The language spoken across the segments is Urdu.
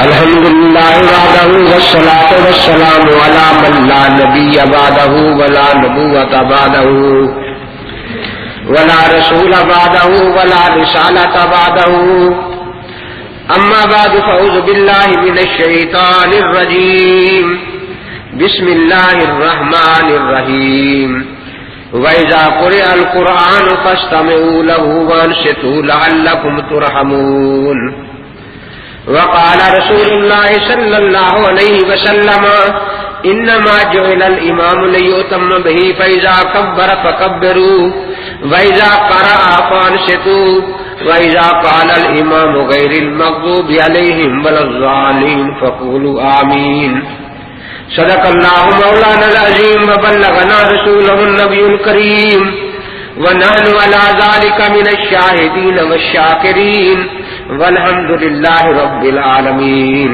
الحمد لله وحده والصلاة والسلام على من لا نبي بعده ولا نبوة بعده ولا رسول بعده ولا رسالة بعده أما بعد فأعوذ بالله من الشيطان الرجيم بسم الله الرحمن الرحيم وإذا قرئ القرآن فاستمعوا له وأنصتوا لعلكم ترحمون وقال رسول الله صلى الله عليه وسلم انما جعل الامام ليؤتم به فاذا كبر فكبروا واذا قرأ فانصتوا واذا قال الامام غير المغضوب عليهم ولا الضالين فقولوا آمين صدق الله مولانا العظيم وبلغنا رسوله النبي الكريم ونحن على ذلك من الشاهدين والشاكرين والحمد لله رب العالمين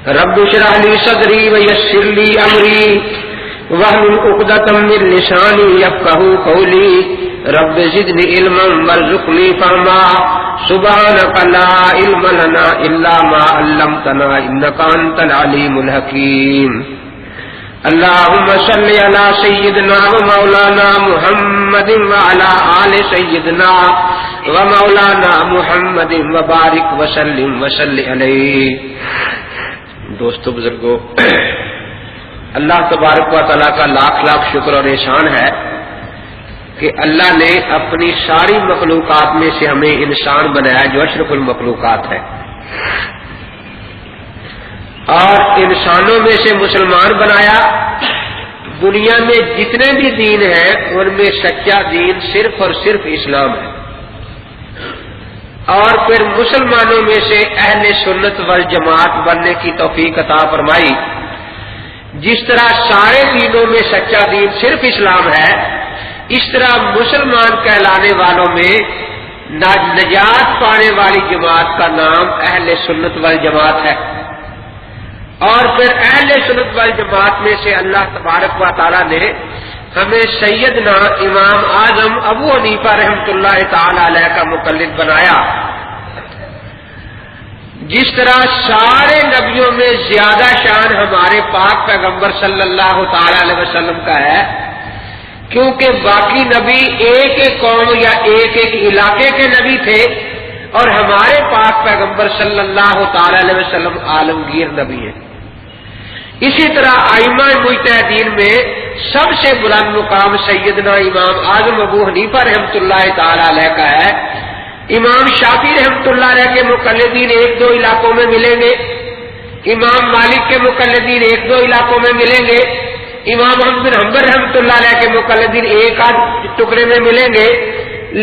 رب اشرح لي صدري ويسر لي امري واحلل عقدة من لساني يفقهوا قولي رب زدني علما وارزقني فهما سبحانك لا علم لنا الا ما علمتنا انك انت العليم الحكيم اللهم صل على سيدنا ومولانا محمد وعلى آل سيدنا ومولانا محمد وبارک وسلم وصلی علیہ. دوستو بزرگو، اللہ تبارک و تعالیٰ کا لاکھ لاکھ شکر اور احسان ہے کہ اللہ نے اپنی ساری مخلوقات میں سے ہمیں انسان بنایا جو اشرف المخلوقات ہے، اور انسانوں میں سے مسلمان بنایا. دنیا میں جتنے بھی دین ہیں ان میں سچا دین صرف اور صرف اسلام ہے، اور پھر مسلمانوں میں سے اہل سنت والجماعت بننے کی توفیق عطا فرمائی. جس طرح سارے دینوں میں سچا دین صرف اسلام ہے، اس طرح مسلمان کہلانے والوں میں نجات پانے والی جماعت کا نام اہل سنت والجماعت ہے. اور پھر اہل سنت والجماعت میں سے اللہ تبارک و تعالیٰ نے ہمیں سیدنا امام اعظم ابو حنیفہ رحمۃ اللہ تعالی علیہ کا مقلد بنایا. جس طرح سارے نبیوں میں زیادہ شان ہمارے پاک پیغمبر صلی اللہ تعالی علیہ وسلم کا ہے، کیونکہ باقی نبی ایک ایک قوم یا ایک ایک علاقے کے نبی تھے، اور ہمارے پاک پیغمبر صلی اللہ تعالی علیہ وسلم عالمگیر نبی ہیں. اسی طرح ائمہ مجتہدین میں سب سے بلند مقام سیدنا امام اعظم ابو حنیفہ رحمۃ اللہ تعالی علیہ کا ہے. امام شافعی رحمۃ اللہ علیہ کے مقلدین ایک دو علاقوں میں ملیں گے، امام مالک کے مقلدین ایک دو علاقوں میں ملیں گے، امام احمد بن حنبل رحمۃ اللہ علیہ کے مقلدین ایک آدھ ٹکڑے میں ملیں گے،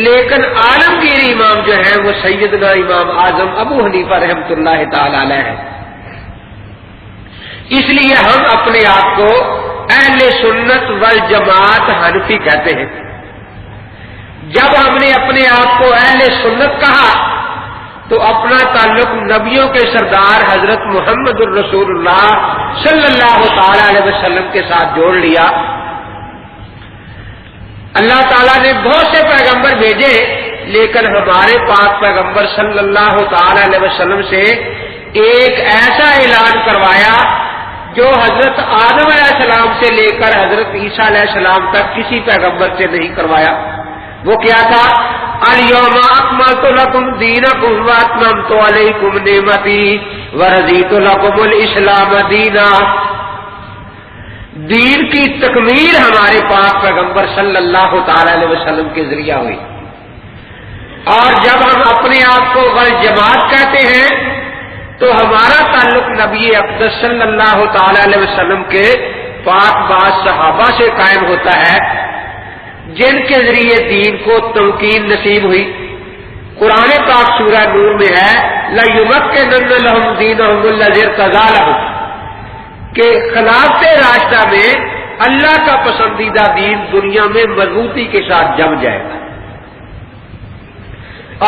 لیکن عالمگیر امام جو ہیں وہ سیدنا امام اعظم ابو حنیفہ رحمۃ اللہ تعالی علیہ ہے. اس لیے ہم اپنے آپ کو اہل سنت والجماعت حنفی کہتے ہیں. جب ہم نے اپنے آپ کو اہل سنت کہا تو اپنا تعلق نبیوں کے سردار حضرت محمد الرسول اللہ صلی اللہ تعالی علیہ وسلم کے ساتھ جوڑ لیا. اللہ تعالیٰ نے بہت سے پیغمبر بھیجے، لیکن ہمارے پاک پیغمبر صلی اللہ تعالی علیہ وسلم سے ایک ایسا اعلان کروایا جو حضرت آدم علیہ السلام سے لے کر حضرت عیسیٰ علیہ السلام تک کسی پیغمبر سے نہیں کروایا. وہ کیا تھا؟ الیوم اکملت لکم دینکم واتممت علیکم نعمتی ورضیت لکم الاسلام دینا. دین کی تکمیل ہمارے پاک پیغمبر صلی اللہ تعالی علیہ وسلم کے ذریعہ ہوئی. اور جب ہم اپنے آپ کو والجماعت کہتے ہیں تو ہمارا تعلق نبی اقدس صلی اللہ تعالی علیہ وسلم کے پاک باز صحابہ سے قائم ہوتا ہے، جن کے ذریعے دین کو تمکین نصیب ہوئی. قرآن پاک سورہ نور میں ہے لَيُمَكِّنَنَّ لَهُمْ دِينَهُمُ الَّذِي ارْتَضَىٰ لَهُمْ، کہ خلافت راستہ میں اللہ کا پسندیدہ دین دنیا میں مضبوطی کے ساتھ جم جائے گا.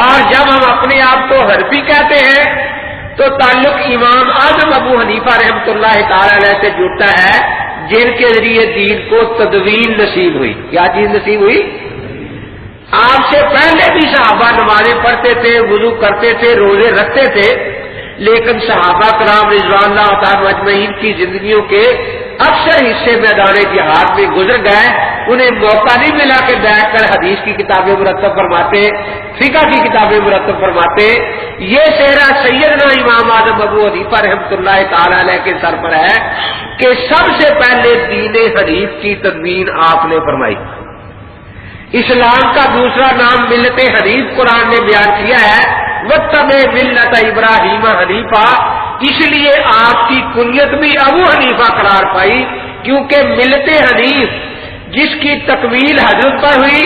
اور جب ہم اپنے آپ کو حنفی کہتے ہیں تو تعلق امام اعظم ابو حنیفہ رحمۃ اللہ تعالی علیہ سے جڑتا ہے، جن کے ذریعے دین کو تدوین نصیب ہوئی. کیا چیز نصیب ہوئی؟ آپ سے پہلے بھی صحابہ نمازیں پڑھتے تھے، وضو کرتے تھے، روزے رکھتے تھے، لیکن صحابہ کرام رضوان اللہ تعالی اجمعین کی زندگیوں کے اکثر حصے میدان جہاد میں گزر گئے، انہیں موقع نہیں ملا کہ بیٹھ کر حدیث کی کتابیں مرتب فرماتے، فقہ کی کتابیں مرتب فرماتے۔ یہ صحرا سیدنا امام اعظم ابو حنیفہ رحمۃ اللہ تعالی علیہ کے سر پر ہے کہ سب سے پہلے دین حنیف کی تدوین آپ نے فرمائی۔ اسلام کا دوسرا نام ملت حنیف قرآن نے بیان کیا ہے، وَاتَّبِعْ مِلَّةَ إِبْرَاهِيمَ حنیفہ، اس لیے آپ کی کنیت بھی ابو حنیفہ قرار پائی، کیونکہ ملت حنیف جس کی تکمیل حضرت پر ہوئی،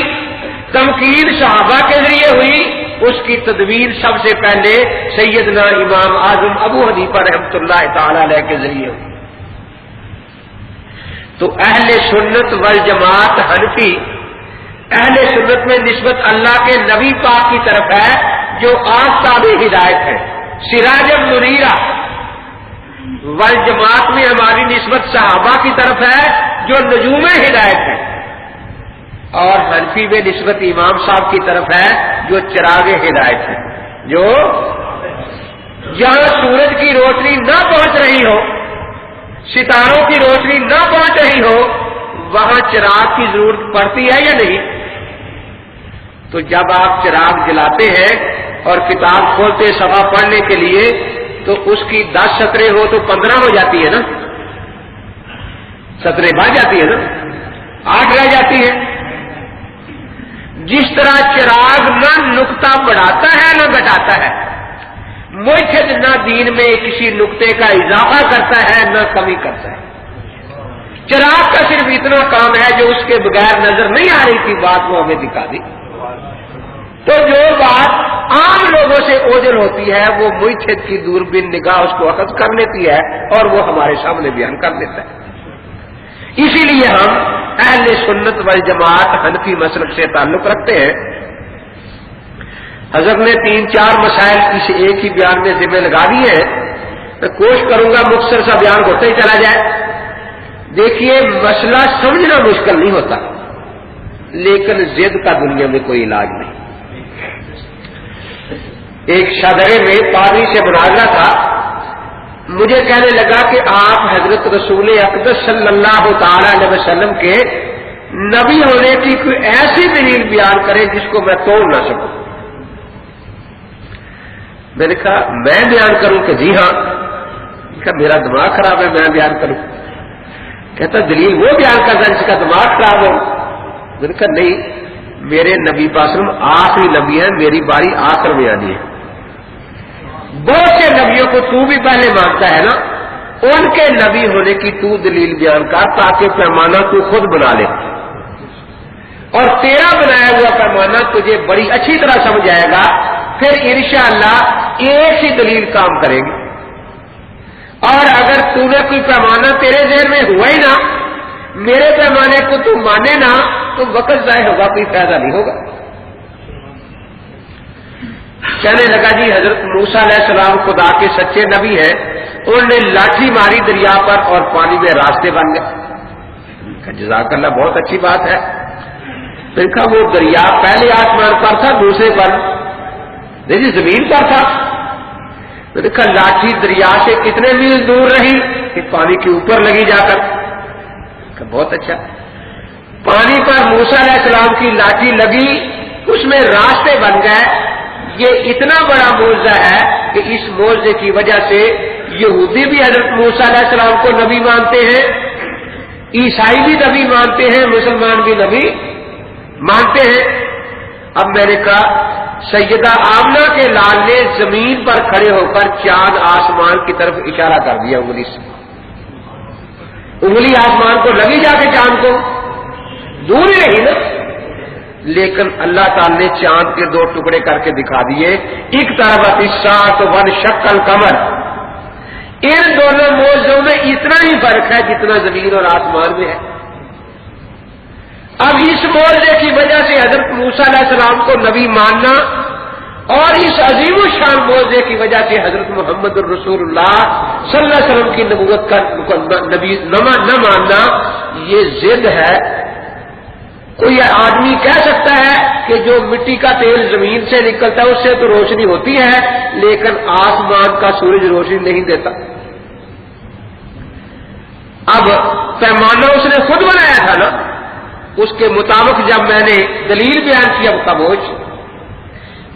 تمکین صحابہ کے ذریعے ہوئی، اس کی تدوین سب سے پہلے سیدنا امام اعظم ابو حنیفہ رحمۃ اللہ تعالی علیہ کے ذریعے ہوئی۔ تو اہل سنت والجماعت حنفی، اہل سنت میں نسبت اللہ کے نبی پاک کی طرف ہے جو آفتاب ہدایت ہے، سراج منیرہ، والجماعت میں ہماری نسبت صحابہ کی طرف ہے جو نجوم ہدایت ہے، اور حنفی میں نسبت امام صاحب کی طرف ہے جو چراغ ہدایت ہے، جو جہاں سورج کی روشنی نہ پہنچ رہی ہو، ستاروں کی روشنی نہ پہنچ رہی ہو، وہاں چراغ کی ضرورت پڑتی ہے یا نہیں؟ تو جب آپ چراغ جلاتے ہیں اور کتاب کھولتے صفحہ پڑھنے کے لیے تو اس کی 10 سطریں ہو تو 15 ہو جاتی ہے نا، سطریں بڑھ جاتی ہے نا، 8 رہ جاتی ہے۔ جس طرح چراغ نہ نقطہ بڑھاتا ہے نہ گھٹاتا ہے، ملحد نہ دین میں کسی نقطے کا اضافہ کرتا ہے نہ کمی کرتا ہے۔ چراغ کا صرف اتنا کام ہے جو اس کے بغیر نظر نہیں آ رہی تھی بات وہ ہمیں دکھا دی۔ تو جو بات عام لوگوں سے اوجھل ہوتی ہے وہ ملحد کی دوربین نگاہ اس کو اخذ کر لیتی ہے اور وہ ہمارے سامنے بیان کر لیتا ہے۔ اسی لیے ہم اہل سنت والجماعت حنفی مسلک سے تعلق رکھتے ہیں۔ حضرت نے 3-4 مسائل اس ایک ہی بیان میں ذمہ لگا دیے ہیں، میں کوشش کروں گا مختصر سا بیان ہوتا ہی چلا جائے۔ دیکھیے، مسئلہ سمجھنا مشکل نہیں ہوتا، لیکن ضد کا دنیا میں کوئی علاج نہیں۔ ایک شادرے میں پادری سے مناظرہ تھا، مجھے کہنے لگا کہ آپ حضرت رسول اقدس صلی اللہ تعالی علیہ وسلم کے نبی ہونے کی کوئی ایسی دلیل بیان کریں جس کو میں توڑ نہ سکوں۔ میں نے کہا میں بیان کروں کہ جی ہاں۔ کہا میرا دماغ خراب ہے، میں بیان کروں؟ کہتا دلیل وہ بیان کرتا جس کا دماغ خراب ہو۔ میں نے کہا نہیں، میرے نبی پاسم آخری نبی ہے، میری باری آخر میں آنی ہے۔ بہت سے نبیوں کو تو بھی پہلے مانتا ہے نا، ان کے نبی ہونے کی تو دلیل بیان کر تاکہ پیمانہ تو خود بنا لے، اور تیرا بنایا ہوا پیمانہ تجھے بڑی اچھی طرح سمجھ آئے گا، پھر انشاءاللہ ایک ہی دلیل کام کرے گی۔ اور اگر تو نے کوئی پیمانہ تیرے ذہن میں ہوا ہی نہ، میرے پیمانے کو تو مانے نہ، تو وقت ضائع ہوگا، کوئی فائدہ نہیں ہوگا۔ کہنے لگا جی حضرت موسیٰ علیہ السلام خدا کے سچے نبی ہیں، انہوں نے لاٹھی ماری دریا پر اور پانی میں راستے بن گئے۔ جزاک اللہ، بہت اچھی بات ہے۔ دیکھا وہ دریا پہلے آسمان پر تھا، دوسرے پر دیکھیے زمین پر تھا۔ دیکھا لاٹھی دریا سے کتنے میل دور رہی کہ پانی کے اوپر لگی جا کر۔ بہت اچھا، پانی پر موسیٰ علیہ السلام کی لاٹھی لگی، اس میں راستے بن گئے۔ یہ اتنا بڑا معجزہ ہے کہ اس معجزے کی وجہ سے یہودی بھی حضرت موسیٰ علیہ السلام کو نبی مانتے ہیں، عیسائی بھی نبی مانتے ہیں، مسلمان بھی نبی مانتے ہیں۔ اب میں نے کہا سیدہ آمنہ کے لال نے زمین پر کھڑے ہو کر چاند آسمان کی طرف اشارہ کر دیا انگلی سے، انگلی آسمان کو لگی جا کے چاند کو، دور ہی رہی نا، لیکن اللہ تعالی نے چاند کے 2 ٹکڑے کر کے دکھا دیے۔ اقتربت الساعۃ وانشق القمر۔ ان دونوں موضوعوں میں اتنا ہی فرق ہے جتنا زمین اور آسمان میں ہے۔ اب اس معجزے کی وجہ سے حضرت موسیٰ علیہ السلام کو نبی ماننا، اور اس عظیم الشان معجزے کی وجہ سے حضرت محمد الرسول اللہ صلی اللہ علیہ وسلم کی نبوت کا نبی نہ ماننا، یہ ضد ہے کوئی آدمی کہہ سکتا ہے کہ جو مٹی کا تیل زمین سے نکلتا ہے اس سے تو روشنی ہوتی ہے، لیکن آسمان کا سورج روشنی نہیں دیتا۔ اب پیمانہ اس نے خود بنایا تھا نا، اس کے مطابق جب میں نے دلیل بیان کی اب خاموش،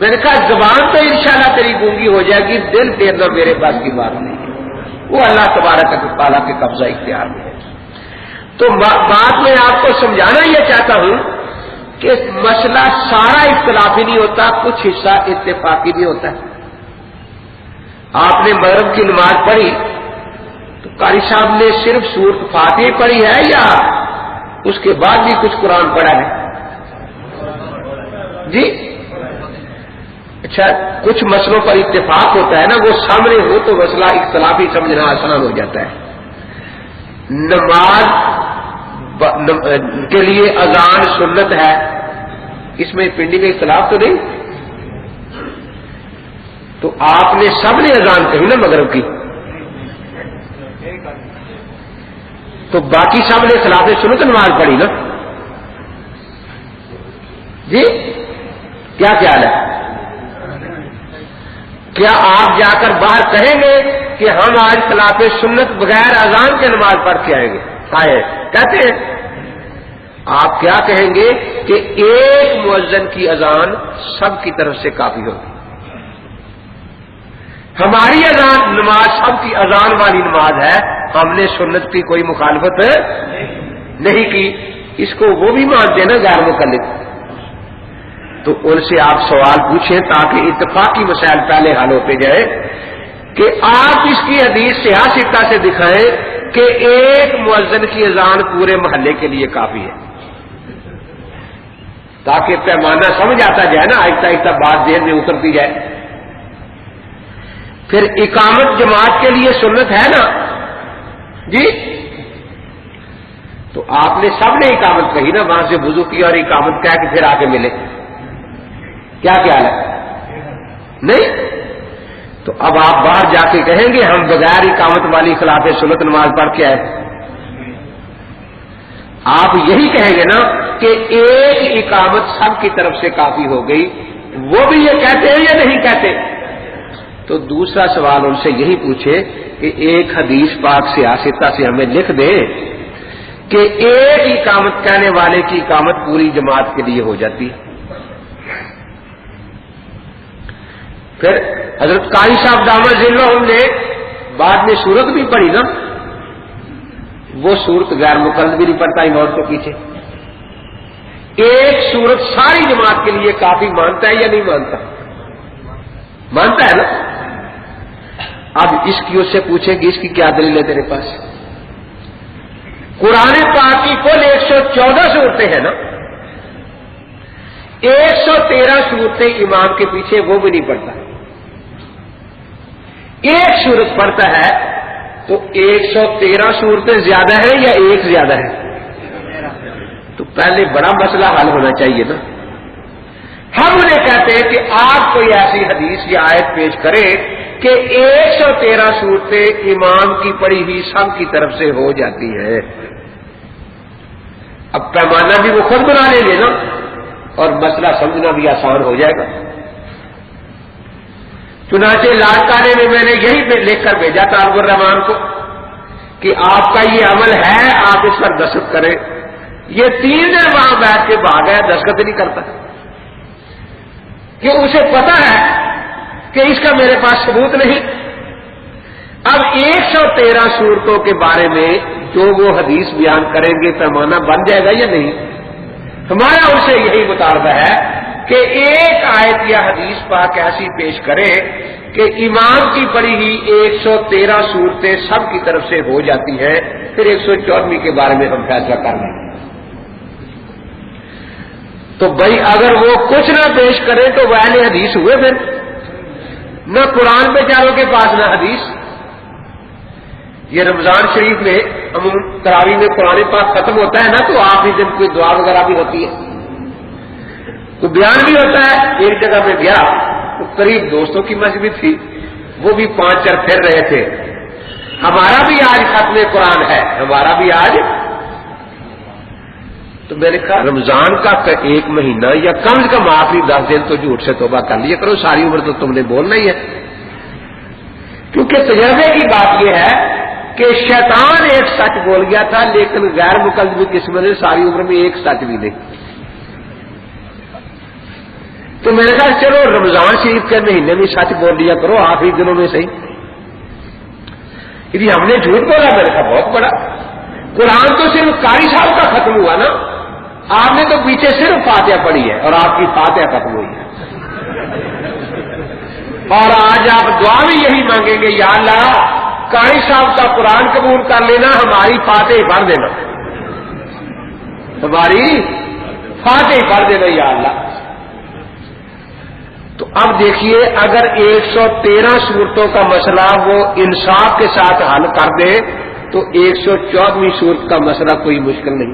میں نے کہا زبان تو انشاءاللہ تیری گونگی ہو جائے گی، دل پھیرنا میرے پاس کی بات نہیں ہے، وہ اللہ تبارک و تعالیٰ کے قبضہ اختیار میں ہے۔ تو بات میں آپ کو سمجھانا یہ چاہتا ہوں کہ مسئلہ سارا اختلافی نہیں ہوتا، کچھ حصہ اتفاقی بھی ہوتا ہے۔ آپ نے مغرب کی نماز پڑھی تو قاری صاحب نے صرف سورۃ فاتحہ پڑھی ہے یا اس کے بعد بھی کچھ قرآن پڑھا ہے؟ جی اچھا، کچھ مسئلوں پر اتفاق ہوتا ہے نا، وہ سامنے ہو تو مسئلہ اختلافی سمجھنا آسان ہو جاتا ہے۔ نماز کے لیے اذان سنت ہے، اس میں پنڈی میں اختلاف تو نہیں؟ تو آپ نے سب نے اذان کہی نا مغرب کی، تو باقی سب نے خلاف سنت نماز پڑھی نا؟ جی کیا خیال ہے؟ کیا آپ جا کر باہر کہیں گے کہ ہم آج خلاف سنت بغیر اذان کے نماز پڑھ کے آئیں گے؟ کہتے ہیں آپ کیا کہیں گے کہ ایک مؤذن کی اذان سب کی طرف سے کافی ہوگی، ہماری اذان نماز سب کی اذان والی نماز ہے، ہم نے سنت کی کوئی مخالفت نہیں کی، اس کو وہ بھی مانتے ہیں نا غیر مقلد۔ تو ان سے آپ سوال پوچھیں تاکہ اتفاقی مسائل پہلے حل ہوتے جائے کہ آپ اس کی حدیث صحیح ستہ سے دکھائیں کہ ایک مؤذن کی اذان پورے محلے کے لیے کافی ہے، تاکہ پیمانہ سمجھ آتا جائے نا، آہستہ آہستہ بات ذہن میں اترتی جائے۔ پھر اقامت جماعت کے لیے سنت ہے نا جی، تو آپ نے سب نے اقامت کہی نا، وہاں سے وضو کیا اور اقامت کہہ کے پھر آ کے ملے، کیا خیال ہے؟ نہیں؟ تو اب آپ باہر جا کے کہیں گے ہم بغیر اقامت والی خلاف سنت نماز پڑھ کے آئے، آپ یہی کہیں گے نا کہ ایک اقامت سب کی طرف سے کافی ہو گئی، وہ بھی یہ کہتے ہیں یا نہیں کہتے؟ تو دوسرا سوال ان سے یہی پوچھے کہ ایک حدیث پاک سیاستہ سے ہمیں لکھ دیں کہ ایک اقامت کہنے والے کی اقامت پوری جماعت کے لیے ہو جاتی ہے۔ پھر حضرت قاری صاحب دامت ذلہم نے بعد میں سورت بھی پڑھی نا، وہ سورت غیر مقلد بھی نہیں پڑھتا امام کے پیچھے، ایک سورت ساری جماعت کے لیے کافی مانتا ہے یا نہیں مانتا؟ مانتا ہے نا۔ اب اس کی اس سے پوچھیں کہ اس کی کیا دلیل ہے تیرے پاس؟ قرآن پاک کی کل 114 صورتیں ہیں نا، 113 صورتیں امام کے پیچھے وہ بھی نہیں پڑھتا، ایک صورت پڑھتا ہے، تو 113 صورتیں زیادہ ہیں یا ایک زیادہ ہے؟ تو پہلے بڑا مسئلہ حل ہونا چاہیے نا۔ ہم انہیں کہتے ہیں کہ آپ کوئی ایسی حدیث یا آیت پیش کریں کہ 113 صورتیں امام کی پڑھی ہوئی سب کی طرف سے ہو جاتی ہیں، اب پیمانہ بھی وہ خود بنا لیں گے نا، اور مسئلہ سمجھنا بھی آسان ہو جائے گا۔ چنانچہ لاڑکانے میں میں نے یہی پہ لکھ کر بھیجا تھا عبد الرحمان کو کہ آپ کا یہ عمل ہے، آپ اس پر دستخط کریں۔ یہ 3 دن وہاں بیٹھ کے بھاگ گیا، دستخط نہیں کرتا کہ اسے پتا ہے کہ اس کا میرے پاس ثبوت نہیں۔ اب 113 صورتوں کے بارے میں جو وہ حدیث بیان کریں گے پیمانہ بن جائے گا یا نہیں؟ ہمارا ان سے یہی مطالبہ ہے کہ ایک آیت یا حدیث پاک ایسی پیش کرے کہ امام کی پڑھی ہوئی 113 صورتیں سب کی طرف سے ہو جاتی ہیں، پھر 114 کے بارے میں ہم فیصلہ کر لیں گے۔ تو بھائی اگر وہ کچھ نہ پیش کریں تو وہ اہل حدیث ہوئے، پھر نہ قرآن پہ چاروں کے پاس نہ حدیث۔ یہ رمضان شریف میں تراویح میں قرآن پاک ختم ہوتا ہے نا، تو آخری دن کوئی دعا وغیرہ بھی ہوتی ہے، تو بیان بھی ہوتا ہے۔ ایک جگہ میں گیا تو قریب دوستوں کی مسجد تھی، وہ بھی 5 چر پھر رہے تھے۔ ہمارا بھی آج ختم قرآن ہے، ہمارا بھی آج تو میں نے کہا رمضان کا ایک مہینہ یا کم سے کم آخری 10 دن تو جھوٹ سے توبہ کر لیا کرو، ساری عمر تو تم نے بولنا ہی ہے. کیونکہ تجربے کی بات یہ ہے کہ شیطان ایک سچ بول گیا تھا، لیکن غیر مقلد قسم نے ساری عمر میں ایک سچ بھی نہیں. تو میں نے کہا چلو رمضان شریف کے مہینے میں سچ بول لیا کرو، آخری دنوں میں صحیح. ہم نے جھوٹ بولا، میں نے کہا بہت بڑا. قرآن تو صرف قاری صاحب کا ختم ہوا نا، آپ نے تو پیچھے صرف فاتحہ پڑھی ہے اور آپ کی فاتحہ ختم ہوئی ہے. اور آج آپ دعا بھی یہی مانگیں گے، یا اللہ قاری صاحب کا قرآن قبول کر لینا، ہماری فاتحہ پڑھ دینا، ہماری فاتحہ پڑھ دینا یا اللہ. تو اب دیکھیے اگر 113 صورتوں کا مسئلہ وہ انصاف کے ساتھ حل کر دے تو 114ویں صورت کا مسئلہ کوئی مشکل نہیں.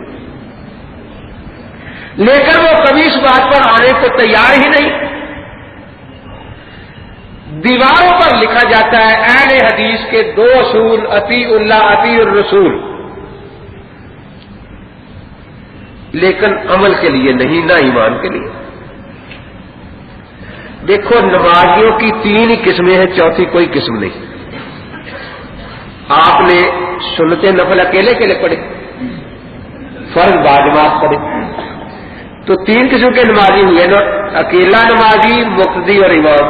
لیکن وہ کبھی اس بات پر آنے کو تیار ہی نہیں. دیواروں پر لکھا جاتا ہے اہل حدیث کے 2 اصول، اطیع اللہ اطیع الرسول، لیکن عمل کے لیے نہیں، نہ ایمان کے لیے. دیکھو نمازیوں کی 3 ہی قسمیں ہیں، چوتھی کوئی قسم نہیں. آپ نے سنتیں نفل اکیلے کے لیے پڑھے، فرض باجماعت پڑھے، تو 3 قسم کے نمازی ہوئے نا، اکیلا نمازی، مقتدی اور امام.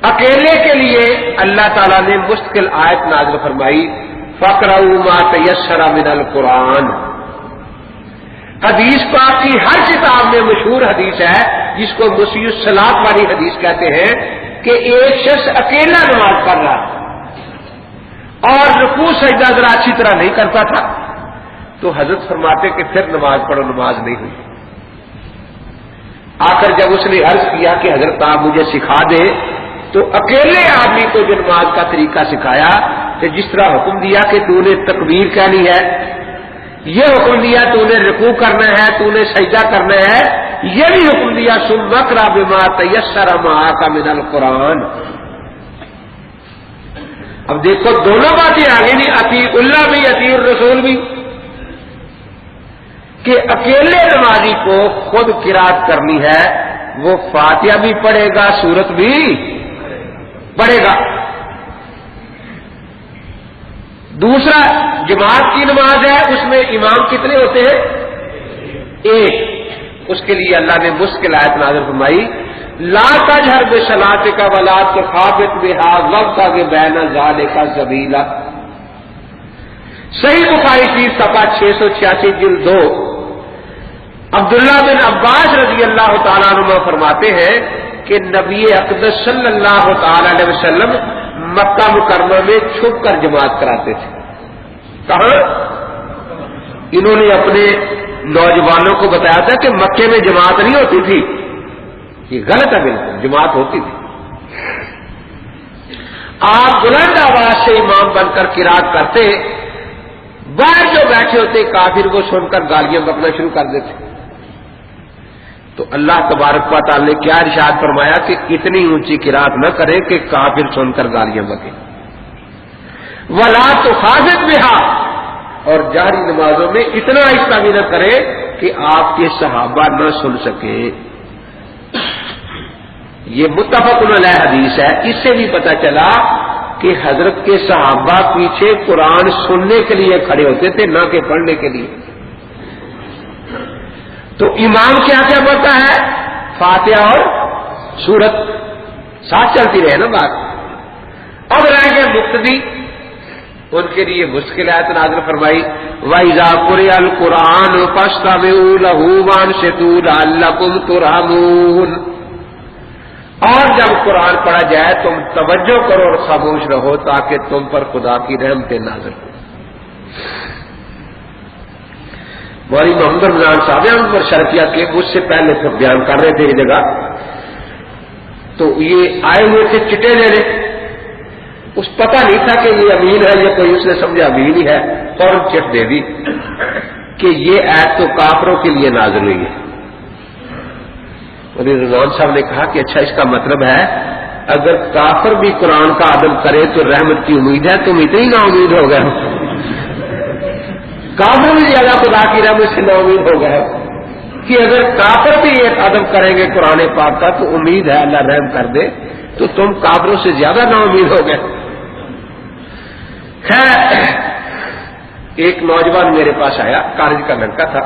اکیلے کے لیے اللہ تعالیٰ نے مستقل آیت نازل فرمائی، فَاقْرَؤُوا مَا تَيَسَّرَ مِنَ الْقُرْآنِ. حدیث پاک کی ہر کتاب میں مشہور حدیث ہے جس کو مسیح الصلاۃ والی حدیث کہتے ہیں کہ ایک شخص اکیلا نماز پڑھ رہا اور رکوع سجدہ ذرا اچھی طرح نہیں کرتا تھا، تو حضرت فرماتے کہ پھر نماز پڑھو، نماز نہیں ہوئی. آخر جب اس نے عرض کیا کہ حضرت آپ مجھے سکھا دے، تو اکیلے آدمی کو جو نماز کا طریقہ سکھایا کہ جس طرح حکم دیا کہ تو نے تکبیر کہنی ہے، یہ حکم دیا تو نے رکوع کرنا ہے، تو نے سجدہ کرنا ہے، یہ بھی حکم دیا ثم اقرأ بما تيسر معك من القرآن. اب دیکھو دونوں باتیں آگے نہیں، اطیع اللہ بھی اطیع الرسول بھی، کہ اکیلے نمازی کو خود قرات کرنی ہے، وہ فاتحہ بھی پڑھے گا، سورت بھی پڑھے گا. دوسرا جماعت کی نماز ہے، اس میں امام کتنے ہوتے ہیں؟ 1. اس کے لیے اللہ نے مشکل آیت نازل فرمائی، لا تجہر بصلاتک ولا تخافت بها وابتغ بین ذلک سبیلا. صحیح بخاری کی صفحہ 686 جلد 2. عبداللہ بن عباس رضی اللہ تعالیٰ عنہ فرماتے ہیں کہ نبی اقدس صلی اللہ تعالی علیہ وسلم مکہ مکرمہ میں چھپ کر جماعت کراتے تھے. کہاں؟ انہوں نے اپنے نوجوانوں کو بتایا تھا کہ مکے میں جماعت نہیں ہوتی تھی، یہ غلط ہے، بالکل جماعت ہوتی تھی. آپ بلند آواز سے امام بن کر قرات کرتے، باہر جو بیٹھے ہوتے کافر وہ سن کر گالیاں بکنا شروع کر دیتے. تو اللہ تبارک و تعالی نے کیا ارشاد فرمایا کہ اتنی اونچی قرات نہ کرے کہ کافر سن کر گالیاں بکے. ولا تخافت بها، اور جہری نمازوں میں اتنا آہستہ بھی نہ کرے کہ آپ کے صحابہ نہ سن سکے. یہ متفق علیہ حدیث ہے. اس سے بھی پتہ چلا کہ حضرت کے صحابہ پیچھے قرآن سننے کے لیے کھڑے ہوتے تھے، نہ کہ پڑھنے کے لیے. تو امام کیا کیا پڑھتا ہے؟ فاتحہ اور سورت ساتھ چلتی رہے نا بات. اب رہ گئے مقتدی، ان کے لیے مشکل آیت نازل فرمائی، وَإِذَا قُرِئَ الْقُرْآنُ فَاسْتَمِعُوا لَهُ وَأَنصِتُوا لَعَلَّكُمْ تُرْحَمُونَ. اور جب قرآن پڑھا جائے تم توجہ کرو اور خاموش رہو تاکہ تم پر خدا کی رحمتیں نازل ہوں. مولوی محمد رمضان صاحب ہم پر شرفیہ کے مجھ سے پہلے پھر بیان کر رہے تھے یہ جگہ، تو یہ آئے ہوئے تھے چٹے لینے، اس پتہ نہیں تھا کہ یہ امین ہے یا کوئی، اس نے سمجھا امین ہی ہے، فوراً چٹ دے دی کہ یہ آیت تو کافروں کے لیے نازل ہوئی ہے. مولوی رضوان صاحب نے کہا کہ اچھا اس کا مطلب ہے اگر کافر بھی قرآن کا ادب کرے تو رحمت کی امید ہے، تم اتنی نا امید ہو گئے ہو. کافر بھی زیادہ خدا کی رحمت سے نا امید ہو گئے کہ اگر کافر بھی ایک ادب کریں گے قرآن پاک کا تو امید ہے اللہ رحم کر دے، تو تم کافروں سے زیادہ نا امید ہو گئے۔ خیر، ایک نوجوان میرے پاس آیا، کالج کا لڑکا تھا،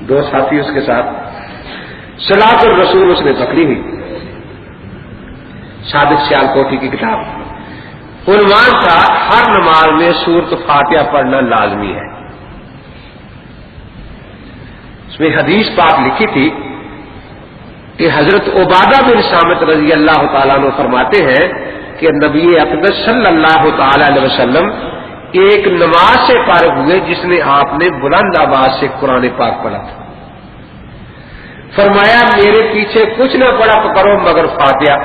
دو ساتھی اس کے ساتھ، صلاۃ الرسول اس نے پکڑی ہوئی، صادق سیال کوٹھی کی کتاب، عنوان تھا ہر نماز میں سورۃ فاتحہ پڑھنا لازمی ہے۔ اس میں حدیث پاک لکھی تھی کہ حضرت عبادہ بن صامت رضی اللہ تعالیٰ عنہ فرماتے ہیں کہ نبی اقدس صلی اللہ تعالی علیہ وسلم ایک نماز سے فارغ ہوئے جس میں آپ نے بلند آواز سے قرآن پاک پڑھا تھا، فرمایا میرے پیچھے کچھ نہ پڑھا کرو مگر فاتحہ،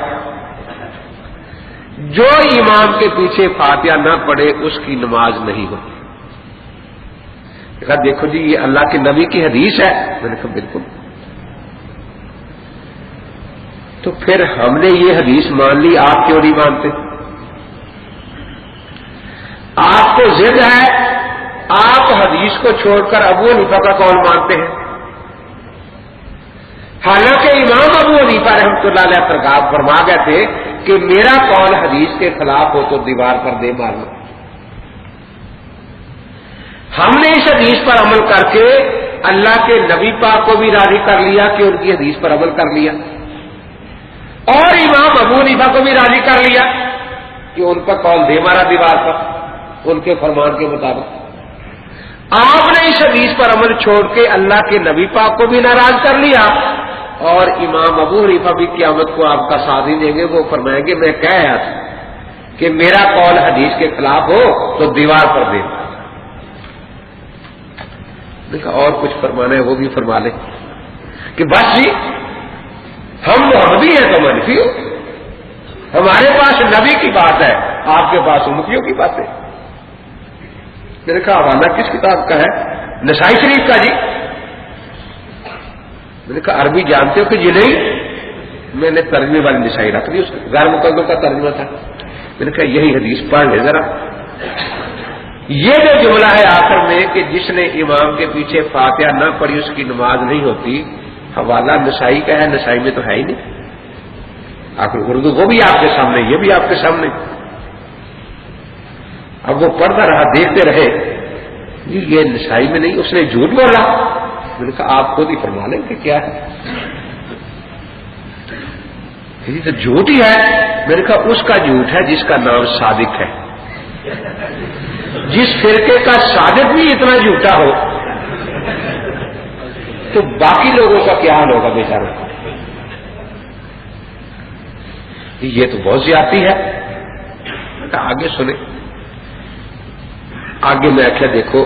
جو امام کے پیچھے فاتحہ نہ پڑھے اس کی نماز نہیں ہوتی۔ کہا دیکھو جی یہ اللہ کے نبی کی حدیث ہے، میں نے کہا بالکل۔ تو پھر ہم نے یہ حدیث مان لی، آپ کیوں نہیں مانتے؟ آپ کو ضد ہے، آپ حدیث کو چھوڑ کر ابو حنیفہ کا قول مانتے ہیں، حالانکہ امام ابو حنیفہ رحمۃ اللہ علیہ پرکاب فرما گئے تھے کہ میرا قول حدیث کے خلاف ہو تو دیوار پر دے مارنا۔ ہم نے اس حدیث پر عمل کر کے اللہ کے نبی پاک کو بھی راضی کر لیا کہ ان کی حدیث پر عمل کر لیا، اور امام ابو حنیفہ کو بھی راضی کر لیا کہ ان کا قول دے مارا دیوار پر ان کے فرمان کے مطابق۔ آپ نے اس حدیث پر عمل چھوڑ کے اللہ کے نبی پاک کو بھی ناراض کر لیا، اور امام ابو حنیفہ بھی قیامت کو آپ کا ساتھ ہی دیں گے، وہ فرمائیں گے میں کہہ رہا تھا کہ میرا قول حدیث کے خلاف ہو تو دیوار پر دے۔ دیکھا اور کچھ فرمانا ہے وہ بھی فرما لیں کہ بس جی ہم محمدی ہیں تو منفی ہو، ہمارے پاس نبی کی بات ہے، آپ کے پاس امتیوں کی بات ہے۔ میں نے کہا حوالہ کس کتاب کا ہے؟ نسائی شریف کا جی۔ میں نے کہا عربی جانتے ہو کہ جی نہیں؟ میں نے ترجمے والی نسائی رکھ دی، اس غیر مقدم کا ترجمہ تھا۔ میں نے کہا یہی حدیث پڑھ لے ذرا، یہ جو جملہ ہے آخر میں کہ جس نے امام کے پیچھے فاتحہ نہ پڑھی اس کی نماز نہیں ہوتی، حوالہ نسائی کا ہے، نسائی میں تو ہے ہی نہیں، آخر اردو وہ بھی آپ کے سامنے، یہ بھی آپ کے سامنے۔ اب وہ پڑھتا رہا، دیکھتے رہے، یہ نسائی میں نہیں، اس نے جھوٹ بولا۔ میں نے کہا آپ خود ہی فرما لیں کہ کیا ہے، یہ تو جھوٹ ہی ہے۔ میں نے کہا اس کا جھوٹ ہے جس کا نام صادق ہے، جس فرقے کا صادق بھی اتنا جھوٹا ہو تو باقی لوگوں کا کیا حال ہوگا بیچاروں کا؟ یہ تو بہت زیادتی ہے۔ آگے سنیں، آگے میں کیا دیکھو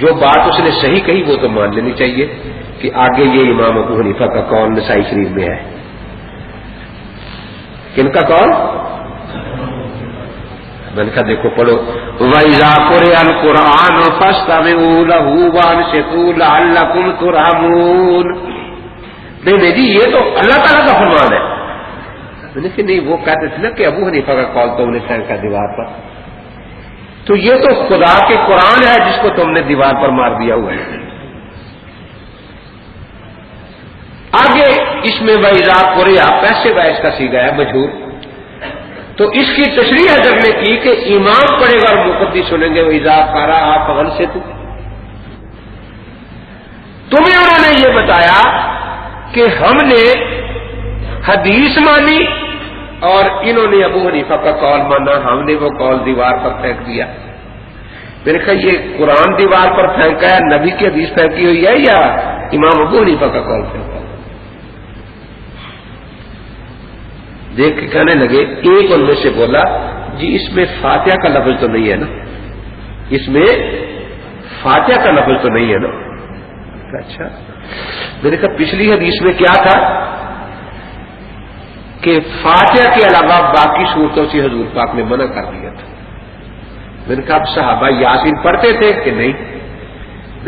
جو بات اس نے صحیح کہی وہ تو مان لینی چاہیے کہ آگے یہ امام ابو حنیفہ کا قول نسائی شریف میں ہے۔ کن کا قول؟ میں نے کہا دیکھو پڑھو، وَإِذَا قُرِئَ الْقُرْآنُ فَاسْتَمِعُوا لَهُ وَأَنصِتُوا لَعَلَّكُمْ تُرْحَمُونَ۔ نہیں جی یہ تو اللہ تعالیٰ کا فرمان ہے۔ میں نے کہا نہیں، وہ کہتے تھے نا کہ ابو حنیفہ کا قول تم نے پھینکا دیوار پر، تو یہ تو خدا کے قرآن ہے جس کو تم نے دیوار پر مار دیا ہوا ہے۔ آگے اس میں وَإِذَا قُرِئَ پیسے باعث کا سیغہ ہے مجہور، تو اس کی تشریح حضرت نے کی کہ امام پڑھے گا اور مقتدی سنیں گے، وَإِذَا قَرَأَ فَأَنصِتُوا۔ تمہیں انہوں نے یہ بتایا کہ ہم نے حدیث مانی اور انہوں نے ابو حنیفہ کا قول مانا، ہم نے وہ قول دیوار پر پھینک دیا۔ میں نے کہا یہ قرآن دیوار پر پھینکا ہے، نبی کی حدیث پھینکی ہوئی ہے یا امام ابو حنیفہ کا قول پھینکا؟ دیکھ کے کہنے لگے، ایک ان میں سے بولا جی اس میں فاتحہ کا لفظ تو نہیں ہے نا، اس میں فاتحہ کا لفظ تو نہیں ہے نا۔ اچھا، میں نے کہا پچھلی حدیث میں کیا تھا کہ فاتحہ کے علاوہ باقی صورتوں سے حضور پاک نے منع کر دیا تھا۔ میں نے کہا اب صحابہ یاسین پڑھتے تھے کہ نہیں،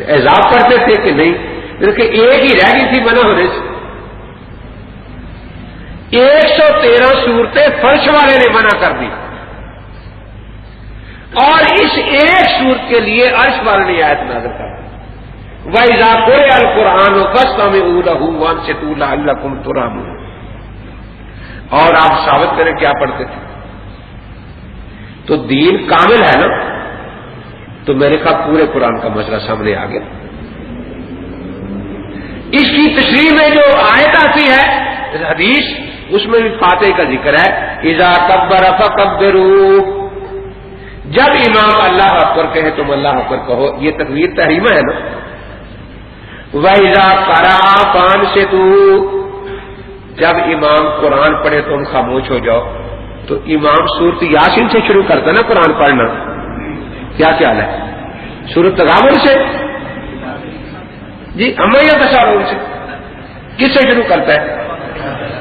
اعزاز پڑھتے تھے کہ نہیں؟ میں نے کہا ایک ہی رہ گئی تھی منع ہونے سے، 113 صورتیں فرش والے نے منع کر دی، اور اس ایک سورت کے لیے عرش والے نے آیت نازل کر دی وَإِذَا قُرِئَ الْقُرْآنُ فَاسْتَمِعُوا لَهُ وَأَنصِتُوا لَعَلَّكُمْ تُرْحَمُونَ۔ اور آپ ثابت کریں کیا پڑھتے تھے؟ تو دین کامل ہے نا، تو میں نے کہا پورے قرآن کا مسئلہ سامنے آ گیا۔ اس کی تشریح میں جو آیت آتی ہے حدیث، اس میں بھی فاتحہ کا ذکر ہے، اذا کبر فکبروا، جب امام اللہ اکبر کہے تم اللہ اکبر کہو، یہ تکبیر تحریمہ ہے نا۔ وَإِذَا قَرَأَ فَأَنصِتُوا، جب امام قرآن پڑھے تم خاموش ہو جاؤ۔ تو امام سورت یاسین سے شروع کرتا نا قرآن پڑھنا، کیا خیال ہے؟ سورت تغابن سے جی، امیہ تشارون سے، کس سے شروع کرتا ہے؟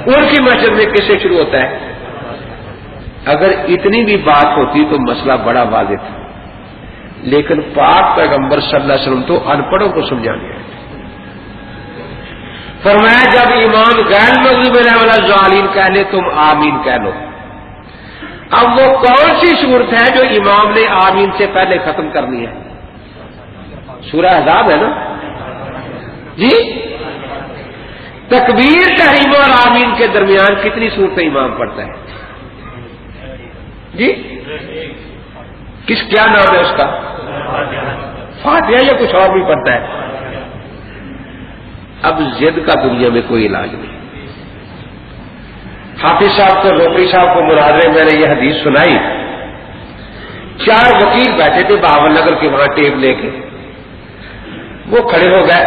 ان کی مسجد میں کس سے شروع ہوتا ہے؟ اگر اتنی بھی بات ہوتی تو مسئلہ بڑا واضح تھا، لیکن پاک پیغمبر صلی اللہ علیہ وسلم تو ان پڑھوں کو سمجھانے آئے، فرمایا جب امام غیر مغضوب علیہم ولا الضالین کہہ لے تم آمین کہہ لو۔ اب وہ کون سی صورت ہے جو امام نے آمین سے پہلے ختم کرنی ہے؟ سورہ احزاب ہے نا جی۔ تکبیر تحریمہ اور آمین کے درمیان کتنی صورتیں امام پڑھتا ہے جی؟ کیا نام ہے اس کا؟ فاتحہ یا کچھ اور بھی پڑھتا ہے؟ اب ضد کا دنیا میں کوئی علاج نہیں۔ حافظ صاحب کو روپڑی صاحب کو مناظرے میں نے یہ حدیث سنائی، 4 وکیل بیٹھے تھے بہاول نگر کے وہاں ٹیپ لے کے، وہ کھڑے ہو گئے،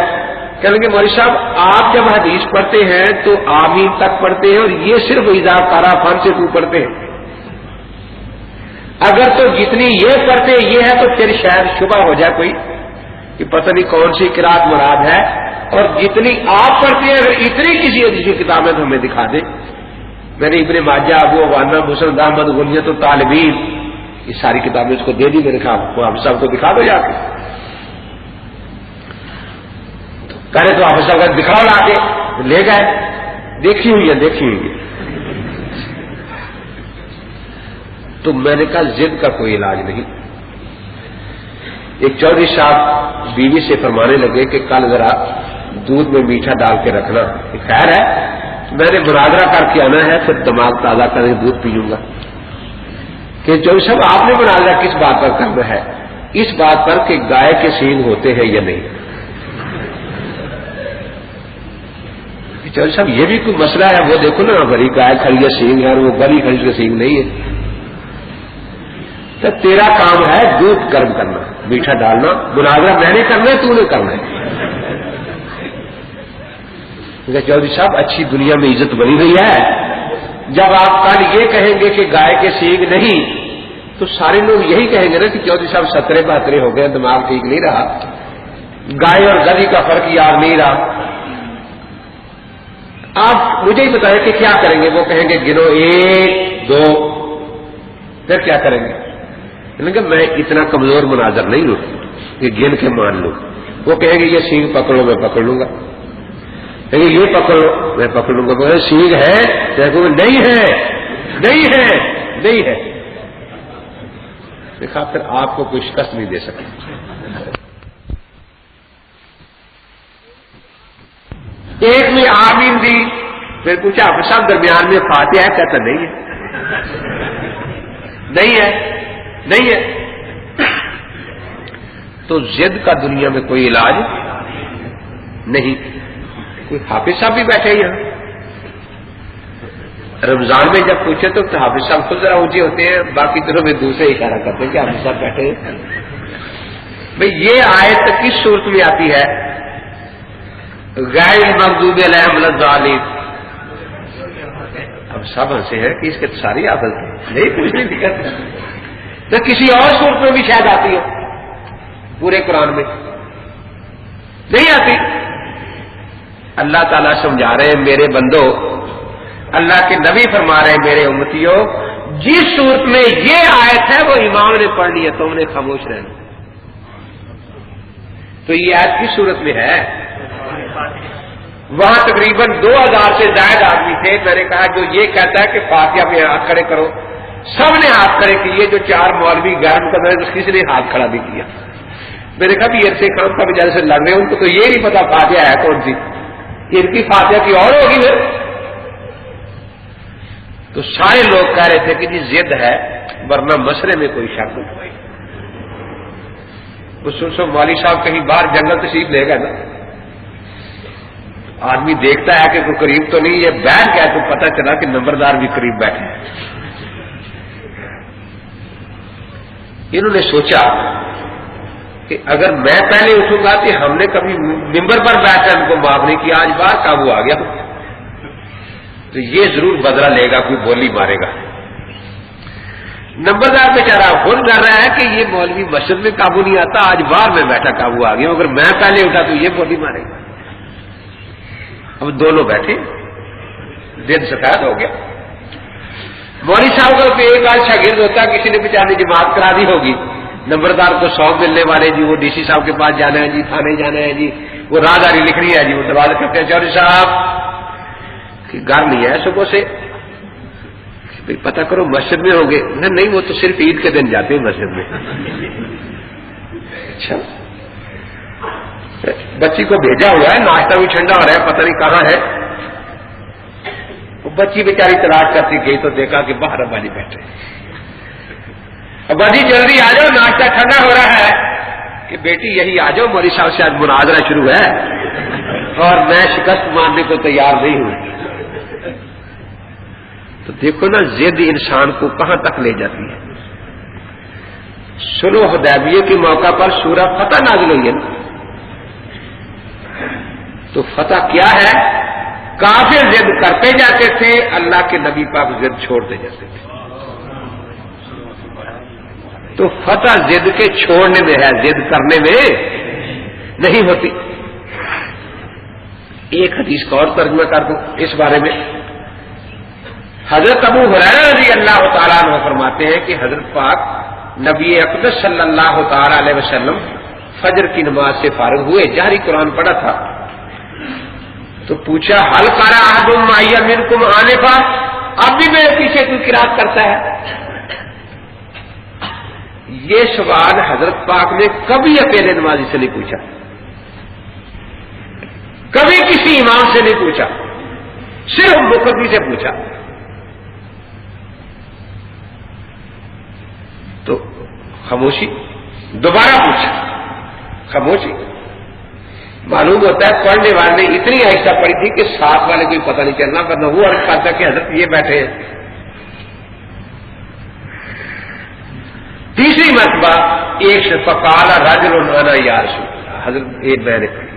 کہنے لگے مولوی صاحب آپ جب حدیث پڑھتے ہیں تو آمین تک پڑھتے ہیں اور یہ صرف اذا قرأ فانصتوا پڑھتے ہیں، اگر تو جتنی یہ پڑھتے یہ ہے تو پھر شاید شبہ ہو جائے کوئی کہ پتہ نہیں کون سی قرات مراد ہے، اور جتنی آپ پڑھتے ہیں اگر اتنی کسی حدیث کی کتاب میں تو ہمیں دکھا دیں۔ میں نے ابن ماجہ، ابو عوانہ، مسند احمد، غنیۃ الطالبین، یہ ساری کتابیں اس کو دے دی، میں نے کہا آپ صاحب کو دکھا دو جا کے۔ کہنے تو آپ صاحب دکھاؤ لا کے، لے گئے، دیکھی ہوئی ہے۔ تو میں نے کہا ضد کا کوئی علاج نہیں۔ ایک چودھری صاحب بیوی سے فرمانے لگے کہ کل ذرا دودھ میں میٹھا ڈال کے رکھنا، خیر ہے میں نے مناظرہ کر کے آنا ہے، پھر دماغ تازہ کر کے دودھ پیوں گا۔ کہ چودھری صاحب آپ نے مناظرہ کس بات پر کرنا ہے؟ اس بات پر کہ گائے کے سینگ ہوتے ہیں یا نہیں۔ چودھری صاحب یہ بھی کوئی مسئلہ ہے، وہ دیکھو نا بڑی گائے کھڑی ہے سینگ ہے اور وہ بڑی کھڑی کے سینگ نہیں ہے، تو تیرا کام ہے دودھ گرم کرنا، میٹھا ڈالنا، مناظرہ میں نے کرنا ہے تو نے کرنا ہے۔ چودھری صاحب اچھی دنیا میں عزت بنی ہوئی ہے، جب آپ کل یہ کہیں گے کہ گائے کے سینگ نہیں تو سارے لوگ یہی کہیں گے نا کہ چودھری صاحب 17 ہو گئے، دماغ ٹھیک نہیں رہا، گائے اور گدھی کا فرق یاد نہیں رہا۔ آپ مجھے ہی بتائیں کہ کیا کریں گے؟ وہ کہیں گے گنو 1 2، پھر کیا کریں گے؟ کہ میں اتنا کمزور مناظر نہیں ہوں کہ گن کے مان لوں۔ وہ کہیں گے یہ سینگ پکڑو، میں پکڑ لوں گا، کہیں گے یہ پکڑو، میں پکڑ لوں گا، سینگ ہے نہیں ہے، نہیں ہے، نہیں ہے۔ دیکھا پھر آپ کو کوئی شکست نہیں دے سکتا۔ ایک میں آمین دی، پھر پوچھا آپ صاحب درمیان میں فاتحہ ہے؟ کہتا نہیں ہے، نہیں ہے، نہیں ہے۔ تو ضد کا دنیا میں کوئی علاج نہیں۔ کوئی حافظ صاحب بھی بیٹھے یہاں، رمضان میں جب پوچھے تو حافظ صاحب خود ذرا اونچے ہوتے ہیں، باقی دنوں میں دوسرے اشارہ کرتے ہیں کہ حافظ صاحب بیٹھے ہیں۔ بھئی یہ آیت کس صورت میں آتی ہے؟ غیر المغضوب علیہم ولا الضالین۔ اب سب ہنسے ہیں کہ اس کے ساری عادت نہیں، کچھ نہیں دقت، تو کسی اور صورت میں بھی شاید آتی ہے، پورے قرآن میں نہیں آتی۔ اللہ تعالیٰ سمجھا رہے ہیں میرے بندو، اللہ کے نبی فرما رہے ہیں میرے امتیوں، جس صورت میں یہ آیت ہے وہ امام نے پڑھ لی ہے، تم نے خاموش رہنا۔ تو یہ آیت کس صورت میں ہے؟ وہاں تقریباً 2000 سے زائد آدمی تھے، میں نے کہا جو یہ کہتا ہے کہ فاتحہ میں ہاتھ کھڑے کرو، سب نے ہاتھ کھڑے کیے، جو 4 مولوی گرم کر رہے ہیں کسی نے ہاتھ کھڑا نہیں کیا. میں نے کہا کہ عرصے کام کا بھی جیسے لڑ رہے ہیں ان کو تو یہ نہیں پتا فاتحہ ہے کون سی، ان کی فاتحہ کی اور ہوگی پھر. تو سارے لوگ کہہ رہے تھے کہ جی ضد ہے ورنہ مسئلے میں کوئی شک نہیں. سو مولوی صاحب کہیں باہر جنگل تشریف لے گئے نا، آدمی دیکھتا ہے کہ کوئی قریب تو نہیں، یہ بیٹھ گیا تو پتہ چلا کہ نمبردار بھی قریب بیٹھے ہیں. انہوں نے سوچا کہ اگر میں پہلے اٹھوں گا کہ ہم نے کبھی ممبر پر بیٹھ کر ان کو معاف نہیں کیا، آج باہر قابو آ گیا تو یہ ضرور بدلہ لے گا، کوئی بولی مارے گا. نمبردار بیچارہ فون کر رہا ہے کہ یہ مولوی مسجد میں قابو نہیں آتا، آج باہر میں بیٹھا قابو آ گیا، اگر میں پہلے اٹھا تو یہ بولی مارے گا. اب دونوں بیٹھے، دن سفید ہو گیا. مولوی صاحب کا تو ایک آج شاگرد ہوتا ہے، کسی نے بیچارے جماعت کرا دی ہوگی، نمبردار کو 100 ملنے والے جی، وہ ڈی سی صاحب کے پاس جانا ہے جی، تھانے جانا ہے جی، وہ راہداری لکھنی ہے جی، وہ دروازے کرتے ہیں چودھری صاحب کہ گھر نہیں ہے صبح سے، پتہ کرو مسجد میں ہوں گے. نہیں وہ تو صرف عید کے دن جاتے ہیں مسجد میں. اچھا بچی کو بھیجا ہوا ہے، ناشتہ بھی ٹھنڈا ہو رہا ہے، پتہ نہیں کہاں ہے. وہ بچی بیچاری تلاش کرتی گئی تو دیکھا کہ باہر ابا جی بیٹھے. ابا جی جلدی آ جاؤ، ناشتہ ٹھنڈا ہو رہا ہے. کہ بیٹی یہی آ جاؤ، مولوی صاحب سے آج مناظرہ شروع ہے اور میں شکست ماننے کو تیار نہیں ہوں. تو دیکھو نا ضد انسان کو کہاں تک لے جاتی ہے. صلح حدیبیہ کے موقع پر سورہ فتح نازل ہوئی ہے نا، تو فتح کیا ہے؟ کافر ضد کرتے جاتے تھے، اللہ کے نبی پاک ضد چھوڑتے جاتے تھے. تو فتح ضد کے چھوڑنے میں ہے، ضد کرنے میں نہیں ہوتی. ایک حدیث کا اور ترجمہ کر دوں اس بارے میں. حضرت ابو ہریرہ رضی اللہ تعالیٰ عنہ فرماتے ہیں کہ حضرت پاک نبی اقدس صلی اللہ تعالیٰ علیہ وسلم فجر کی نماز سے فارغ ہوئے، جہری قرآن پڑھا تھا، تو پوچھا حل قرأ احد معی منکم آنفا، اب بھی میرے پیچھے کوئی قرات کرتا ہے؟ یہ سوال حضرت پاک نے کبھی اکیلے نمازی سے نہیں پوچھا، کبھی کسی امام سے نہیں پوچھا، صرف مقتدی سے پوچھا. تو خاموشی، دوبارہ پوچھا، خاموشی. معلوم ہوتا ہے پڑھنے والے نے اتنی آہستہ پڑھی تھی کہ ساتھ والے کو پتہ نہیں چلنا، ورنہ وہ عرض کرتا کہ حضرت یہ بیٹھے ہیں. تیسری مرتبہ ایک فقال رجل انا یا رسول اللہ، حضرت ایک میں نے پڑھی.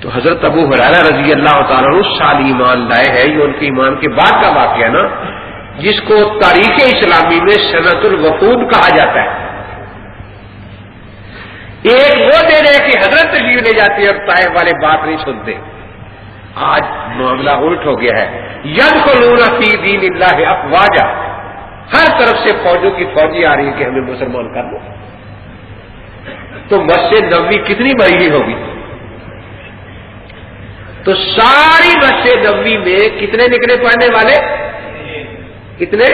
تو حضرت ابو ہریرہ رضی اللہ تعالیٰ عنہ سال ایمان لائے ہیں، یہ ان کے ایمان کے بعد کا واقعہ نا، جس کو تاریخ اسلامی میں سنۃ الوفود کہا جاتا ہے. ایک وہ دن ہے کہ حضرت تشریف لے جاتے اور طائف والے بات نہیں سنتے. آج معاملہ الٹ ہو گیا ہے. یدخلون فی دین اللہ افواجا، ہر طرف سے فوجوں کی فوجی آ رہی ہے کہ ہمیں مسلمان کر لو. تو مسجد نبوی کتنی بڑی ہوگی؟ تو ساری مسجد نبوی میں کتنے نکلے پڑھنے والے؟ کتنے؟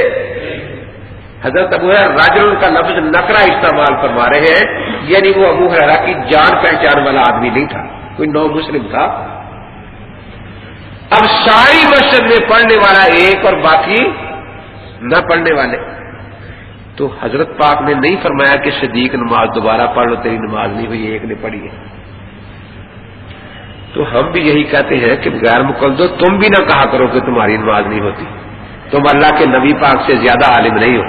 حضرت ابو ہریرہ راجل کا لفظ نکرہ استعمال فرما رہے ہیں، یعنی وہ ابو ہریرہ کی جان پہچان والا آدمی نہیں تھا، کوئی نو مسلم تھا. اب ساری مسجد میں پڑھنے والا ایک اور باقی نہ پڑھنے والے. تو حضرت پاک نے نہیں فرمایا کہ صدیق نماز دوبارہ پڑھ لو، تیری نماز نہیں ہوئی، ایک نے پڑھی ہے. تو ہم بھی یہی کہتے ہیں کہ غیر مقلدو تم بھی نہ کہا کرو کہ تمہاری نماز نہیں ہوتی، تم اللہ کے نبی پاک سے زیادہ عالم نہیں ہو.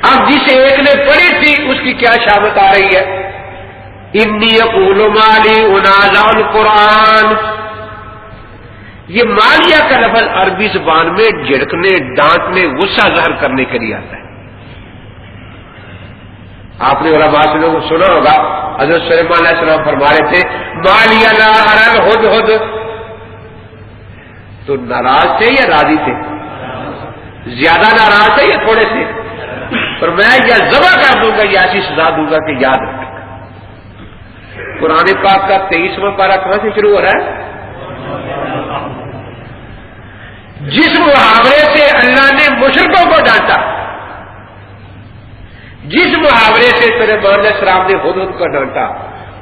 اب جس ایک نے پڑھی تھی اس کی کیا شامت آ رہی ہے؟ انی اقول مالی انازع القرآن. یہ مالیہ کا لفظ عربی زبان میں جھڑکنے، ڈانٹنے، غصہ ظاہر کرنے کے لیے آتا ہے. آپ نے علماء سے لوگوں سنا ہوگا، حضرت سلیمان علیہ السلام فرما رہے تھے مالیہ لا اری الہدہد. تو ناراض تھے یا راضی تھے؟ زیادہ ناراض تھے یا تھوڑے سے؟ پر میں یا ذبح کر دوں گا یا ایسی سزا دوں گا کہ یاد رکھے. قرآن پاک کا 23واں پارہ کہاں سے شروع ہو رہا ہے؟ جس محاورے اللہ نے مشرکوں کو ڈانٹا، جس محاورے سے سلیمان علیہ السلام نے ہدہد کو ڈانٹا،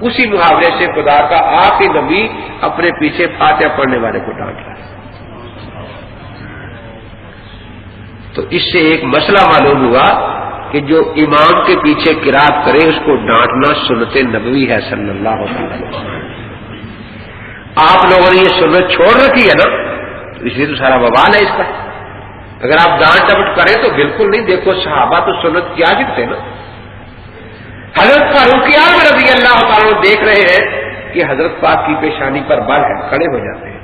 اسی محاورے سے خدا کا آپ ہی نبی اپنے پیچھے فاتحہ پڑھنے والے کو ڈانٹ رہا ہے۔ تو اس سے ایک مسئلہ معلوم ہوا کہ جو امام کے پیچھے قرات کرے اس کو ڈانٹنا سنت نبوی ہے صلی اللہ علیہ وسلم۔ آپ لوگوں نے یہ سنت چھوڑ رکھی ہے نا، تو اس لیے تو سارا بوال ہے اس کا۔ اگر آپ ڈانٹ ڈپٹ کریں تو بالکل نہیں، دیکھو صحابہ تو سنت کیا جتتے نا۔ حضرت فاروق اعظم رضی اللہ تعالیٰ دیکھ رہے ہیں کہ حضرت پاک کی پیشانی پر بل ہے، کھڑے ہو جاتے ہیں۔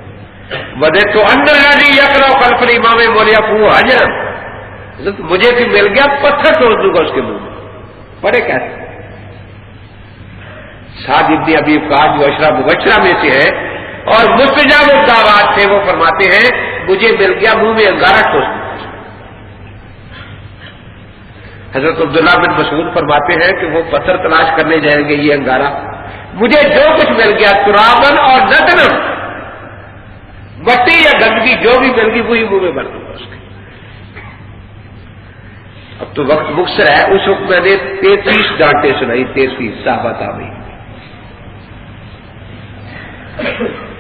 وجہ تو اندر یقرا خلف الامام مولیا پو حجر، حضرت مجھے بھی مل گیا پتھر توڑ دوں گا اس کے منہ میں، پڑھے کیسے؟ سعد ابن ابی وقاص جو اشرا مبشرہ میں سے ہے اور مستجاب الدعوات تھے، وہ فرماتے ہیں مجھے مل گیا منہ میں انگارہ ٹھوس دوں۔ حضرت عبداللہ بن مسعود فرماتے ہیں کہ وہ پتھر تلاش کرنے جائیں گے یہ انگارہ، مجھے جو کچھ مل گیا ترابن اور نتنم، مٹی یا گندگی جو بھی مل گئی وہی منہ میں بھر دوں گا اس کے۔ اب تو وقت مختصر ہے، اس وقت میں نے 33 ڈانٹیں سنائی، 33 صحابہ تابعین۔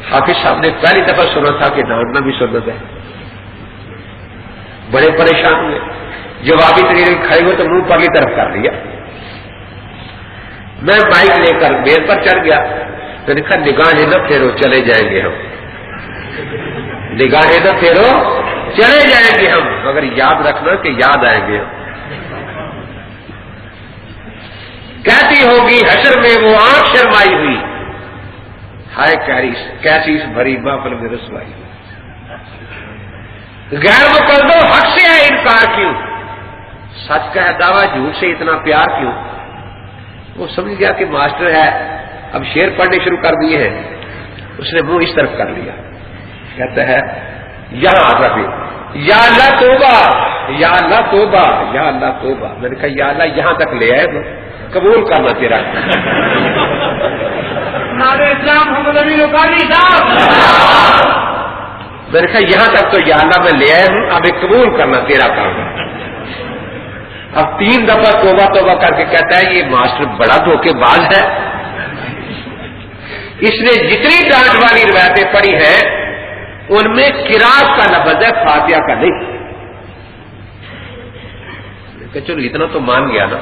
حافظ صاحب نے پہلی دفعہ سنا تھا کہ ڈانٹنا بھی سنت ہے، بڑے پریشان ہوئے، جوابی طریقے کھڑے ہوئے تو منہ پرلی طرف کر لیا۔ میں بائک لے کر میل پر چڑھ گیا، میں نے کہا نگاہیں نہ پھیرو چلے جائیں گے ہم، نگاہیں نہ پھیرو چلے جائیں گے ہم، مگر یاد رکھنا کہ یاد آئیں گے ہم۔ کیسی ہوگی حشر میں وہ آنکھ شرمائی ہوئی، ہائے کیسی اس بھری محفل میں رسوائی ہوئی۔ غیر مقدو حق سے ہے انکار کیوں، سچ کا ہے دعویٰ جھوٹ سے اتنا پیار کیوں؟ وہ سمجھ گیا کہ ماسٹر ہے، اب شعر پڑھنے شروع کر دیے ہیں، اس نے منہ اس طرف کر لیا، کہتا ہے یہاں ربی یا اللہ توبہ یا اللہ توبہ یا اللہ توبہ۔ میں نے کہا یا اللہ یہاں تک لے آئے، قبول کرنا تیرا۔ اسلام محمد امین وقاری صاحب، میں نے کہا یہاں تک تو یا اللہ میں لے آیا ہوں، اب ایک قبول کرنا تیرا کام ہے۔ اب 3 دفعہ توبہ توبہ کر کے کہتا ہے یہ ماسٹر بڑا دھوکے باز ہے، اس نے جتنی ڈانٹ والی روایتیں پڑھی ہیں ان میں قرات کا لفظ ہے، فاتحہ کا نہیں۔ کہ چلو اتنا تو مان گیا نا۔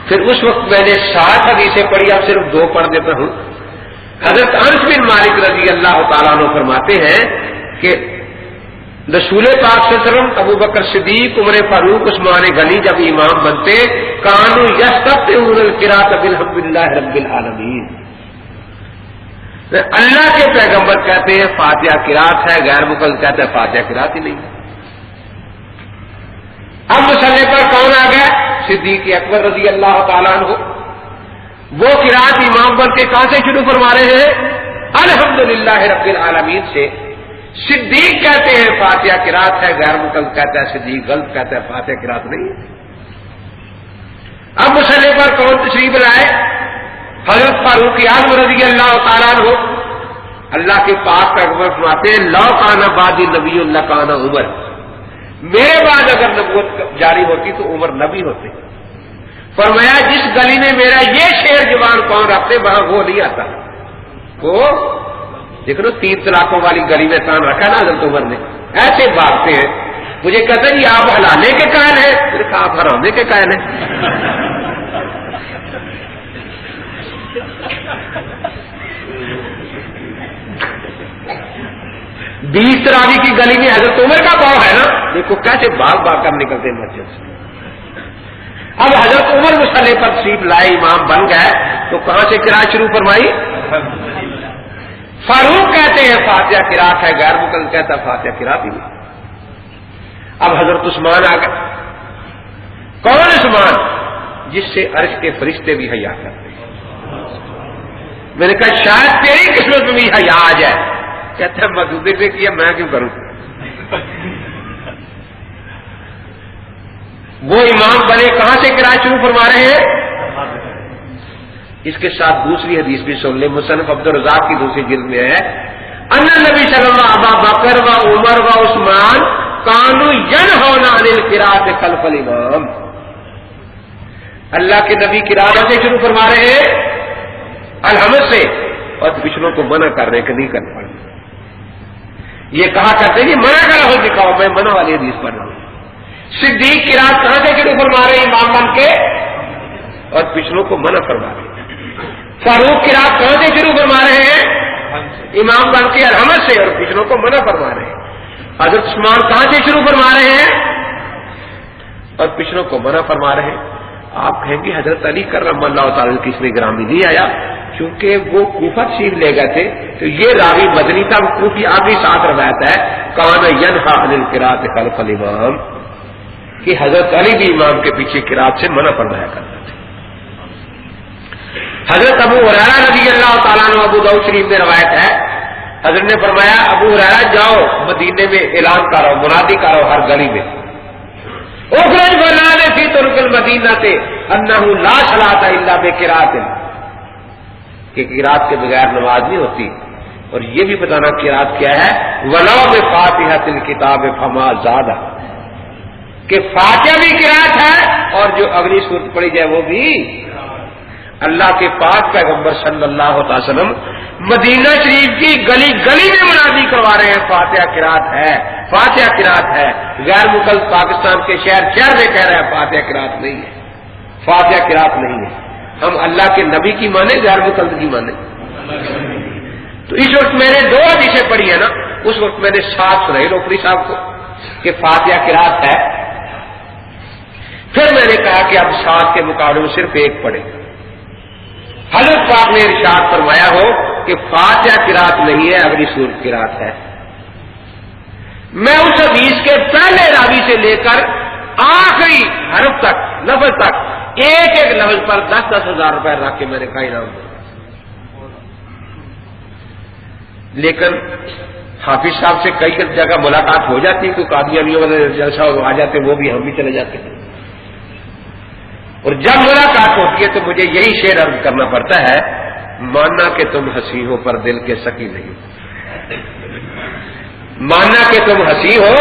پھر اس وقت میں نے 7 حدیثیں پڑھی، اب صرف 2 پڑھ دیتا ہوں۔ حضرت انس بن مالک رضی اللہ تعالیٰ عنہ فرماتے ہیں کہ رسول پاک صلی اللہ علیہ وسلم، ابو بکر صدیق، عمر فاروق، عثمان غنی جب امام بنتے کانوا یستفتحون القراءۃ بالحمد للہ رب العالمین۔ اللہ کے پیغمبر کہتے ہیں فاتحہ قرات ہے، غیر مقلد کہتا ہے فاتحہ قرات ہی نہیں۔ اب مسئلے پر کون آ گیا؟ صدیق اکبر رضی اللہ تعالیٰ عنہ۔ وہ قرات امام بن کے کہاں سے شروع فرما رہے ہیں؟ الحمدللہ رب العالمین سے۔ صدیق کہتے ہیں فاتحہ قرات ہے، غیر مقلد کہتا ہے صدیق غلط کہتا ہے فاتحہ قرات نہیں ہے۔ اب مسئلے پر کون تشریف لائے؟ حضرت فاروق اعظم رضی اللہ تعالیٰ عنہ۔ اللہ کے پاک پیغمبر فرماتے ہیں لو کان بعدی نبی لکان عمر، میرے بعد اگر نبوت جاری ہوتی تو عمر نبی ہوتے۔ فرمایا جس گلی میں میرا یہ شعر زبان کون رکھتے وہاں وہ نہیں آتا۔ وہ دیکھ لو 3 طلاقوں والی گلی میں کان رکھا نا حضرت عمر نے، ایسے بھاگتے ہیں۔ مجھے کہتے ہیں یہ آپ ہلانے کے قائل ہیں، میں نے کہا آپ ہرانے کے قائل ہیں۔ 20 تراویح کی گلی میں حضرت عمر کا پاؤں ہے نا، دیکھو کیسے بھاگ بھاگ کر نکلتے ہیں مسجد سے۔ اب حضرت عمر مصلی پر تشریف لائے، امام بن گئے تو کہاں سے قرات شروع فرمائی؟ فاروق کہتے ہیں فاتحہ قرات ہے، غیر مقلد کہتا ہے فاتحہ قرات ہی نہیں۔ اب حضرت عثمان آ گئے۔ کون عثمان؟ جس سے عرش کے فرشتے بھی حیا کرتے ہیں۔ میں نے کہا شاید تیری قسمت میں بھی حیا آ جائے۔ کہتے ہیں مدودے پہ کیا میں کیوں کروں؟ وہ امام بنے کہاں سے قرات شروع فرما رہے ہیں؟ اس کے ساتھ دوسری حدیث بھی سن لیں، مصنف عبد الرزاق کی دوسری جلد میں ہے ان نبی صلی اللہ علیہ وسلم ابا بکر و عمر و عثمان کانوا ینہون عن القراءۃ خلف الامام. اللہ کے نبی قراءت سے شروع فرما رہے ہیں الحمد سے, اور پچھلوں کو منع کر رہے کہ نہیں کرنا. یہ کہا کرتے ہیں منع کا لفظ دکھاؤ, میں منع والی حدیث پڑھ رہا ہوں. صدیق قراءت کہاں سے شروع فرما رہے ہیں امام بن کے, اور پچھلوں کو منع فرما رہے ہیں. فاروق قراءت کہاں سے شروع فرما رہے ہیں امام بن کے الحمد سے, اور پچھلوں کو منع فرما رہے ہیں. حضرت عثمان کہاں سے شروع فرما رہے ہیں اور پچھلوں کو منع فرما رہے ہیں. آپ کہیں گے حضرت علی کرم اللہ تعالی کی اس میں گرامی نہیں آیا کیونکہ وہ کوفہ شریف لے گئے تھے, تو یہ راوی مدنی تھا, کوفی آگے ساتھ روایت ہے کان ینہا عن القراءۃ خلف الامام, کہ حضرت علی بھی امام کے پیچھے قراءت سے منع فرمایا کرتے تھے. حضرت ابو ہریرہ رضی اللہ تعالیٰ عنہ, ابو داؤد شریف میں روایت ہے, حضرت نے فرمایا ابو ہریرہ جاؤ مدینے میں اعلان کرو, منادی کرو ہر گلی میں, اخرج فلان فی طرق المدینہ انہ لا صلاۃ الا بقراءۃ, کہ قراءت کے بغیر نماز نہیں ہوتی. اور یہ بھی بتانا قراءت کیا ہے, ولو بفاتحۃ الکتاب فما زاد, کہ فاتحہ بھی قراءت ہے اور جو اگلی سورت پڑھی جائے وہ بھی. اللہ کے پاک پیغمبر صلی اللہ علیہ وسلم مدینہ شریف کی گلی گلی میں منادی کروا رہے ہیں فاتحہ قراءت ہے, فاتحہ قراءت ہے. غیر ملک پاکستان کے شہر شہر میں کہہ رہے ہیں فاتحہ قراءت نہیں ہے, فاتحہ قراءت نہیں ہے. ہم اللہ کے نبی کی مانے غیر ملک کی مانے. تو اس وقت میں نے 2 حدیثیں پڑھی ہیں نا, اس وقت میں نے 7 سنائی روکری صاحب کو کہ فاتحہ قراءت ہے. پھر میں نے کہا کہ اب 7 کے مقابلے میں صرف 1 پڑھے. حضرت پاک نے ارشاد فرمایا ہو کہ فاتحہ قراءت نہیں ہے, اگلی سورت قراءت ہے. میں اس حدیث کے پہلے راوی سے لے کر آخری حرف تک, لفظ تک, ایک ایک لفظ پر 10-10 ہزار روپے رکھ کے میں نے کہا انعام دوں. لیکن حافظ صاحب سے کئی جگہ ملاقات ہو جاتی, کوئی قادیانیوں والے جلسہ آ جاتے, وہ بھی ہم بھی چلے جاتے ہیں. اور جب ملاقات ہوتی ہے تو مجھے یہی شعر عرض کرنا پڑتا ہے, ماننا کہ تم ہنسی ہو پر دل کے سکی نہیں, ماننا کہ تم ہنسی ہو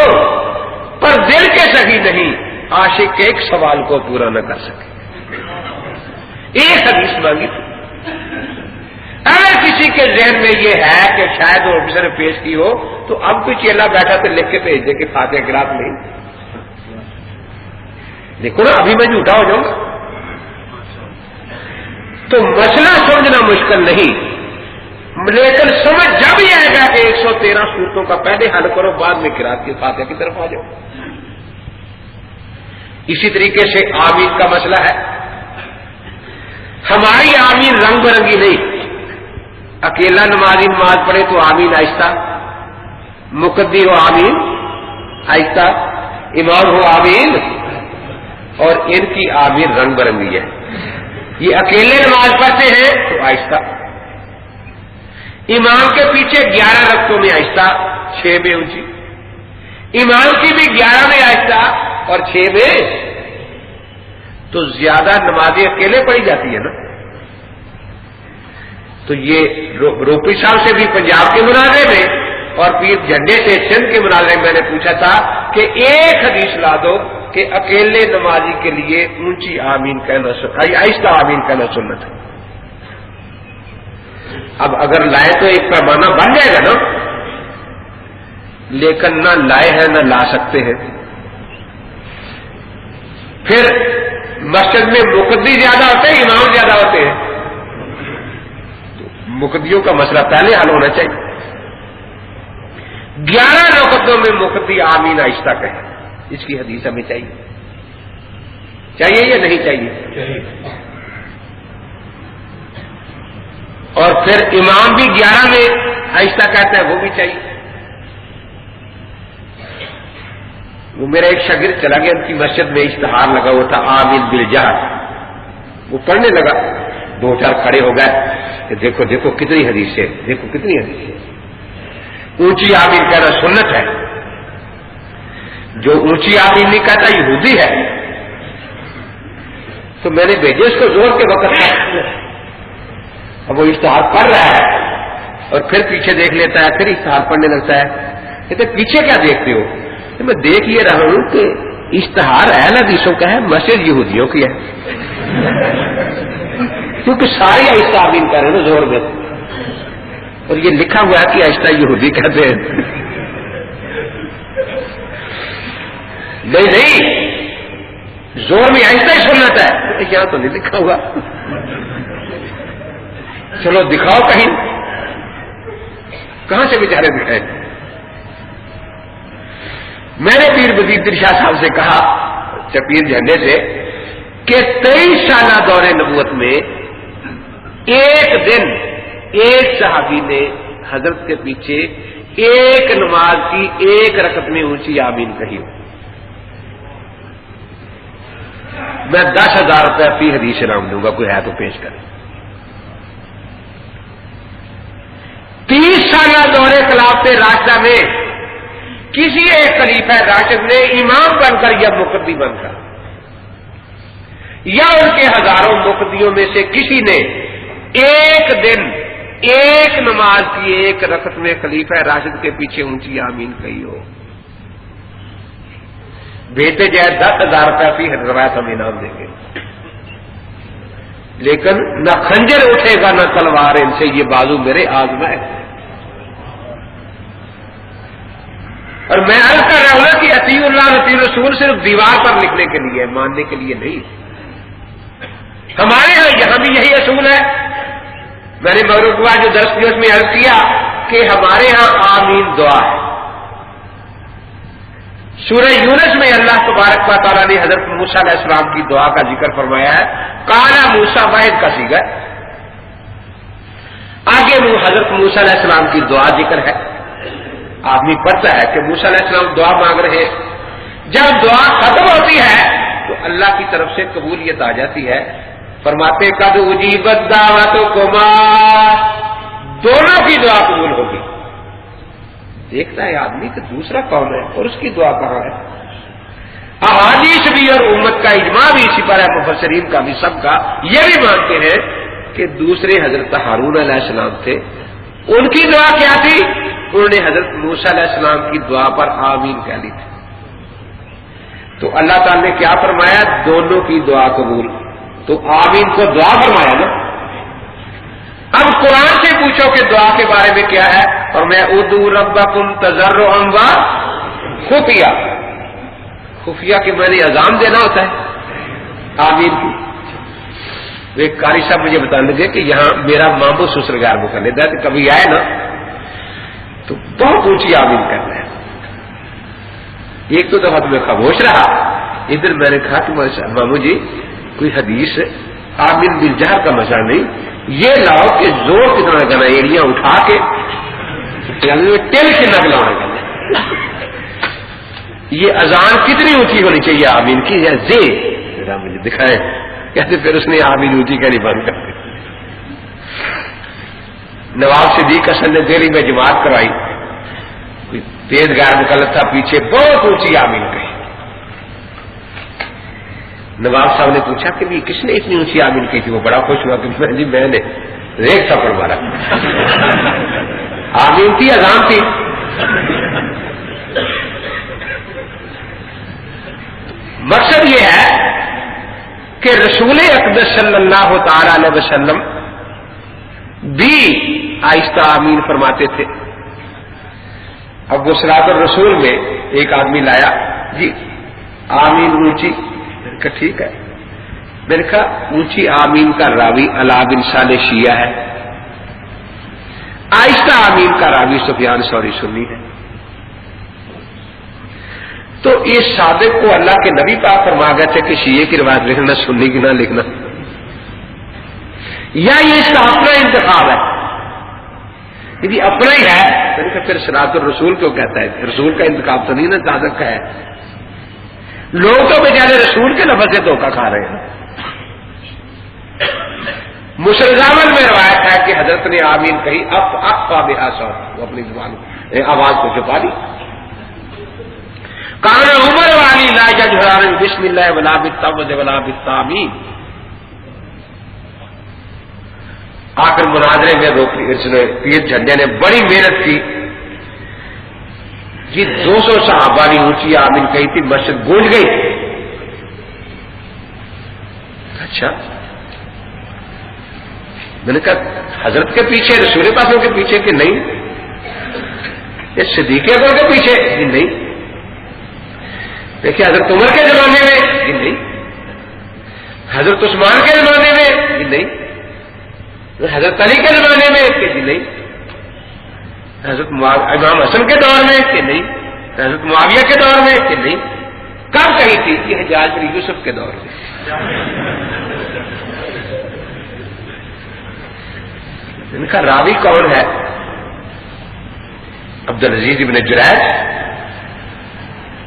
پر دل کے سکی نہیں, عاشق ایک سوال کو پورا نہ کر سکے. ایک حدیث مانگی تھی. اگر کسی کے ذہن میں یہ ہے کہ شاید وہ آفیسر نے پیش کی ہو تو اب کوئی چیلا بیٹھا تو لکھ کے بھیج دے کہ فاتحہ قراءت نہیں. دیکھو نا ابھی میں جھوٹا ہو جاؤں گا. تو مسئلہ سمجھنا مشکل نہیں, لیکن سمجھ جب ہی آئے گا کہ 113 صورتوں کا پہلے حل کرو, بعد میں قراءت کی فاتحہ کی طرف آ جاؤ. اسی طریقے سے آمین کا مسئلہ ہے. ہماری آمین رنگ برنگی نہیں. اکیلا نمازی نماز پڑھے تو آمین آہستہ, مقدی ہو آمین آہستہ, امام ہو آمین, اور ان کی آمین رنگ برنگی ہے. یہ اکیلے نماز پڑھتے ہیں تو آہستہ, امام کے پیچھے 11 رکعتوں میں آہستہ, 6 میں اونچی, امام کی بھی 11 میں آہستہ اور 6 میں. تو زیادہ نمازیں اکیلے پڑھی جاتی ہے نا. تو یہ روپی صاحب سے بھی پنجاب کے مناظرے میں اور پیر جھنڈے سے سندھ کے مناظرے میں نے پوچھا تھا کہ ایک حدیث لا دو کہ اکیلے نمازی کے لیے اونچی آمین کہنا, آہستہ آمین کہنا سنت ہے. اب اگر لائے تو ایک پیمانہ بن جائے گا نا, لیکن نہ لائے ہیں نہ لا سکتے ہیں. پھر مسجد میں مقدی زیادہ ہوتے ہیں, امام زیادہ ہوتے ہیں, تو مقدیوں کا مسئلہ پہلے حل ہونا چاہیے. 11 رکعتوں میں مقدی آمین آہستہ کہے, اس کی حدیث ہمیں چاہیے یا نہیں چاہیے؟ اور پھر امام بھی 11 میں آہستہ کہتا ہے, وہ بھی چاہیے. وہ میرا ایک شاگرد چلا گیا, ان کی مسجد میں اشتہار لگا ہوا تھا آمین بالجہر, وہ پڑھنے لگا, 2-4 کھڑے ہو گئے کہ دیکھو دیکھو کتنی حدیث ہے, دیکھو کتنی حدیث ہے. اونچی آمین کہنا سنت ہے, جو اونچی آمین نہیں کہتا یہودی ہے. تو میں نے بھیجے اس کو زور کے وقت, اب وہ اشتہار پڑھ رہا ہے اور پھر پیچھے دیکھ لیتا ہے, پھر اشتہار پڑھنے لگتا ہے. کہتے پیچھے کیا دیکھتے ہو؟ میں دیکھ یہ رہا ہوں کہ اشتہار اہل حدیثوں کا ہے، مسجد یہودیوں کی ہے، کیونکہ سارے آہستہ آمین کر رہے ہیں زور میں، اور یہ لکھا ہوا ہے کہ آہستہ یہودی کہتے ہیں. نہیں زور میں آہستہ ہی سننا ہے، یہاں تو نہیں لکھا ہوا. چلو دکھاؤ کہیں، کہاں سے بیچارے دکھائے. میں نے پیر وزیر شاہ صاحب سے کہا چپیر جھنڈے سے کہ 23 سالہ دور نبوت میں ایک دن ایک صحابی نے حضرت کے پیچھے ایک نماز کی ایک رکعت میں اونچی آمین کہی. میں 10,000 روپے فی حدیث انعام دوں گا، کوئی ہے تو پیش کرے. 30 سالہ دور خلافت راشدہ میں کسی ایک خلیفہ راشد نے امام بن کر یا مقتدی بن کر یا ان کے ہزاروں مقتدیوں میں سے کسی نے ایک دن ایک نماز کی ایک رکعت میں خلیفہ راشد کے پیچھے اونچی آمین کہی ہو، بھیجتے جائے 10,000 روپے فی روایت ہم انعام دیں گے. لیکن نہ خنجر اٹھے گا نہ تلوار ان سے، یہ بازو میرے آزمائے. اور میں عرض کر رہا ہوں کہ اطیع اللہ اطیع رسول صرف دیوار پر لکھنے کے لیے، ماننے کے لیے نہیں. ہمارے ہاں یہاں بھی یہی اصول ہے. میں نے مغرب کو جو درس میں اس میں عرض کیا کہ ہمارے ہاں آمین دعا ہے. سورہ یونس میں اللہ تبارک و تعالیٰ نے حضرت موسیٰ علیہ السلام کی دعا کا ذکر فرمایا ہے. قال موسیٰ واحد کا صیغہ، آگے وہ حضرت موسیٰ علیہ السلام کی دعا ذکر ہے. آدمی پڑھتا ہے کہ موسیٰ علیہ السلام دعا مانگ رہے ہیں، جب دعا ختم ہوتی ہے تو اللہ کی طرف سے قبولیت آ جاتی ہے. فرماتے قد اجیبت دعوتکما، دونوں کی دعا قبول ہوگی. دیکھتا ہے آدمی کہ دوسرا کون ہے اور اس کی دعا کہاں ہے. احادیث بھی اور امت کا اجماع بھی اسی پر ہے، مفسرین کا بھی، سب کا یہ بھی مانتے ہیں کہ دوسرے حضرت ہارون علیہ السلام تھے، ان کی دعا کیا تھی؟ انہوں نے حضرت موسیٰ علیہ السلام کی دعا پر آمین کہہ لی تھی. تو اللہ تعالی نے کیا فرمایا؟ دونوں کی دعا قبول. تو آمین کو دعا فرمایا نا. اب قرآن سے پوچھو کہ دعا کے بارے میں کیا ہے، اور میں ادعوا ربکم تضرعا و خفیہ، خفیہ کے میں نے اذان دینا ہوتا ہے آمین کی. ایک قاری صاحب مجھے بتانے لگے کہ یہاں میرا مامو سسرگار کو کرنے دیتا، کبھی آئے نا تو بہت اونچی آمین کرنا ہے. ایک تو دفعہ تو میں خاموش رہا، ادھر میں نے کہا کہ مامو جی کوئی حدیث آمین بالجہر کا مسئلہ نہیں، یہ لاؤ کہ زور کتنا کرنا، ایڑیاں اٹھا کے ٹیل کی نہ لانا. یہ اذان کتنی اونچی ہونی چاہیے آمین کی، یا زے ذرا مجھے دکھائیں. کہتے پھر اس نے آمین اونچی کرنی بند کر دی. نواب صدیق حسن نے دہلی میں جماعت کروائی، کوئی تیز غیر مکلف تھا پیچھے، بہت اونچی آمین کہی. نواب صاحب نے پوچھا کہ بھی کس نے اتنی اونچی آمین کی تھی؟ وہ بڑا خوش ہوا کہ جی میں نے ریک تھا پر مارا. آمین تھی، اذان تھی. مقصد یہ ہے کہ رسول اقدس صلی اللہ تعالی علیہ وسلم بھی آہستہ آمین فرماتے تھے. اب وہ صراط الرسول میں ایک آدمی لایا، جی آمین اونچی، میں نے کہا ٹھیک ہے. میں نے کہا اونچی آمین کا راوی علا بن صالح شیعہ ہے، آہستہ آمین کا راوی سفیان ثوری سنی ہے. تو اس صادق کو اللہ کے نبی پاک فرما گئے تھے کہ شیعہ کی روایت لکھنا، سنی کی نہ لکھنا، یا یہ اس کا اپنا انتخاب ہے؟ یعنی اپنا ہی ہے تو پھر صراط الرسول کیوں کہتا ہے؟ رسول کا انتخاب تو نہیں نا، صادق کا ہے. لوگ تو بیچارے رسول کے لفظ سے دھوکہ کھا رہے ہیں. مسلزامن میں روایت ہے کہ حضرت نے آمین کہی، اخفا بہا صوت، وہ اپنی زبان آواز کو چھپا دی. کان عمر والی لا یجہرون بسم اللہ ولا بالتوبۃ ولا بالتامین. آخر مناظرے میں اس نے پیر جھنڈے نے بڑی محنت کی، جی 200 صحابہ نے اونچی آمین کہی تھی، مسجد گونج گئی. اچھا، میں نے کہا حضرت کے پیچھے، رسول پاک کے پیچھے کہ نہیں؟ یہ صدیق اکبر کے پیچھے؟ جی نہیں. دیکھیے حضرت عمر کے زمانے میں؟ جی نہیں. حضرت عثمان کے زمانے میں؟ جی نہیں. حضرت علی کے زمانے میں؟ کہ جی نہیں. حضرت امام حسن کے دور میں؟ کہ نہیں. حضرت معاویہ کے دور میں؟ کہ نہیں. کب کہی تھی؟ کہ حجاج بن یوسف کے دور میں. ان کا راوی کون ہے؟ عبدالعزیز ابن جریج.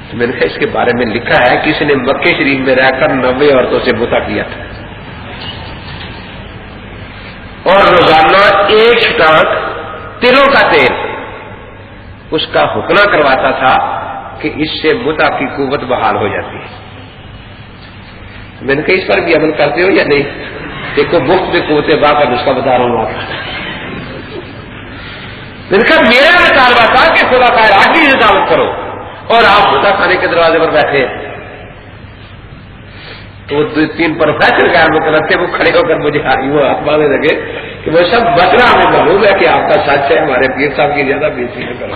تو میں نے کہا اس کے بارے میں لکھا ہے کہ اس نے مکہ شریف میں رہ کر 90 عورتوں سے متا کیا تھا اور روزانہ ایک شٹانک تلوں کا تیل اس کا حکنا کرواتا تھا کہ اس سے متا کی قوت بحال ہو جاتی ہے. میں نے کہا اس پر بھی عمل کرتے ہو یا نہیں؟ دیکھو مفت میں قوت باقی اس کا بتا رہا ہوں. میں نے کہا میرا مطالبہ تھا کہ خدا کا راج کی دعوت کرو اور آپ متا کھانے کے دروازے پر بیٹھے. تو وہ 2-3 پروفیسر کا مقرر تھے، وہ کھڑے ہو کر مجھے وہ آسمانے لگے کہ وہ سب مسئلہ ہمیں معلوم ہے کہ آپ کا سچ ہے، ہمارے پیر صاحب کی زیادہ بےزتی نہ کرو.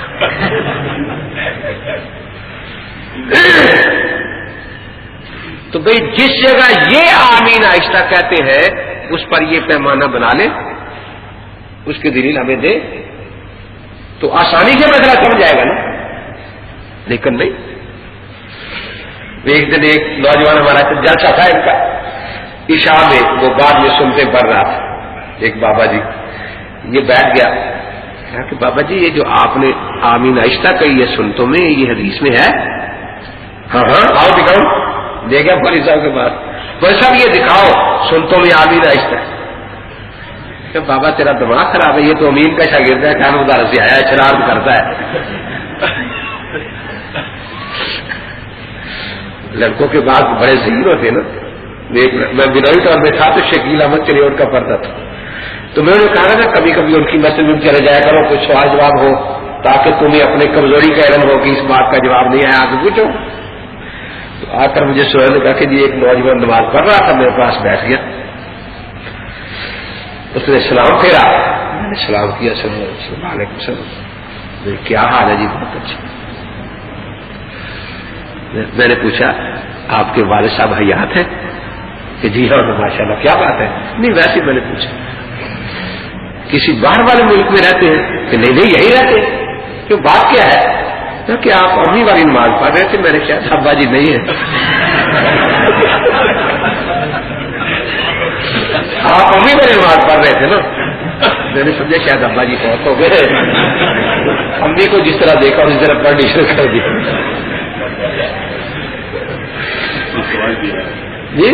تو بھئی جس جگہ یہ آمین آہستہ کہتے ہیں اس پر یہ پیمانہ بنا لیں، اس کی دلیل ہمیں دے تو آسانی سے مسئلہ سمجھ جائے گا نا. لیکن نہیں. ایک دن ایک نوجوان ہمارا جلسہ تھا ان کا عشاء میں، وہ بعد میں سنتے پڑھ رہا تھا. ایک بابا جی یہ بیٹھ گیا، کہا کہ بابا جی یہ جو آپ نے آمین آہستہ کہی ہے سنتوں میں، یہ حدیث میں ہے؟ ہاں ہاں آؤ دکھاؤ. لے گیا مولوی صاحب کے پاس. بولے صاحب یہ دکھاؤ سنتوں میں آمین آہستہ ہے. کہ بابا تیرا دماغ خراب ہے، یہ تو امین کا شاگرد ہے، خان مدار سے آیا ہے، شرارت کرتا ہے. لڑکوں کے بعد بڑے ذہین ہوتے ہیں نا. میں بنائی طور میں تھا تو شکیل احمد چلیور کا پڑھتا تھا، تو میں نے کہا تھا کبھی کبھی ان کی مسجد میں چلے جایا کرو، کچھ سوال جواب ہو تاکہ تمہیں اپنے کمزوری کا علم ہو کہ اس بات کا جواب نہیں آیا، آ کے پوچھو. تو آ کر مجھے سہیل نے کہا کہ جی ایک نوجوان نماز پڑھ رہا تھا، میرے پاس بیٹھ گیا، اس نے سلام پھیرا، میں نے سلام کیا، السلام علیکم السلام. کیا حال ہے جی؟ بہت اچھا. میں نے پوچھا آپ کے والد صاحب حیات ہیں؟ کہ جی ہاں ماشاء اللہ. کیا بات ہے؟ نہیں ویسے میں نے پوچھا کسی باہر والے ملک میں رہتے ہیں؟ کہ نہیں نہیں یہی رہتے ہیں. کیوں بات کیا ہے؟ کہ آپ اپنی والی نماز پڑھ رہے تھے. میں نے کہا ابا جی نہیں ہے، آپ امی میری نماز پڑھ رہے تھے نا. میں نے سمجھا شاید ابا جی بہت ہو گئے، امی کو جس طرح دیکھا اس طرح پڑھنی شروع کر دی. جی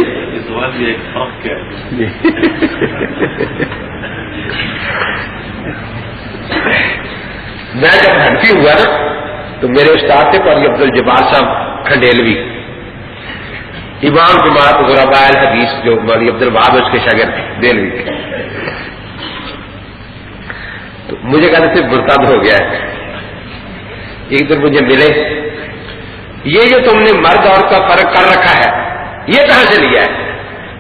میں جب حنفی ہوا نا تو میرے استاد تھے قاضی عبدالجبار صاحب کھنڈیلوی، امام جماعت غرباء الحدیث جو قاضی عبدالوہاب اس کے شاگرد دہلوی کے. تو مجھے کہتے تھے مرتد ہو گیا ہے. ایک دن مجھے ملے، یہ جو تم نے مرد عورت کا فرق کر رکھا ہے یہ کہاں سے لیا ہے؟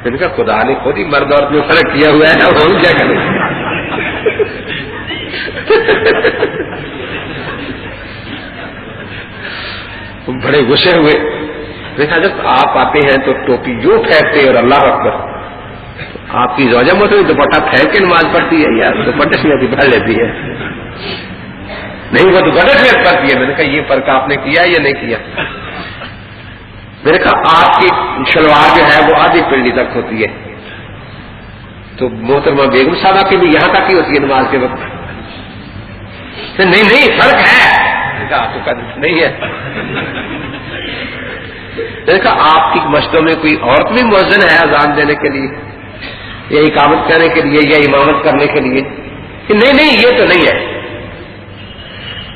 میں نے کہا خدا نے خود ہی مرد عورت میں فرق کیا ہوا ہے نا، ہم کیا کریں. بڑے غصے ہوئے. دیکھا جب آپ آتے ہیں تو ٹوپی یوں پھینکتے اور اللہ اکبر. آپ کی زوجہ محترم دوپٹہ پھینک کے نماز پڑھتی ہے یا دوپٹے سے پڑھ لیتی ہے؟ نہیں وہ دوپٹے سے پڑھتی ہے. میں نے کہا یہ فرق آپ نے کیا یا نہیں کیا؟ میں نے کہا آپ کی شلوار جو ہے وہ آدھی پنڈلی تک ہوتی ہے، تو محترمہ بیگم صاحبہ کی بھی یہاں تک ہی ہوتی ہے نماز کے وقت. نہیں نہیں فرق ہے. آپ تو کہتے نہیں ہے. میں نے کہا آپ کی مسجدوں میں کوئی عورت بھی مؤذن ہے اذان دینے کے لیے یا اقامت کرنے کے لیے یا امامت کرنے کے لیے؟ کہ نہیں نہیں یہ تو نہیں ہے.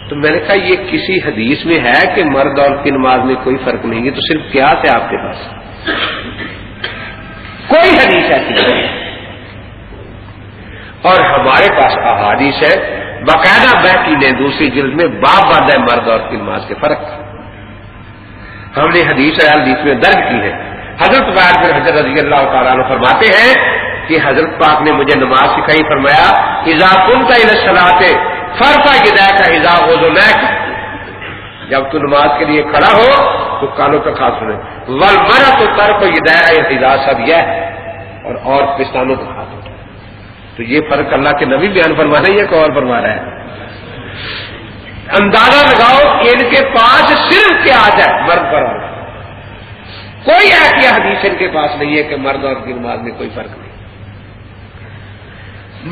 تو میں نے کہا یہ کسی حدیث میں ہے کہ مرد عورت کی نماز میں کوئی فرق نہیں ہے؟ تو صرف قیاس ہے آپ کے پاس، کوئی حدیث ایسی نہیں ہے. اور ہمارے پاس احادیث ہے باقاعدہ بہقی نے دوسری جلد میں باب باندھا ہے مرد اور نماز کے فرق. ہم نے حدیث میں درج کی ہے. حضرت وائل بن حجر رضی اللہ تعالیٰ عنہ فرماتے ہیں کہ حضرت پاک نے مجھے نماز سکھائی. فرمایا اذا قمت الى الصلاۃ فارفع یدیک اذا اذنیک، جب تو نماز کے لیے کھڑا ہو تو کانوں پہ ہاتھ سنے. والمرأۃ ترفع یدیہا اذا سبیہ، اور عورت پستانوں پہ ہاتھ اٹھائے. تو یہ فرق اللہ کے نبی بیان فرما رہے ہیں یا کوئی اور فرما رہا ہے؟ اندازہ لگاؤ کہ ان کے پاس صرف کیا آ جائے مرد پر عورت، کوئی ایسی حدیث ان کے پاس نہیں ہے کہ مرد اور کی نماز میں کوئی فرق نہیں.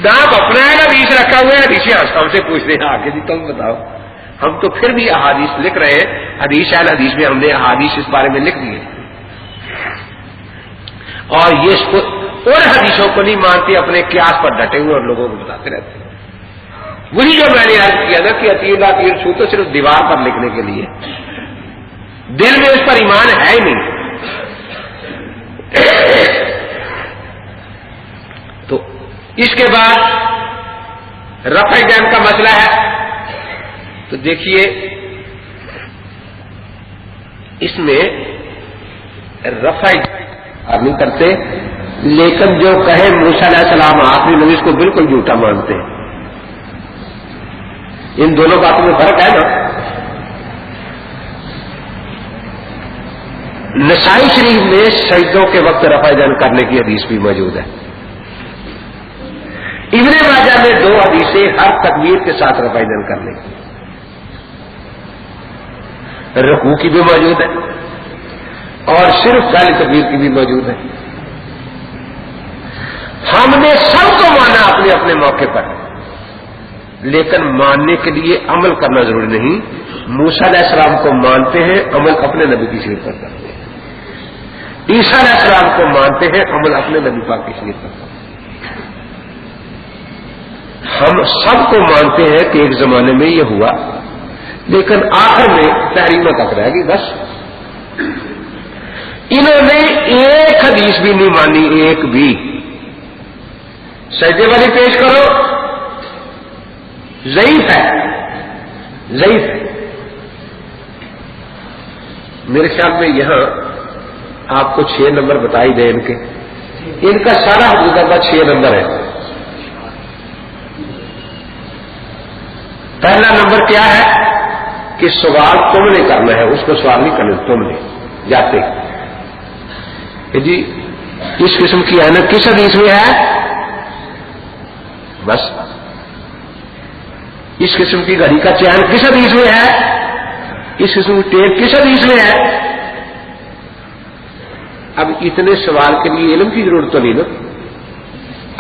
نام اپنا ہے حدیث رکھا ہوا ہے، حدیثیں ہم سے پوچھتے ہیں آگے جی تم بتاؤ. ہم تو پھر بھی احادیث لکھ رہے ہیں. حدیث حدیث میں ہم نے احادیث اس بارے میں لکھ دی ہے، اور یہ اور حدیثوں کو نہیں مانتے، اپنے قیاس پر ڈٹے ہوئے اور لوگوں کو بتاتے رہتے ہیں. وہی جو میں نے عرض کیا نا کہ اطیع اللہ اطیع الرسول تو صرف دیوار پر لکھنے کے لیے، دل میں اس پر ایمان ہے ہی نہیں. تو اس کے بعد رفع دین کا مسئلہ ہے. تو دیکھیے اس میں رفع نہیں کرتے، لیکن جو کہے موسیٰ علیہ السلام آخری نبی اس کو بالکل جھوٹا مانتے ہیں. ان دونوں باتوں میں فرق ہے نا. نسائی شریف میں سجدوں کے وقت رفع دین کرنے کی حدیث بھی موجود ہے. ابن ماجہ میں 2 حدیثیں ہر تکبیر کے ساتھ رفع دین کرنے کی، رکوع کی بھی موجود ہے اور صرف پہلی تکبیر کی بھی موجود ہے. ہم نے سب کو مانا اپنے اپنے موقع پر، لیکن ماننے کے لیے عمل کرنا ضروری نہیں. موسیٰ علیہ السلام کو مانتے ہیں، عمل اپنے نبی کی شریعت پر کرتے ہیں. عیسیٰ علیہ السلام کو مانتے ہیں، عمل اپنے نبی پاک کی شریعت پر کرتے ہیں. ہم سب کو مانتے ہیں کہ ایک زمانے میں یہ ہوا، لیکن آخر میں تحریمہ تک رہے گی بس. انہوں نے ایک حدیث بھی نہیں مانی، ایک بھی. سجدے والی پیش کرو، ضعیف ہے. میرے خیال میں یہاں آپ کو 6 نمبر بتائی دیں ان کے. ان کا سارا حدیث کا 6 نمبر ہے. پہلا نمبر کیا ہے کہ سوال تم نے کرنا ہے، اس کو سوال نہیں کرنا تم نے جاتے کہ جی اس قسم کی اینک کس حدیث میں ہے، بس. اس قسم کی گھڑی کا چین کس حدیث میں ہے، اس قسم کی ٹیپ کس حدیث میں ہے. اب اتنے سوال کے لیے علم کی ضرورت تو نہیں نا.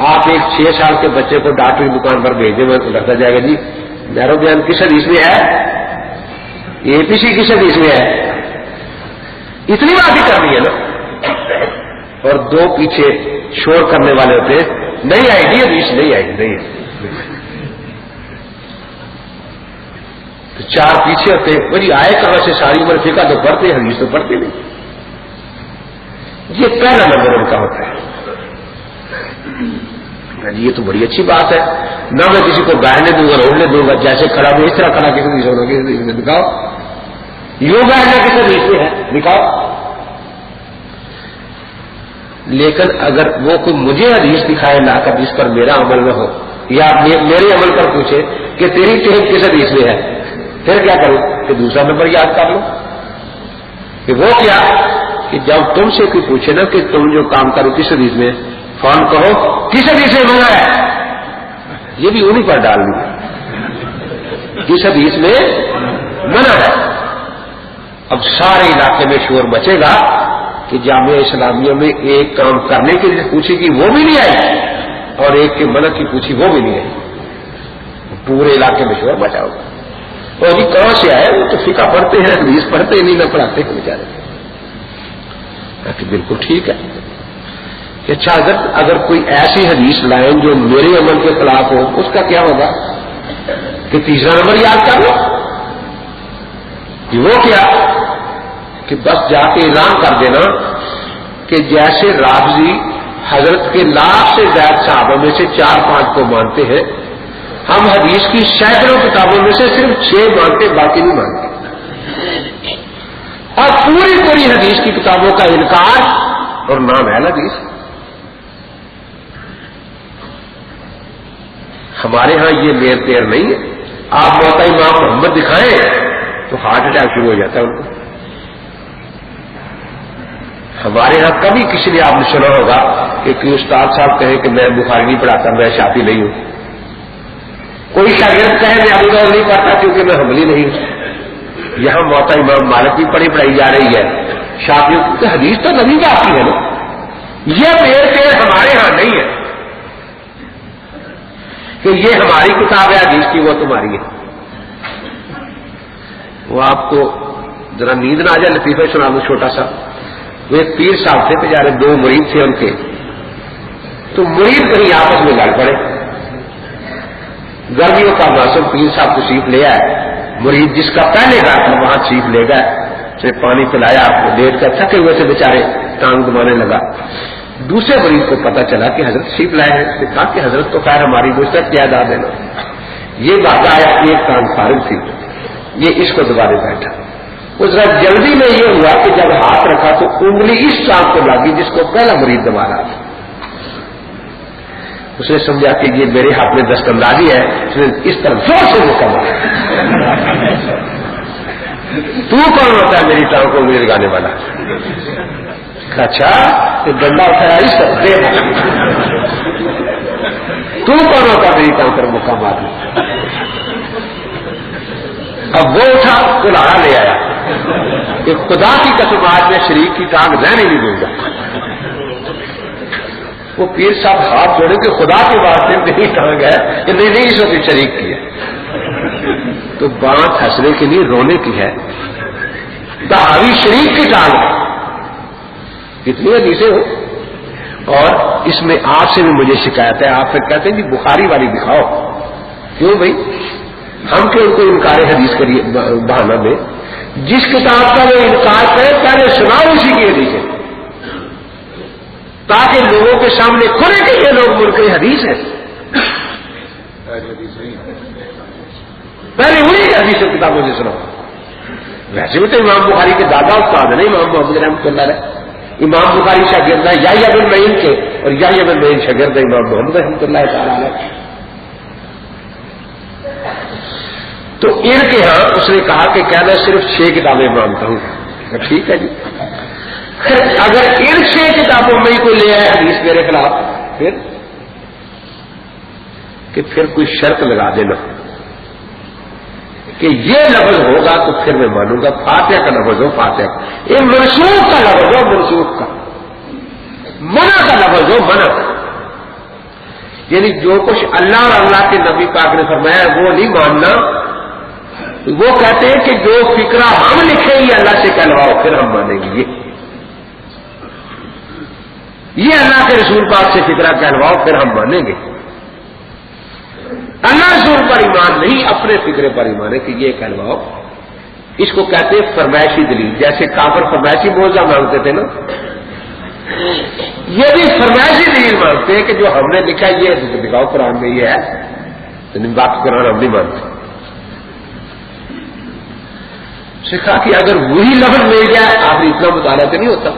آپ ایک 6 سال کے بچے کو ڈاکٹر کی دکان پر بھیج دیں تو لگتا جائے گا جی نیرو بیان کس حدیث میں ہے، اے پی سی کس حدیث میں ہے. اتنی بات ہی کرنی ہے نا. اور 2 پیچھے شور کرنے والے ہوتے ہیں، نہیں آئے گی حدیث، نہیں آئے گی، نہیں ہے. تو 4 پیچھے ہوتے ہیں، بھائی آئے کہاں سے، ساری عمر فقہ تو پڑھتے ہیں، حدیث تو پڑھتے نہیں. یہ پہلا نمبر ان کا ہوتا ہے. یہ تو بڑی اچھی بات ہے. نہ میں کسی کو بیٹھنے دوں گا، روڑنے دوں گا، جیسے کھڑا ہوں اس طرح کھڑا کسی حدیث ہونا، کسی حدیث میں دکھاؤ. یوں بیٹھنا کسی حدیث میں ہے، دکھاؤ. لیکن اگر وہ کوئی مجھے حدیث دکھائے لا کر جس پر میرا عمل نہ ہو، یا میرے عمل پر پوچھے کہ تیری ٹیپ کس حدیث میں ہے، پھر کیا کروں کہ دوسرا نمبر یاد کر لو. کہ وہ کیا کہ جب تم سے کوئی پوچھے نا کہ تم جو کام کرو کس حدیث میں، فون کہو کس حدیث میں منع ہے. یہ بھی انہیں پر ڈال دوں، کس حدیث میں منع ہے. اب سارے علاقے میں شور مچے گا کہ جامعہ اسلامیہ میں ایک کام کرنے کے لیے پوچھی کی وہ بھی نہیں آئی، اور ایک کے منع کی پوچھی وہ بھی نہیں آئی. پورے علاقے میں شور مچا ہوگا. اور جی کہاں سے آئے، وہ تو فقہ پڑھتے ہیں، حدیث پڑھتے نہیں، نہ پڑھاتے ہیں بیچارے. بالکل ٹھیک ہے. اچھا اگر کوئی ایسی حدیث لائیں جو میرے عمل کے خلاف ہو، اس کا کیا ہوگا کہ تیسرا نمبر یاد کر لو. وہ کیا کہ بس جا کے اعلان کر دینا کہ جیسے رافضی حضرت کے 1,00,000 سے زیادہ صحابہ میں سے 4-5 کو مانتے ہیں، ہم حدیث کی سینکڑوں کتابوں میں سے صرف 6 مانتے، باقی نہیں مانتے، اور پوری حدیث کی کتابوں کا انکار، اور نام ہے حدیث۔ ہمارے ہاں یہ میر پیر نہیں ہے، آپ موتا امام محمد دکھائیں تو ہارٹ اٹیک شروع ہو جاتا ہے ان کو۔ ہمارے ہاں کبھی کسی نے آپ نے سنا ہوگا کہ کوئی استاد صاحب کہیں کہ میں بخاری نہیں پڑھاتا، میں شافعی نہیں ہوں، کوئی شاگرد کہے میں ابو داؤد نہیں پڑھتا کیونکہ میں حنبلی نہیں ہوں۔ یہاں موتا امام مالک کی پڑھائی جا رہی ہے، شافعیوں کی حدیث تو نبی کا آپ کی ہے نا، یہ میر پیر ہمارے ہاں نہیں ہے کہ یہ ہماری کتاب ہے حدیث کی، وہ تمہاری ہے۔ وہ آپ کو ذرا نیند نہ آ جائے، لطیفہ سنا دوں چھوٹا سا۔ وہ ایک پیر صاحب تھے بیچارے، 2 مرید تھے ان کے، تو مرید کہیں آپس میں لڑ پڑے، گرمیوں کا موسم، پیر صاحب تشریف لے آئے، مرید جس کا پہلے گھر تھا وہاں تشریف لے گئے، اسے پانی پلایا، لیٹ کر تھکے ہوئے سے بیچارے ٹانگ دبانے لگا۔ دوسرے مریض کو پتا چلا کہ حضرت تشریف لائے ہیں، اس نے کہا کہ حضرت تو خیر ہماری مشترک کیا ادا دینا۔ یہ بات آیا، ایک کان فارغ تھی، یہ اس کو دوبارہ بیٹھا۔ اس ذرا جلدی میں یہ ہوا کہ جب ہاتھ رکھا تو انگلی اس ٹانگ کو لگی جس کو پہلا مریض دبا رہا تھا۔ اس نے سمجھا کہ یہ میرے ہاتھ میں دست اندازی ہے، اس نے اس طرح زور سے روکا مارا۔ تو کون ہوتا ہے میری ٹانگ کو انگلی لگانے والا؟ اچھا کہ ڈنڈا اٹھایا اس طرح دے، تو کون ہوتا میری ٹانگ پر مکہ مارنا؟ اب وہ اٹھا کلاڑا لے آیا کہ خدا کی قسم آج میں شریک کی ٹانگ رہنے نہیں دوں گا۔ وہ پیر صاحب ہاتھ جوڑے کہ خدا کے واسطے میری ٹانگ ہے کہ نہیں اس وقت شریک کی ہے۔ تو بات ہنسنے کے لیے رونے کی ہے، دہاوی شریک کی ٹانگ ہے، کتنی حدیثیں ہو، اور اس میں آپ سے بھی مجھے شکایت ہے، آپ پھر کہتے ہیں جی بخاری والی دکھاؤ۔ کیوں بھائی ہم کیوں ان کو انکار حدیث کریے بہانہ میں؟ جس کتاب کا وہ انکار کرے پہلے سناؤ اسی کی حدیث ہے، تاکہ لوگوں کے سامنے کھلے کہ یہ لوگ منکر حدیث ہے۔ پہلے وہی حدیث کتابوں سے سناؤ۔ ویسے بھی تو امام بخاری کے دادا استاد ہے نا امام محمد رحمۃ اللہ علیہ، امام بخاری شاگرد ہے یحییٰ بن معین کے، اور یحییٰ بن معین شاگرد ہے امام محمد رحمۃ اللہ تعالی علیہ۔ تو ان کے ہاں اس نے کہا کہ کہنا صرف 6 کتابیں مانتا ہوں۔ ٹھیک ہے جی، اگر ان 6 کتابوں میں ہی کوئی لے آئے حدیث میرے خلاف، پھر کوئی شرط لگا دینا کہ یہ لفظ ہوگا تو پھر میں مانوں گا، فاتحہ کا لفظ ہو فاتحہ کا، یہ منسوخ کا لفظ ہو منسوخ کا، منع کا لفظ ہو منع کا، یعنی جو کچھ اللہ اور اللہ کے نبی پاک نے فرمایا وہ نہیں ماننا۔ وہ کہتے ہیں کہ جو فکرہ ہم لکھیں گے اللہ سے کہلواؤ پھر ہم مانیں گے، یہ اللہ کے رسول پاک سے فکرہ کہلواؤ پھر ہم مانیں گے۔ اللہ رسول پر ایمان نہیں، اپنے فکرے پر ایمان ہے کہ یہ کہلواؤ۔ اس کو کہتے ہیں فرمائشی دلیل، جیسے کافر فرمائشی موضوع مانگتے تھے نا، یہ بھی فرمائشی دلیل مانگتے ہیں کہ جو ہم نے لکھا یہ دکھاؤ قرآن میں یہ ہے، تو بات قرآن ہم نہیں مانتے۔ سکھا کہ اگر وہی لفظ مل جائے آپ نے اتنا مطالعہ تو نہیں ہوتا،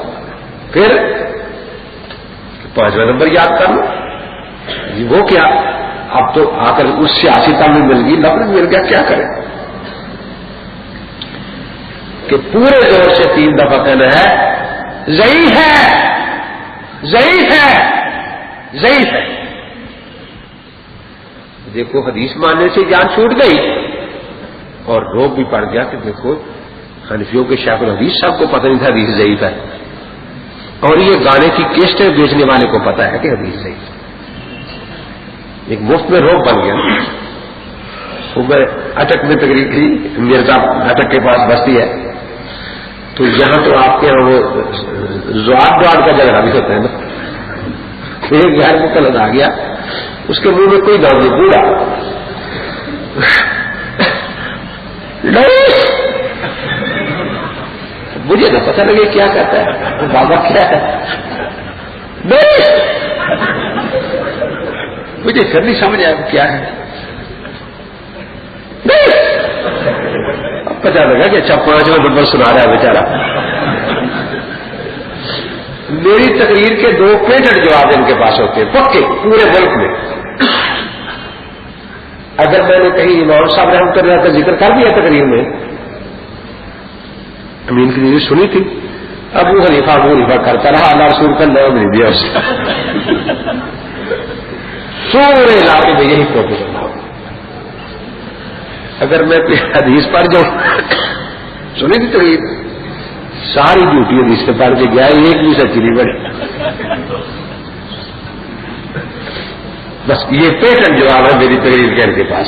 پھر 5واں نمبر یاد کر لو، وہ کیا اب تو آ کر اس سیاسی تعلیم مل گئی، لفظ مل گیا، کیا کریں کہ پورے زور سے 3 دفعہ کہنا ہے ضعیف ہے ضعیف ہے ضعیف ہے۔ دیکھو حدیث ماننے سے جان چھوٹ گئی اور روب بھی پڑ گیا کہ دیکھو حنفیوں کے شیخ الحدیث صاحب کو پتہ نہیں تھا حدیث ضعیف ہے، اور یہ گانے کی کیسٹیں بیچنے والے کو پتا ہے کہ حدیث ضعیف ہے۔ ایک مفت میں روب بن گیا۔ وہ میں اٹک میں تقریر تھی، مرزا اٹک کے پاس بستی ہے، تو یہاں تو آپ کے یہاں وہ زواد دواد کا جھگڑا بھی ہوتا ہے نا، ایک غیر مقلد آ گیا، اس کے منہ میں کوئی دم نہیں، بوڑھا مجھے نہ پتہ لگے کیا کہتا ہے بابا، کیا ہے مجھے پھر نہیں سمجھ آیا کیا ہے۔ پتا لگا کہ اچھا 5واں نمبر سنا رہا ہے بیچارہ. میری تقریر کے 2 پیٹنٹ جواب ان کے پاس ہوتے ہیں پکے پورے ملک میں. اگر میں نے کہیں امام صاحب رحمۃ اللہ کا ذکر کر دیا تقریر میں، امین کی نیوز سنی تھی، ابو حنیفہ کرتا رہا، اللہ رسول کا نام نہیں دیا اسے. سورے علاقے میں یہی پروفیسر تھا. اگر میں کوئی حدیث پڑھ جاؤں، سنی تھی تقریر، ساری ڈیوٹی حدیث سے پڑھ کے گیا، ایک بھی سچی نہیں بڑی. بس یہ پیٹنٹ جواب ہے میری تقریر کے ان کے پاس.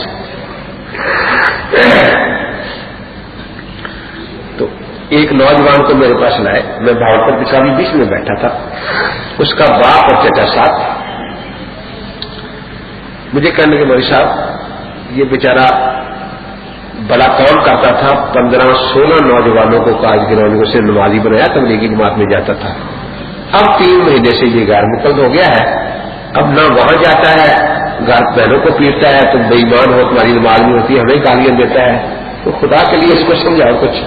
تو ایک نوجوان کو میرے پاس لائے، میں بھاوپور کے سامنے بیچ میں بیٹھا تھا، اس کا باپ اور چچا ساتھ. مجھے کہنے کے مولوی صاحب یہ بیچارہ بڑا کام کرتا تھا، 15-16 نوجوانوں کو کاج گرانوں سے نمازی بنایا، تبلیغی جماعت میں جاتا تھا. اب 3 مہینے سے یہ غیر مقلد ہو گیا ہے، اب نہ وہاں جاتا ہے، گھر بہنوں کو پیٹتا ہے، تم بے ایمان ہو، تمہاری نماز نہیں ہوتی، ہمیں گالیاں دیتا ہے. تو خدا کے لیے اس کو سمجھاؤ کچھ.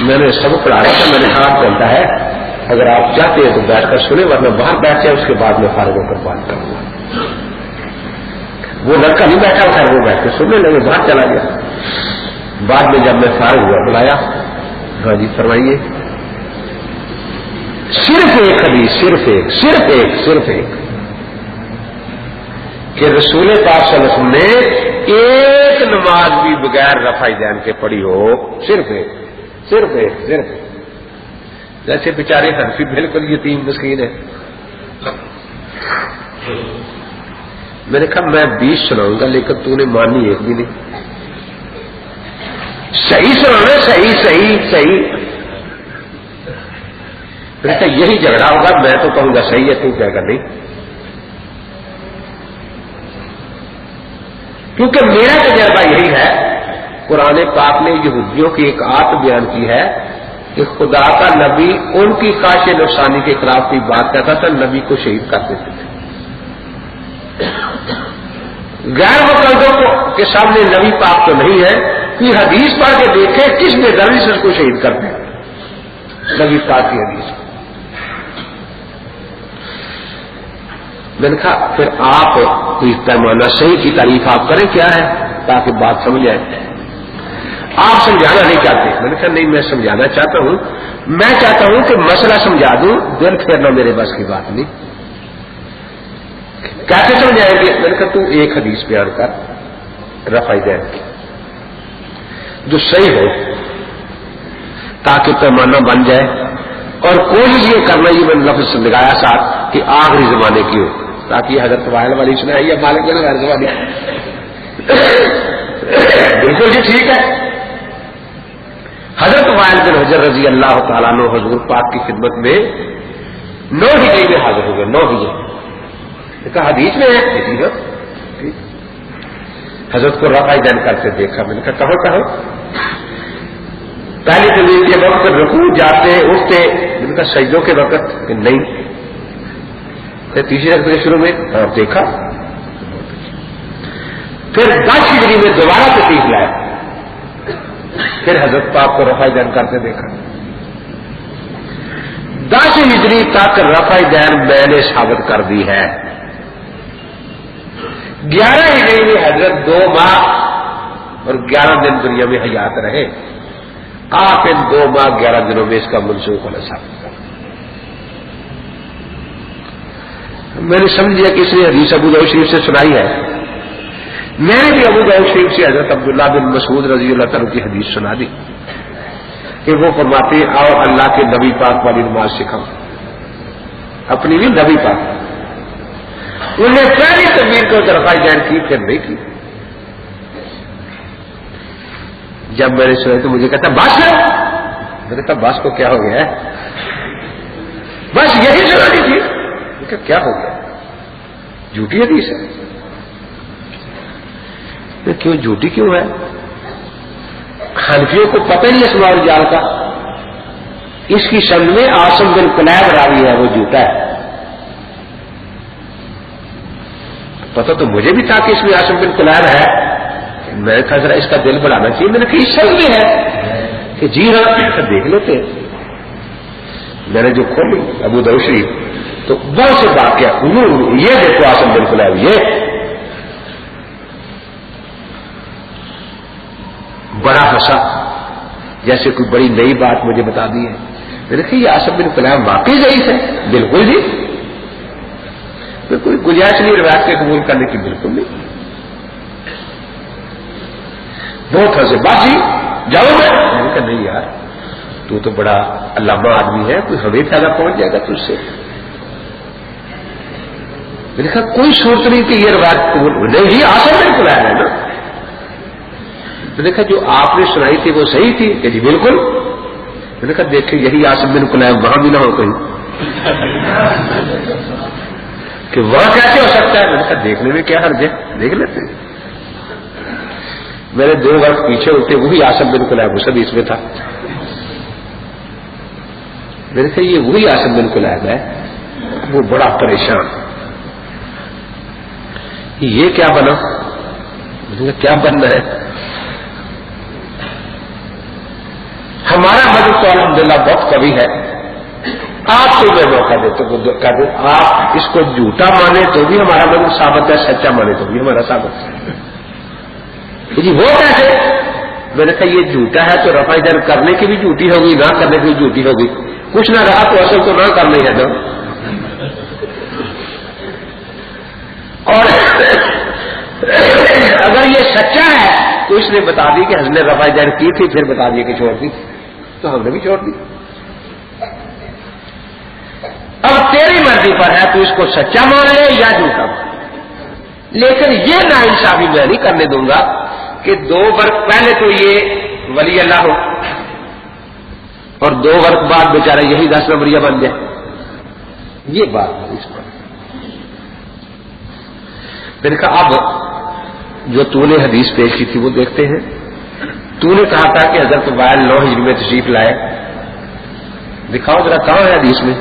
میں نے سبق پڑھایا تھا، میں نے ہاتھ چلتا ہے، اگر آپ چاہتے ہیں تو بیٹھ کر سنیں، ورنہ باہر بیٹھ جائے، اس کے بعد میں فارغ ہو کر بات کروں گا. وہ لڑکا نہیں بیٹھا، خیر وہ بیٹھ کے سننے لگے، باہر چلا گیا. بعد میں جب میں فارغ ہوا بلایا، ہاں جی فرمائیے. صرف ایک حدیث، صرف ایک کہ رسول پاک صلی اللہ علیہ وسلم نے ایک نماز بھی بغیر رفع دین کے پڑھی ہو، صرف ایک. جیسے بیچارے حنفی بالکل یتیم مسکین ہے. میں نے کہا میں 20 سناؤں گا لیکن تو نے مانی ایک بھی نہیں. صحیح سنانا، صحیح. بیٹا یہی جھگڑا ہوگا، میں تو کہوں گا صحیح ہے، تو کیا کر نہیں. کیونکہ میرا تجربہ یہی ہے، قرآن پاک نے یہودیوں کی ایک آیت بیان کی ہے کہ خدا کا نبی ان کی خواہش نفسانی کے خلاف کوئی بات کہتا تھا، نبی کو شہید کر دیتے تھے. غیر مقلدوں کے سامنے نبی پاک تو نہیں ہے، کوئی حدیث پڑھ کے دیکھے کس نے درجے سے اس کو شہید کر دیا، نبی پاک کی حدیث. میں نے کہا پھر آپ کوئی پیمانہ صحیح کی تعریف آپ کریں کیا ہے تاکہ بات سمجھ جائے. آپ سمجھانا نہیں چاہتے. میں نے کہا نہیں، میں سمجھانا چاہتا ہوں، میں چاہتا ہوں کہ مسئلہ سمجھا دوں، دل پھیرنا میرے بس کی بات نہیں. کیسے سمجھائیں گے؟ میں نے کہا تو ایک حدیث بیان کر رفع دین کی جو صحیح ہو تاکہ پیمانہ بن جائے. اور کوشش یہ کرنا، یہ میں نے لفظ لگایا ساتھ کہ آخری زمانے کی ہو، تاکہ حضرت وائل والی سنائی یا مالک بن غیر زبانی. بالکل جی ٹھیک ہے. حضرت وائل بن حجر رضی اللہ تعالیٰ عنہ حضور پاک کی خدمت میں 9 ہجری میں حاضر ہو گئے. 9 ہجری کہا حدیث میں ہے. حضرت کو رفع دین کرتے دیکھا. میں نے کہا کہو. پہلی دلیل کے وقت رکوع جاتے اٹھتے، میں نے کہا سجدوں کے وقت کہ نہیں. تیسری رکعت کے شروع میں اور دیکھا. پھر 10 ہجری میں دوبارہ تشریف لائے، پھر حضرت پاک کو رفع دین کرتے دیکھا. 10 ہجری تک رفع دین میں نے ثابت کر دی ہے. 11 ہجری میں حضرت 2 ماہ اور 11 دن دنیا میں حیات رہے. آپ ان 2 ماہ 11 دنوں میں اس کا منسوخ ہونا ثابت کر. میں نے سمجھا کہ اس نے حدیث ابو داؤد شریف سے سنائی ہے. میں نے بھی ابو داؤد شریف سے حضرت عبداللہ بن مسعود رضی اللہ تعالیٰ کی حدیث سنا دی کہ وہ فرماتے آؤ اللہ کے نبی پاک والی نماز سکھاؤ. اپنی بھی نبی پاک. انہیں پہلی تکبیر کو رفع دین کی، پھر نہیں کی. جب میں نے سنا تو مجھے کہتا بس ہے. میں نے کہا بس کو کیا ہو گیا ہے؟ بس یہی سنانی تھی. کہ کیا ہو گیا؟ جھوٹی حدیث ہے. کیوں جھوٹی کیوں ہے؟ حنفیوں کو پتہ نہیں اسماء الرجال کا. اس کی سند میں عاصم بن کلیب راوی ہے، وہ جھوٹا ہے. پتہ تو مجھے بھی تھا کہ اس میں عاصم بن کلیب ہے، میں نے کہا ذرا اس کا دل بڑھانا چاہیے. میں نے کہا اس شک میں ہے کہ جی ہاں دیکھ لیتے ہیں. میں نے جو کھولی ابو داؤد شریف تو بہت سے واقعہ یہ دیکھو آسم بالکل ہے. یہ بڑا ہنسا جیسے کوئی بڑی نئی بات مجھے بتا دی ہے. میں نے کہا یہ آسم بن کلام واقعی ضعیف ہے. بالکل جی کوئی گنجائش نہیں روایت کے قبول کرنے کی, بالکل نہیں. بہت ہنسے بات جی جاؤ. میں نے کہا نہیں یار تو بڑا علامہ آدمی ہے, کوئی ہمیں فائدہ پہنچ جائے گا تجھ سے. میں نے کہا کوئی صورت نہیں کہ یہ روایت قبول نہیں جی آسم بن کلام ہے نا. میں نے کہا جو آپ نے سنائی تھی وہ صحیح تھی کہ جی بالکل. میں نے کہا دیکھیں یہی آسم بن کلاب وہاں بھی نہ ہو کہیں کہ وہاں کیسے ہو سکتا ہے. میں نے کہا دیکھنے میں کیا حرج ہے, دیکھ لیتے ہیں. میں نے 2 وقت پیچھے اٹھے وہی آسم بن کلاب وہ سب اس میں تھا. میں نے کہا یہ وہی آسم بن کلاب ہے. وہ بڑا پریشان یہ کیا بنا. میں نے کہا کیا بننا ہے. ہمارا مذہب تو الحمدللہ بہت قوی ہے. آپ کو میں موقع دیتے آپ اس کو جھوٹا مانے تو بھی ہمارا مذہب ثابت ہے, سچا مانے تو بھی ہمارا ثابت ہے. جی وہ کیسے. میں نے کہا یہ جھوٹا ہے تو رفع در کرنے کی بھی جھوٹی ہوگی, نہ کرنے کی بھی جھوٹی ہوگی. کچھ نہ رہا تو اصل تو نہ کرنا ہے نا. اور اگر یہ سچا ہے تو اس نے بتا دی کہ ہم نے رفع در کی تھی, پھر بتا دیا کہ چھوڑ دی, تو ہم نے بھی چھوڑ دی. اب تیری مرضی پر ہے تو اس کو سچا مان لے یا جھوٹا. لیکن یہ ناانصافی میں نہیں کرنے دوں گا کہ 2 برس پہلے تو یہ ولی اللہ ہو اور 2 برس بعد بیچارہ یہی 10 نمبریہ بن جائے. یہ بات ہے اس پر. میں نے کہا اب جو تو نے حدیث پیش کی تھی وہ دیکھتے ہیں. تو نے کہا تھا کہ حضرت وائل 9 ہجری میں تشریف لائے. دکھاؤ ذرا کہاں ہے حدیث میں.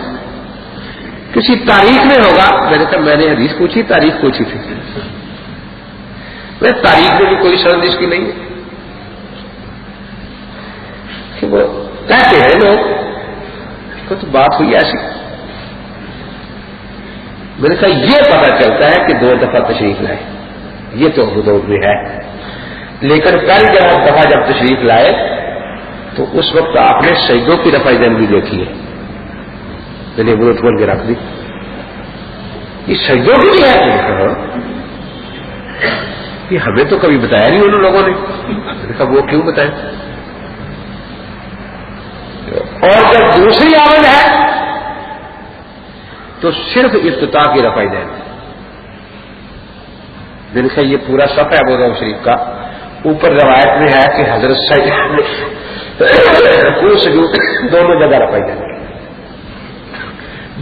کسی تاریخ میں ہوگا. میں نے کہا میں نے حدیث پوچھی, تاریخ پوچھی تھی. میں تاریخ میں بھی کوئی سند اس کی نہیں ہے کہ وہ کہتے ہیں لوگ تو بات ہوئی ایسی. میں نے کہا یہ پتہ چلتا ہے کہ 2 دفعہ تشریف لائے, یہ تو حدود میں ہے. لیکن پہلی دفعہ جب تشریف لائے تو اس وقت آپ نے سجدوں کی رفع دن بھی دیکھی ہے. میں نے وہ کھول کے رکھ دی. یہ سجدوں کی بھی ہے. یہ ہمیں تو کبھی بتایا نہیں ان لوگوں نے. میں نے کہا وہ کیوں بتائیں. اور جب دوسری آمد ہے تو صرف افتتاح کی رفع دین. میں نے کہا یہ پورا صفحہ ابو داؤد شریف کا اوپر روایت میں ہے کہ حضرت رکوع سجود دونوں جگہ رفع دین.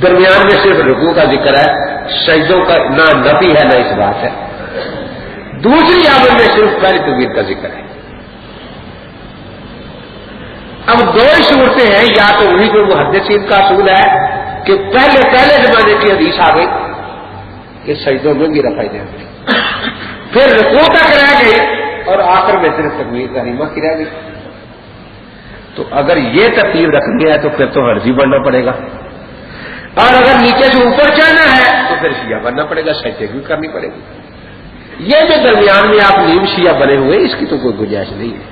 درمیان میں صرف رکوع کا ذکر ہے, سجدوں کا نہ نفی ہے نہ اس بات ہے. دوسری آمد میں صرف پہلی تکبیر کا ذکر ہے. اب 2 صورتیں ہیں. یا تو وہی جو محدثین کا اصول ہے کہ پہلے زمانے کی حدیث آ گئی کہ سجدوں میں بھی رفع دین, پھر رکوع تک رہ گئی اور آخر میں صرف تکبیر تحریمہ کی رہ گئی. تو اگر یہ ترتیب رکھنی ہے تو پھر تو حرجی بننا پڑے گا, اور اگر نیچے سے اوپر چڑھنا ہے تو پھر شیعہ بننا پڑے گا, سجدے بھی کرنی پڑے گی. یہ جو درمیان میں آپ نیم شیعہ بنے ہوئے اس کی تو کوئی گنجائش نہیں ہے.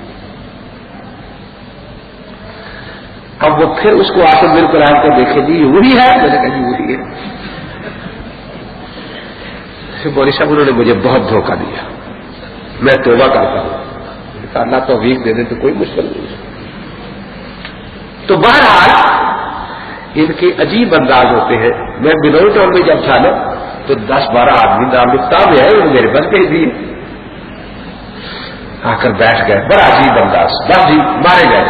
اب وہ پھر اس کو آصم بن کلاب کو دیکھے جی وہی ہے. میں نے کہا جی وہی ہے. مولوی صاحب انہوں نے مجھے بہت دھوکہ دیا, میں توبہ کرتا ہوں. اللہ توفیق دے دے تو کوئی مشکل نہیں ہے. تو بہرحال ان کے عجیب انداز ہوتے ہیں. میں بلوئی ٹاؤن میں جب تھا نا تو 10-12 آدمی نام لکھتا میں ہے, انہوں نے میرے بس بھیج دیے. آ کر بیٹھ گئے, بڑا عجیب انداز. بس جی مارے گئے,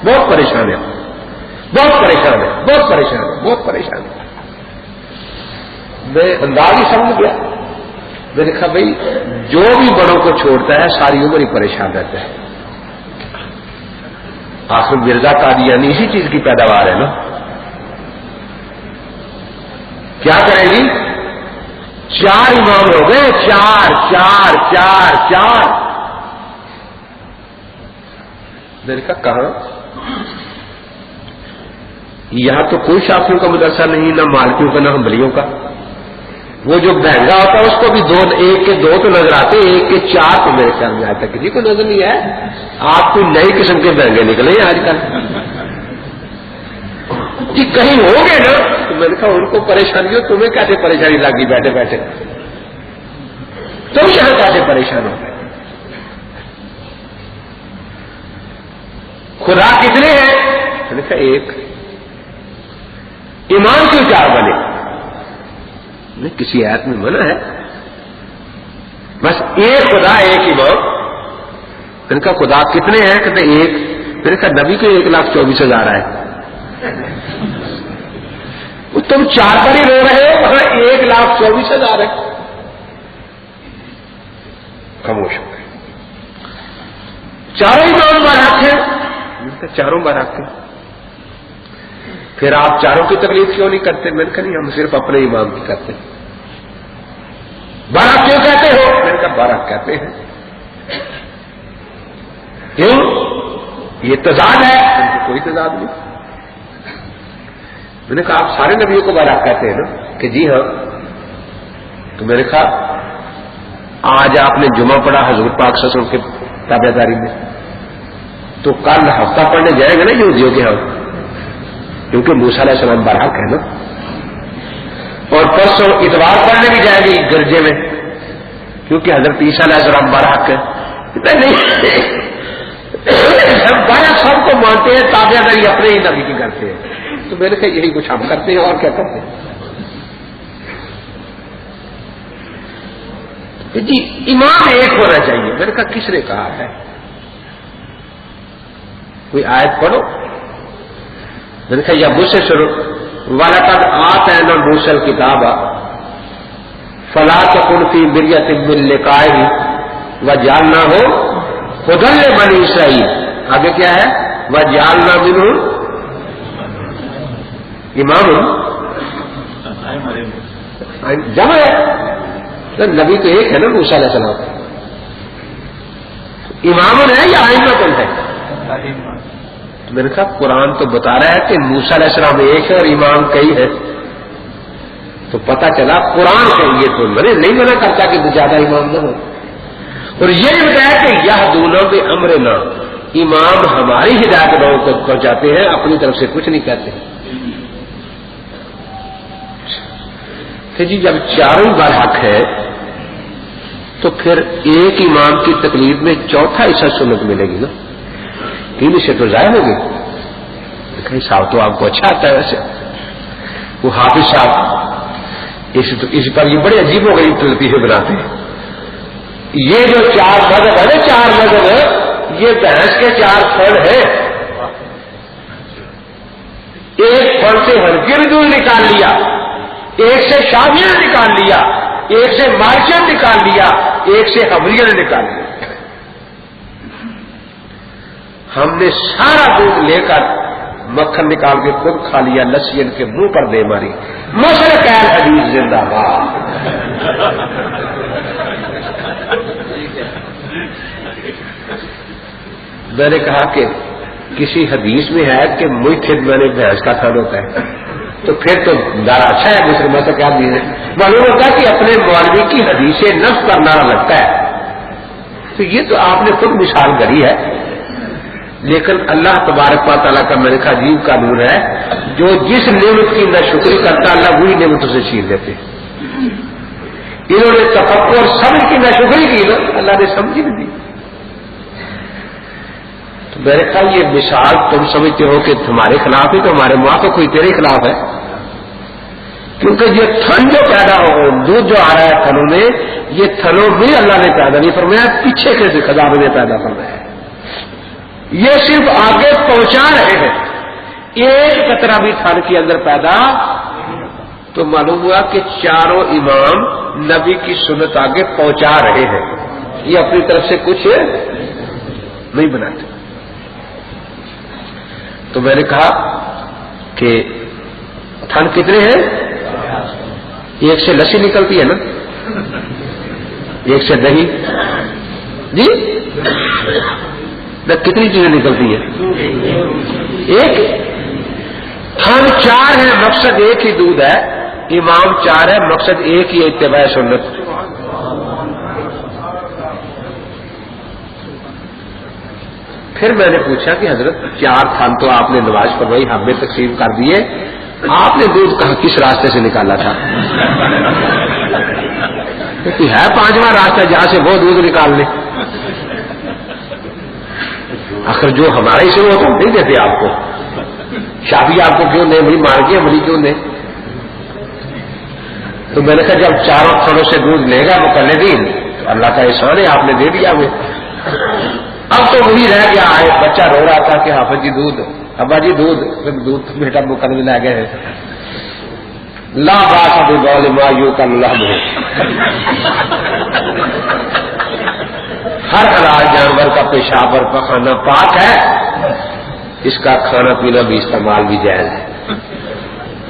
بہت پریشان ہے, بہت پریشان ہے, بہت پریشان ہے, بہت پریشان ہے. میں انداز ہی سمجھ گیا. میں نے کہا بھائی جو بھی بڑوں کو چھوڑتا ہے ساری عمر ہی پریشان رہتا ہے. آخر مرزا قادیانی اسی چیز کی پیداوار ہے نا. کیا کریں گی, 4 امام ہو گئے, 4. میں نے کہا کہاں؟ یہاں تو کوئی شافیوں کا مدرسہ نہیں، نہ مالکیوں کا نہ حنبلیوں کا. وہ جو مہنگا ہوتا ہے اس کو بھی ایک کے دو تو نظر آتے، ایک کے چار تو میرے خیال میں آج تک کسی کو نظر نہیں ہے. آپ کو نئی قسم کے مہنگے نکلے ہیں آج کل جی. کہیں ہو گے نا تو میں نے کہا ان کو پریشانی ہو، تمہیں کیسے پریشانی لگی بیٹھے بیٹھے؟ تم یہاں کیسے پریشان ہو گئے؟ خدا کتنے ہیں؟ میں نے کہا ایک. ایمان کیوں چار بنے؟ نہیں، کسی آیت میں منع ہے. بس ایک خدا ایک ایمان. میں نے کہا خدا کتنے ہیں؟ کہتے ایک. میں نے کہا نبی کو 1,24,000 ہے. تم چار پر ہی رو رہے ہو، وہاں 1,24,000 ہے. خاموش ہو گئے. چاروں ایمان برحق ہیں. میں نے کہا چاروں برحق ہیں. پھر آپ چاروں کی تکلیف کیوں نہیں کرتے؟ میں نے کہا نہیں، ہم صرف اپنے امام کی کرتے ہیں. برحق کیوں کہتے ہو؟ میں نے کہا برحق کہتے ہیں. کیوں؟ یہ تضاد ہے. ان کو کوئی تضاد نہیں. میں نے کہا آپ سارے نبیوں کو برحق کہتے ہیں نا؟ کہ جی ہاں. تو میں نے کہا آج آپ نے جمعہ پڑھا حضور پاک صلی اللہ علیہ وسلم کے تابع داری میں، تو کل ہفتہ پڑھنے جائیں گے نا یہودیوں کے ہاں، کیونکہ موسیٰ علیہ السلام برحق ہے نا. اور پرسوں اتوار پڑھنے بھی جائیں گے گرجے میں، کیونکہ حضرت عیسیٰ علیہ السلام برحق ہے. نہیں، ہم برحق سب کو مانتے ہیں، تابع داری اپنے ہی نبی کی کرتے ہیں. تو میں نے کہا یہی کچھ ہم کرتے ہیں، اور کیا کرتے ہیں. جی امام ایک ہونا چاہیے. میں نے کہا کس نے کہا ہے؟ کوئی آیت پڑھو. میں نے کہا یا مجھ سے شروع. وَلَقَدْ آتَيْنَا مُوسَى الْكِتَابَ فَلَا تَكُنْ فِي مِرْيَةٍ مِّن لِقَائِهِ وَجَعَلْنَاهُ هُدًى لِّبَنِي إِسْرَائِيلَ. آگے کیا ہے؟ وَجَعَلْنَا مِنْهُمْ امام جمع ہے. نبی تو ایک ہے نا موسیٰ علیہ السلام. امام ہے یا ائمہ ہے؟ میں نے کہا قرآن تو بتا رہا ہے کہ موسیٰ علیہ السلام ایک ہے اور امام کئی ہے. تو پتہ چلا قرآن سے یہ تو نہیں منع کرتا کہ زیادہ امام نہ ہو. اور یہ بھی بتایا کہ یہدون بامرنا، امام ہماری ہدایت لوگوں کو پہنچاتے ہیں، اپنی طرف سے کچھ نہیں کہتے. کہ جی جب چاروں برحق ہے تو پھر ایک امام کی تقلید میں چوتھا حصہ سنت ملے گی نا. 3 حصے تو ضائع ہو گئے. صاحب تو آپ کو اچھا آتا ہے ویسے. وہ حافظ صاحب اس پر یہ بڑے عجیب ہو گئی لطیفے بناتے ہیں. یہ جو 4 مذہب ہے نا، 4 مذہب، یہ بحث کے 4 فن ہیں. ایک فن سے حنفی نے دور نکال لیا، ایک سے شافعی نے نکال لیا، ایک سے مالکی نے نکال لیا، ایک سے حنبلی نے نکال لیا. ہم نے سارا دودھ لے کر مکھن نکال کے خود کھا لیا، لسی ان کے منہ پر دے ماری. مسل قید حدیث زندہ باد. میں نے کہا کہ کسی حدیث میں ہے کہ مجتہد میں نے بھینس کا تھن ہوتا ہے، تو پھر تو دارا اچھا ہے. مسلمان سے کیا دین ہے؟ معلوم ہوتا ہے کہ اپنے مولوی کی حدیث نفس پر نعرہ لگتا ہے. تو یہ تو آپ نے خود مثال کری ہے. لیکن اللہ تبارک و تعالیٰ کا میں نے کہا عجیب قانون ہے، جو جس نعمت کی ناشکری کرتا اللہ وہی نعمتوں سے چھین لیتے. انہوں نے تفکر اور صبر کی ناشکری کی نا، اللہ نے سمجھ نہیں دی. تو میرے خیال یہ مثال تم سمجھتے ہو کہ تمہارے خلاف ہے، تو ہمارے موافق کوئی تیرے خلاف ہے. کیونکہ یہ تھن جو پیدا ہو، دودھ جو آ رہا ہے تھنوں میں، یہ تھنوں میں اللہ نے پیدا نہیں فرمایا، پیچھے کے خزانے نے پیدا فرمایا ہے. یہ صرف آگے پہنچا رہے ہیں. ایک قطرہ بھی تھن کے اندر پیدا تو معلوم ہوا کہ چاروں امام نبی کی سنت آگے پہنچا رہے ہیں. یہ اپنی طرف سے کچھ نہیں بناتے. تو میں نے کہا کہ تھن کتنے ہیں؟ ایک سے لسی نکلتی ہے نا، ایک سے دہی. جی کتنی چیزیں نکلتی ہیں؟ ایک. ہم 4 ہیں، مقصد ایک ہی دودھ ہے. امام 4 ہے، مقصد ایک ہی اتباع سنت. پھر میں نے پوچھا کہ حضرت 4 تھان تو آپ نے نماز پڑھوائی، ہمیں تقسیم کر دیے، آپ نے دودھ کس راستے سے نکالا تھا؟ ہے 5واں راستہ جہاں سے وہ دودھ نکال لیں. آخر جو ہمارے سے وہ تو نہیں دیتے آپ کو. شادی آپ کو کیوں دیں؟ بڑی مار کے ہماری کیوں دیں؟ تو میں نے کہا جب 4 تھنوں سے دودھ لے گا مقلدین تو اللہ کا احسان ہے، آپ نے دے دیا ہمیں. اب تو وہی رہ گیا ہے. بچہ رو رہا تھا کہ حافظ جی دودھ، ابا جی دودھ. دودھ بیٹا مقلد لے گئے. لا باس بقول ما یوکل لحمہ، ہر حلال جانور کا پیشاب اور پخانہ پاک ہے، اس کا کھانا پینا بھی استعمال بھی جائز ہے.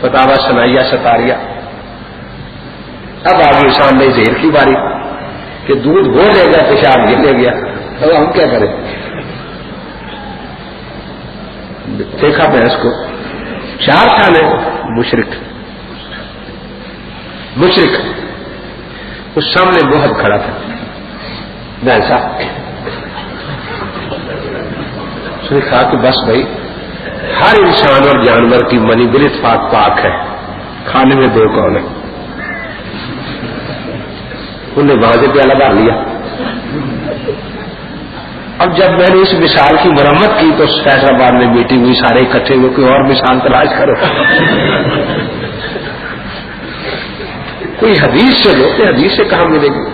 فتاوی ثنائیہ ستاریہ. اب آگے سامنے زہر کی باری کہ دودھ وہ لے گا پیشاب یہ لے گیا، اب ہم کیا کریں؟ دیکھا میں اس کو 4 سال ہے. مشرک اس سامنے بہت کھڑا تھا. میں صاحب اس نے کہا کہ بس بھائی ہر انسان اور جانور کی منی بالاتفاق پاک ہے، کھانے میں 2 کون ہے. انہوں نے وہاں سے پیالہ بھر لیا. اب جب میں نے اس مثال کی مرمت کی تو فیصلہ آباد میں میٹنگ ہوئی، سارے اکٹھے ہوئے، کوئی اور مثال تلاش کرو. کوئی حدیث سے لو، کہ حدیث سے کہاں ملے گی؟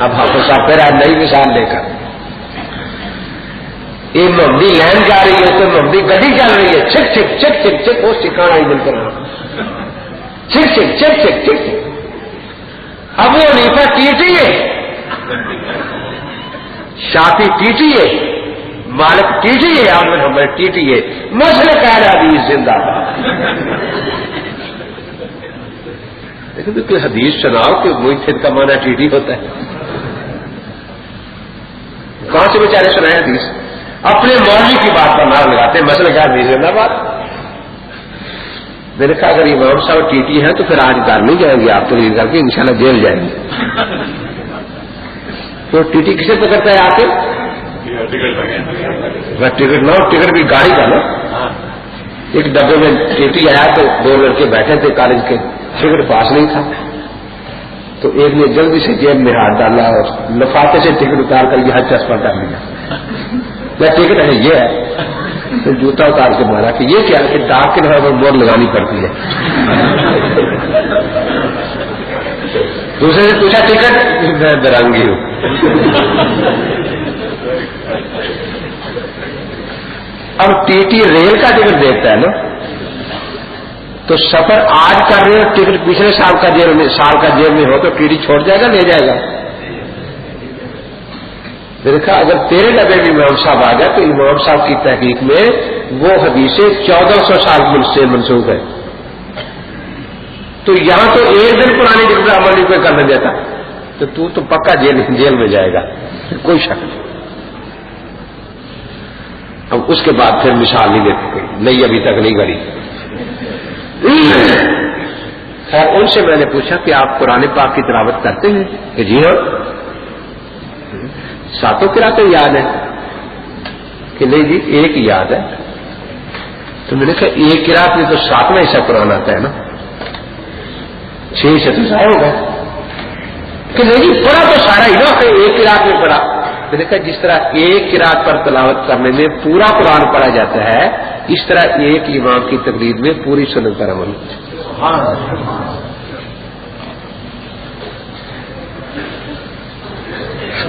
اب حافظ صاحب پھر آج نئی مثال لے کر یہ محمدی لین جا رہی ہے تو محمدی گڈی چل رہی ہے، چھک چھک چھک چھک چھک وہ ٹھکانا ہی مل کر چھک چھک چھک چھک چھک. ابو حنیفہ ٹیٹی ہے، شافعی ٹیٹی ہے، مالک ٹیٹی ہے، احمد حنبل ٹیٹی ہے. مسئلہ کہہ رہا حدیث زندہ باد. لیکن کوئی حدیث سناؤ کہ موحد کا معنی ٹیٹی ہوتا ہے. کہاں سے بیچارے سنائے حدیث؟ اپنے مولوی کی بات پر نار لگاتے ہیں. مسئلہ کیا حدیث زندہ باد. میں نے کہا اگر امام صاحب ٹیٹی ہیں تو پھر آج گھر نہیں جائیں گے آپ تقریر کر کے، انشاءاللہ جیل جائیں گے. تو ٹیٹی کسے پکڑتا ہے آپ کے؟ ٹکٹ نہ ہو، ٹکٹ بھی گاڑی کا نا. ایک ڈبے میں ٹیٹی آیا تو 2 لڑکے بیٹھے تھے کالج کے، ٹکٹ پاس نہیں تھا تو ایک نے جلدی سے جیب میں ہاتھ ڈالا اور لفافے سے ٹکٹ اتار کر یہ ہاتھ چسپا ڈال دیا. میں ٹکٹ ہے یہ ہے، تو جوتا اتار کے مارا کہ یہ کیا کہ ڈاک کے نفر پر مور لگانی پڑتی ہے. دوسرے سے پوچھا ٹکٹ، میں برنگی ہوں. اب ٹی ٹی ریل کا ٹکٹ دیتا ہے نا، تو سفر آج کر رہے ہو، ٹکٹ پچھلے سال کا جیب میں ہو تو ٹی ٹی چھوڑ جائے گا، لے جائے گا. دیکھا اگر تیرے ڈبے میں امام صاحب آ گیا تو امام صاحب کی تحقیق میں وہ حدیثیں 1400 سال سے منسوخ ہے. تو یہاں تو ایک دن پرانی ٹکٹ عمل نہیں کوئی کرنے دیتا، تو پکا جیل میں جائے گا، کوئی شک نہیں. اب اس کے بعد پھر مثال نہیں دیتے کوئی نہیں، ابھی تک نہیں گڑی. خیر ان سے میں نے پوچھا کہ آپ قرآن پاک کی تلاوت کرتے ہیں؟ کہ جی ہاں. 7 قراتیں یاد ہیں؟ کہ نہیں جی ایک ہی یاد ہے. تو میں نے کہا ایک قرات میں تو 7واں حصہ قرآن آتا ہے نا، 6 سے تو ضائع ہوگا. کہ نہیں جی پڑھا تو سارا ہی نا، ایک قرات میں پڑھا. میں نے کہا جس طرح ایک قرات پر تلاوت کرنے میں پورا قرآن پڑھا جاتا ہے، اس طرح ایک امام کی تقریر میں پوری سنت پر عمل.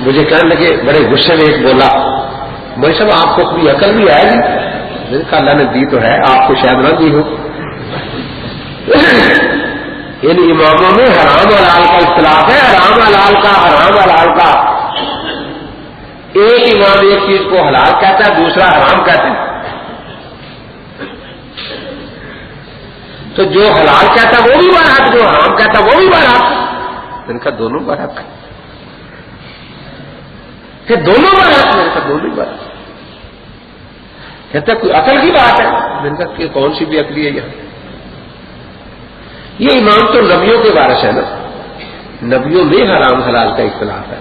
مجھے کہنے لگے بڑے غصے میں، ایک بولا بھائی صاحب آپ کو کوئی عقل بھی ہے جی؟ میں نے کہا اللہ نے دی تو ہے، آپ کو شاید نہ دی ہو. ان اماموں میں حرام حلال کا اختلاف ہے. حرام حلال کا ایک امام ایک چیز کو حلال کہتا ہے، دوسرا حرام کہتا ہے. تو جو حلال کہتا ہے وہ بھی برحق، جو حرام کہتا ہے وہ بھی برحق. میں نے کہا دونوں برحق. کہ دونوں برحق؟ میرے کہا دونوں ہی برحق۔ کہتا کوئی عقل کی بات ہے؟ میں نے کہا کہ کون سی بھی عقلی ہے یہاں؟ یہ امام تو نبیوں کے وارث ہے نا، نبیوں میں حرام حلال کا اختلاف ہے۔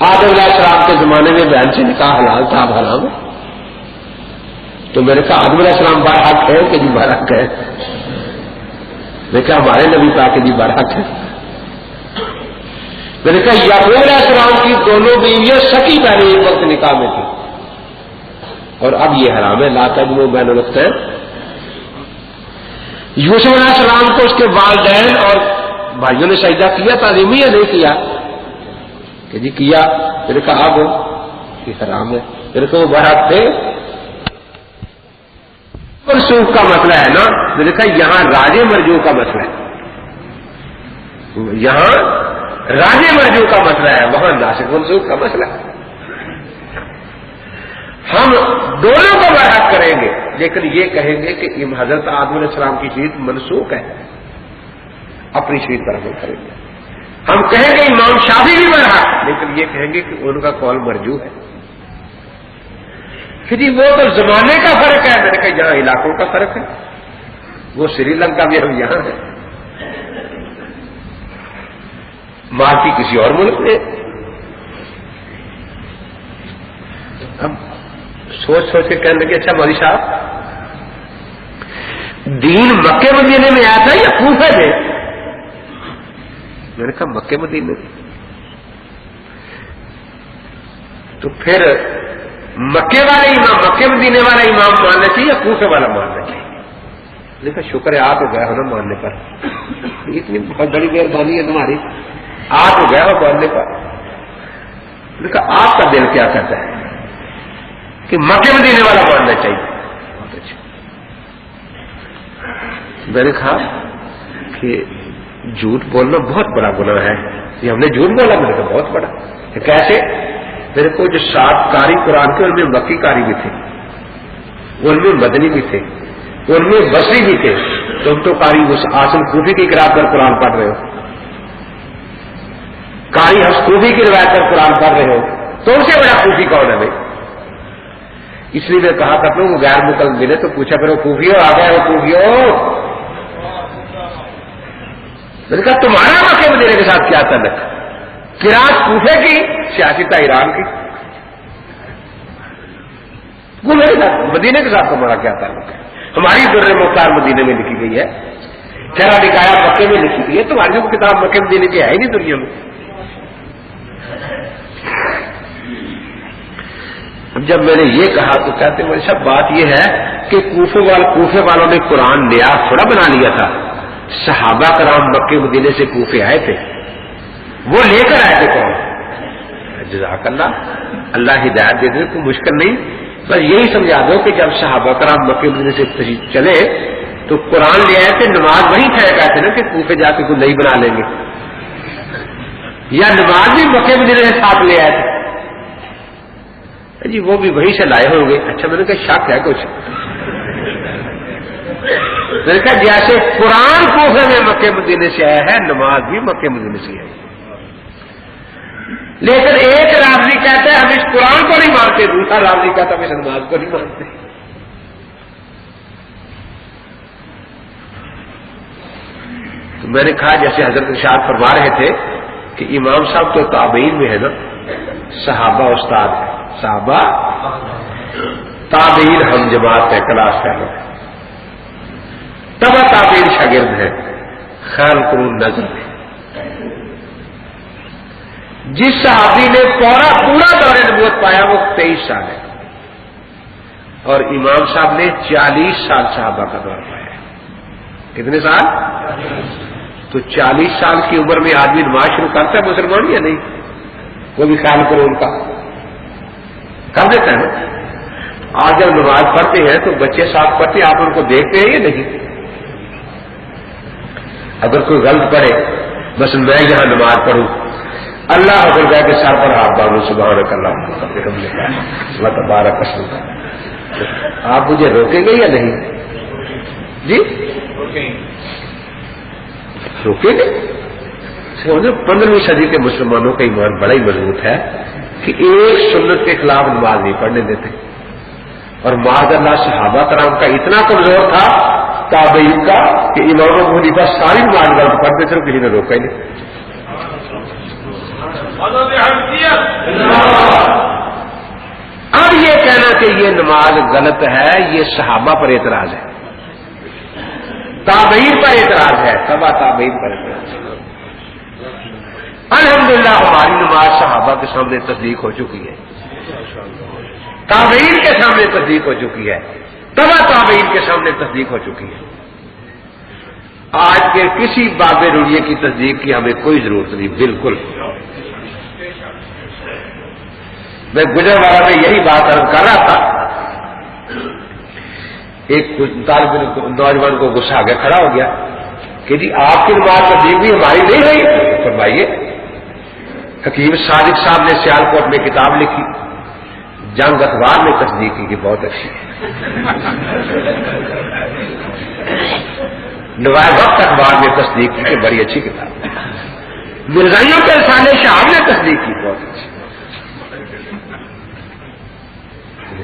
آدم علیہ السلام کے زمانے میں بہن سے نکاح حلال تھا، اب حرام ہے۔ تو میں نے کہا آدم علیہ السلام برحق ہے کہ جی برحق ہے؟ میں کہا ہمارے نبی پاک جی برحق ہے۔ میں نے کہا یعقوب علیہ السلام کی دونوں بیویاں سکی پہلے ایک وقت نکاح میں تھی، اور اب یہ حرام ہے، لا تجمعوا بین الاختین۔ یوسف علیہ السلام کو اس کے والدین اور بھائیوں نے سجدہ کیا تعظیمی یا نہیں کیا؟ کہ جی کیا۔ میں نے کہا اب یہ حرام ہے۔ میرے کو وہ برحق تھے۔ منسوخ کا مسئلہ ہے نا، میں نے کہا یہاں راجے مرجو کا مسئلہ ہے، یہاں راجے مرجو کا مسئلہ ہے، وہاں ناسخ منسوخ کا مسئلہ ہے۔ ہم دونوں کو برحق کریں گے، لیکن یہ کہیں گے کہ حضرت آدم علیہ السلام کی شریعت منسوخ ہے، اپنی شریعت پر عمل کریں گے۔ ہم کہیں گے امام شافعی بھی برحق، لیکن یہ کہیں گے کہ ان کا قول مرجو ہے۔ کہ جی وہ تو زمانے کا فرق ہے، میں نے کہا یہاں علاقوں کا فرق ہے، وہ سری لنکا میں ہم یہاں ہیں، مارکی کسی اور ملک میں۔ اب سوچ سوچ کے کہنے لگے اچھا مولوی صاحب دین مکے مدینے میں آیا تھا یا کوفہ میں؟ میں نے کہا مکے مدینے میں۔ تو پھر مکے والے امام، مکے مدینے والا امام ماننا چاہیے یا کوفے والا ماننا چاہیے؟ میں نے کہا شکر ہے آپ ہو گیا ہو نا ماننے پر، اتنی بہت بڑی مہربانی ہے تمہاری، آپ ہو گیا ہو ماننے پر۔ میں نے کہا آپ کا دل کیا کہتا ہے؟ کہ مکے مدینے والا ماننا چاہیے۔ بہت اچھا۔ میں نے کہا کہ جھوٹ بولنا بہت بڑا گناہ ہے، یہ ہم نے جھوٹ بولا؟ میں نے کہا بہت بڑا۔ کیسے؟ میرے کو جو 7 قاری قرآن کے ان میں مکی قاری بھی تھے، ان میں مدنی بھی تھے، ان میں بصری بھی تھے، تم تو قاری آسن کوفی کی قرات پر قرآن پڑھ رہے ہو، قاری حفص کوفی کی روایت پر قرآن پڑھ رہے ہو، تم سے بڑا کوفی کون ہے بھائی؟ اس لیے میں کہا کرتا ہوں غیر مقلد ملے تو پوچھا کرو کوفی ہو؟ آ گئے ہو کوفی ہو؟ میں نے کہا تمہارا مکے مدینے کے ساتھ کیا تعلق؟ قرات کوفے کی، سیاستہ ایران کی، کوفے کے ساتھ مدینے کے ساتھ تمہارا کیا تعلق ہے؟ ہماری در مختار مدینے میں لکھی گئی ہے، چہرہ نکایا مکے میں لکھی گئی ہے، تمہاری وہ کتاب مکے مدینے کی ہے ہی نہیں دنیا میں۔ جب میں نے یہ کہا تو کہتے ہیں سب بات یہ ہے کہ کوفے والوں نے قرآن نیا تھوڑا بنا لیا تھا، صحابہ کرام مکے مدینے سے کوفے آئے تھے، وہ لے کر آئے تھے کون؟ جزاک اللہ، اللہ ہدایت دے دے، کوئی مشکل نہیں، بس یہی سمجھا دو کہ جب صحابہ کرام مکے مدینے سے تشریف چلے تو قرآن لے آئے تھے، نماز وہیں ٹھہر گئے تھے نا کہ کوفے جا کے کوئی نہیں بنا لیں گے، یا نماز بھی مکے مدینے سے ساتھ لے آئے تھے؟ جی وہ بھی وہیں سے لائے ہوں گے۔ اچھا میں نے کہا شک ہے کچھ؟ میں نے کہا جیسے قرآن کوفے میں مکے مدینے سے آیا ہے، نماز بھی مکے مدینے سے آئی، لیکن ایک راوی کہتا ہے ہم اس قرآن کو نہیں مانتے، دوسرا راوی کہتا ہے ہم اس نماز کو نہیں مانتے۔ تو میں نے کہا جیسے حضرت ارشاد فرما رہے تھے کہ امام صاحب تو تابعین میں ہے نا، صحابہ استاد ہے، صحابہ تابعین ہم جماعت ہے، کلاس ہے، تبع تابعین شاگرد ہے، خیال قرون نظر ہے۔ جس صحابی نے پورا دور نبوت پایا وہ 23 سال ہے، اور امام صاحب نے 40 سال صحابہ کا دور پایا ہے۔ کتنے سال؟ تو 40 سال کی عمر میں آدمی نماز شروع کرتا ہے مسلمان یا نہیں؟ وہ بھی خیال کرو ان کا کر دیتا ہے نا۔ آج جب نماز پڑھتے ہیں تو بچے ساتھ پڑھتے ہیں، آپ ان کو دیکھتے ہیں یا نہیں؟ اگر کوئی غلط پڑھے، بس میں یہاں نماز پڑھوں، اللہ اگر گئے کہ سر پر ہاتھ باندھو، سبحانک اللہ تبارک اسمک، آپ مجھے روکیں گے یا نہیں؟ جی روکیں گے، 15ویں صدی کے مسلمانوں کا ایمان بڑا ہی مضبوط ہے کہ ایک سنت کے خلاف نماز نہیں پڑھنے دیتے. اور معاذ اللہ صحابہ کرام کا اتنا کمزور تھا تابعین کا کہ امام ابو حنیفہ ساری نماز غلط پڑھتے تھے، کسی نے روکا ہی نہیں. اب یہ کہنا کہ یہ نماز غلط ہے، یہ صحابہ پر اعتراض ہے، تابعین پر اعتراض ہے، تبع تابعین پر اعتراض ہے. الحمدللہ ہماری نماز صحابہ کے سامنے تصدیق ہو چکی ہے، تابعین کے سامنے تصدیق ہو چکی ہے، تبع تابعین کے سامنے تصدیق ہو چکی ہے. آج کے کسی باب رویے کی تصدیق کی ہمیں کوئی ضرورت نہیں. بالکل میں گجرانوالہ میں یہی بات عرض کر رہا تھا، ایک طالب نوجوان کو غصہ آ گیا، کھڑا ہو گیا کہ جی آپ کی نماز تصدیق بھی ہماری نہیں ہوئی. فرمائیے، حکیم صادق صاحب نے سیالکوٹ میں کتاب لکھی، جنگ اخبار میں تصدیق کی کہ بہت اچھی ہے. نوائے وقت اخبار میں تصدیق کی کہ بڑی اچھی کتاب ہے. مرزائیوں کے رسالے شہاب نے تصدیق کی بہت اچھی.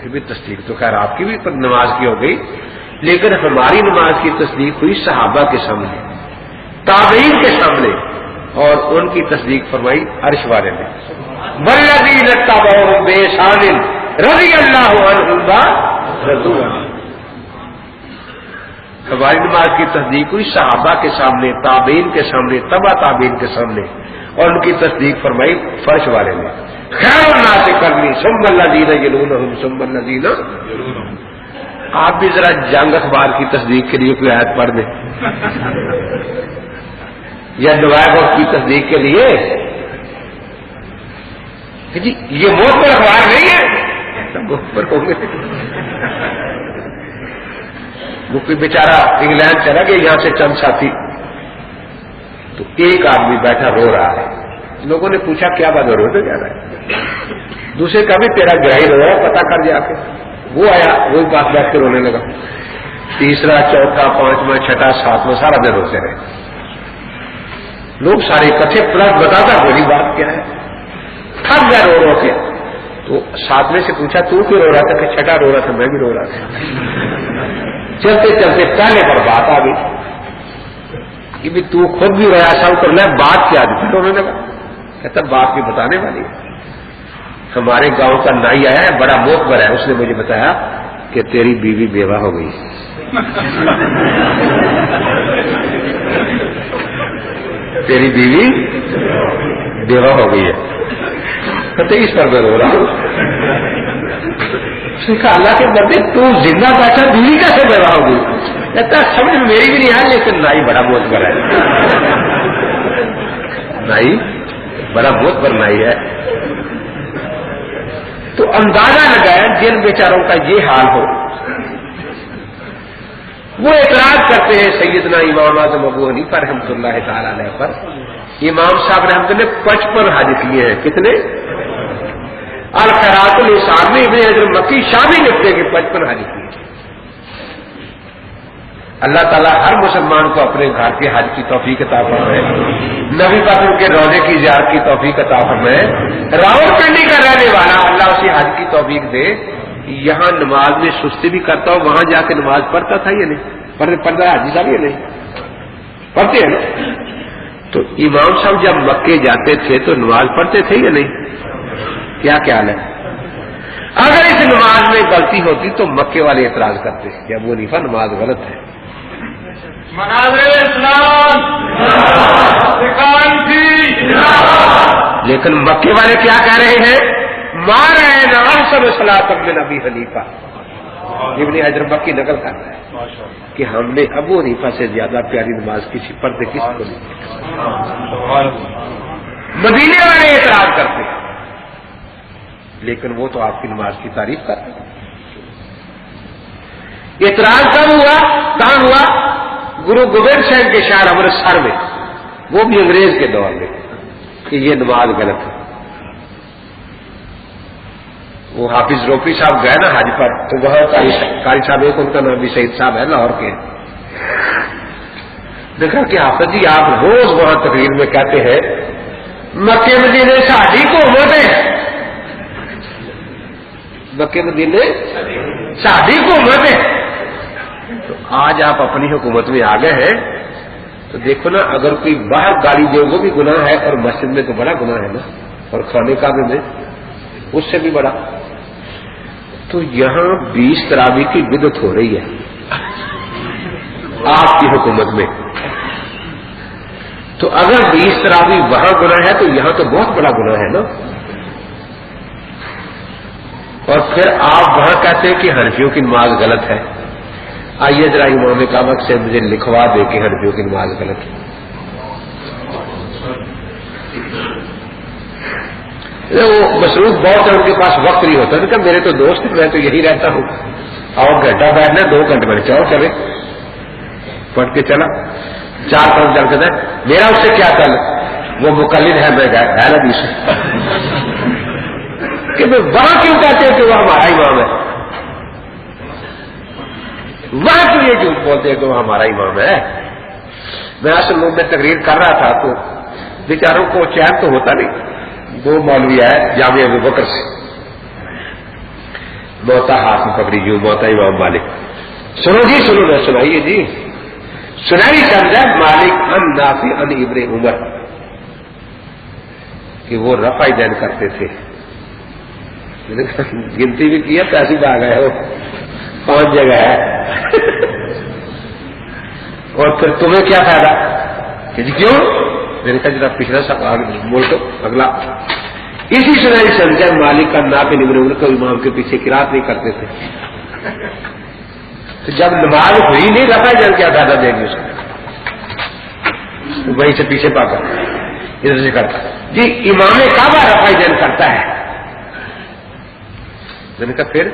بھی تصدیق تو خیر آپ کی بھی نماز کی ہو گئی، لیکن ہماری نماز کی تصدیق ہوئی صحابہ کے سامنے، تابعین کے سامنے، اور ان کی تصدیق فرمائی عرش والے نے. والذین اتبعوہم بإحسان رضی اللہ عنہم ورضوا عنہ. ہماری نماز کی تصدیق ہوئی صحابہ کے سامنے، تابعین کے سامنے، تبع تابعین کے سامنے، اور ان کی تصدیق فرمائی فرش والے نے. خیر الناس کرنی ثم الذین یلونہم ثم الذین یلونہم. آپ بھی ذرا جنگ اخبار کی تصدیق کے لیے کوئی آیت پڑھ دیں، یا نوائے وقت کی تصدیق کے لیے کہ جی یہ موت پر اخبار نہیں ہے، موت پر ہوں گے. وہ کوئی بیچارہ انگلینڈ چلا گیا، یہاں سے چند ساتھی، تو ایک آدمی بیٹھا رو رہا ہے. لوگوں نے پوچھا کیا بات رو تو جا رہا ہے؟ دوسرے کا بھی تیرا گراہی رو رہا ہے، پتا کر جا کے. وہ آیا، وہی بات بیٹھ کے رونے لگا. تیسرا، چوتھا، پانچواں، چھٹا، ساتواں سارا دن روتے رہے. لوگ سارے کچھ پلس بتاتا وہی بات کیا ہے، تھک گیا رو رو کے. تو ساتویں سے پوچھا تو کیوں رو رہا تھا؟ کہ چھٹا رو رہا تھا، میں بھی رو رہا تھا. چلتے چلتے پہلے پر بات آ گئی کہ بھی تو خود بھی رویا، سب کر لیں، بات کیا آدمی رونے لگا. کہتا بات بھی بتانے والی ہے. ہمارے گاؤں کا نائی آیا ہے، بڑا موقبر ہے، اس نے مجھے بتایا کہ تیری بیوی بیوہ ہو گئی. تیری بیوی بیوہ ہو گئی ہے. کہتے اس پر میں رو رہا ہوں. اللہ کے بندے تو زندہ بیٹھا، بیوی کیسے بیوہ ہو گئی؟ کہتا سمجھ میری بھی نہیں آئی، لیکن نائی بڑا موقبر ہے. نائی بڑا موقبر نائی ہے. تو اندازہ لگائیں جن بیچاروں کا یہ حال ہو، وہ اعتراض کرتے ہیں سیدنا امام اعظم ابو حنیفہ رحمۃ اللہ تعالی علیہ پر. امام صاحب رحمۃ اللہ نے 55 حج کیے ہیں. کتنے؟ الخیرات النساء میں ابن حجر مکی شامی لکھتے کہ 55 حج کیے. اللہ تعالیٰ ہر مسلمان کو اپنے گھر کے حج کی توفیق عطا فرمائے، نبی پاک کے روزے کی زیارت کی توفیق عطا فرمائے. راولپنڈی کا رہنے والا اللہ اسے حج کی توفیق دے. یہاں نماز میں سستی بھی کرتا ہو، وہاں جا کے نماز پڑھتا تھا یا نہیں؟ پڑھتا ہے حاجی صاحب یا نہیں؟ پڑھتے ہیں نا. تو امام صاحب جب مکے جاتے تھے تو نماز پڑھتے تھے یا نہیں؟ کیا خیال ہے؟ اگر اس نماز میں غلطی ہوتی تو مکے والے اعتراض کرتے کہ ابو حنیفہ نماز غلط ہے. لیکن مکے والے کیا کہہ رہے ہیں؟ مار ہے ناصر صلاۃ ابن ابی حنیفہ. ابن حجر مکی نقل کرتا ہے کہ ہم نے ابو حنیفہ سے زیادہ پیاری نماز کسی پردے کسی کو نہیں. مدینے والے اعتراض کرتے ہیں، لیکن وہ تو آپ کی نماز کی تعریف کرتے ہیں. اعتراض کب ہوا؟ کہاں ہوا؟ گرو گوبند سنگھ کے شہر امرتسر میں، وہ بھی انگریز کے دور میں، کہ یہ نماز غلط ہے. وہ حافظ روپی صاحب گئے نا حج پر، تو وہاں قاری صاحب، ایک ان کا نام بھی سعید صاحب ہے، لاہور کے. دیکھا کہ حافظ جی آپ روز وہاں تقریر میں کہتے ہیں مکے مدینے ساڈی حکومت ہے، مکے مدینے ساڈی حکومت ہے. تو آج آپ اپنی حکومت میں آ گئے ہیں تو دیکھو نا، اگر کوئی باہر گالی دے وہ بھی گناہ ہے، اور مسجد میں تو بڑا گناہ ہے نا، اور خانے کعبے میں اس سے بھی بڑا. تو یہاں 20 تراویح کی بدعت ہو رہی ہے آپ کی حکومت میں. تو اگر 20 تراویح وہاں گناہ ہے تو یہاں تو بہت بڑا گناہ ہے نا. اور پھر آپ وہاں کہتے ہیں کہ حنفیوں کی نماز غلط ہے. آئیے ذرا امام کعبہ سے مجھے لکھوا دے کہ حنفیوں کی نماز غلط ہے. وہ مصروف بہت ہے، ان کے پاس وقت نہیں ہوتا. کہ میرے تو دوست ہیں، میں تو یہی رہتا ہوں. اور گھنٹہ بیٹھنا 2 گھنٹے میں چاہو چلے پڑھ کے چلا 4-5 چل کے میرا اس سے کیا تعلق، وہ مقلد ہے میں غیر حدیث کہ میں وہاں کیوں کہتے ہیں کہ وہ ہمارا امام ہے، وہاں کیوں یہ جھوٹ بولتے ہیں کہ وہ ہمارا امام ہے. میں اصل میں تقریر کر رہا تھا تو بیچاروں کو چین تو ہوتا نہیں. 2 مولوی آئے جامعہ ابو بکر سے، موتا ہاتھ میں پکڑی جو موتا امام مالک. سنو جی سنو نا، سنائیے جی. سنائی سمجھا مالک ان نافع ان ابن عمر کہ وہ رفع دین کرتے تھے. گنتی بھی کیا پیسے آ گئے ہو 5 جگہ ہے. اور پھر تمہیں کیا فائدہ کہ جی کیوں؟ میں نے کہا جناب پچھلا سب بول تو اگلا. اسی سنائی سمجھا مالک کا نافع ابن عمر کو امام کے پیچھے قرات نہیں کرتے تھے. تو جب نماز ہوئی نہیں رفع دین کیا فائدہ دیں گے اس کو؟ وہیں سے پیچھے پا کر ادھر سے کرتا جی امام کعبہ رفع دین کرتا ہے. میں نے کہا پھر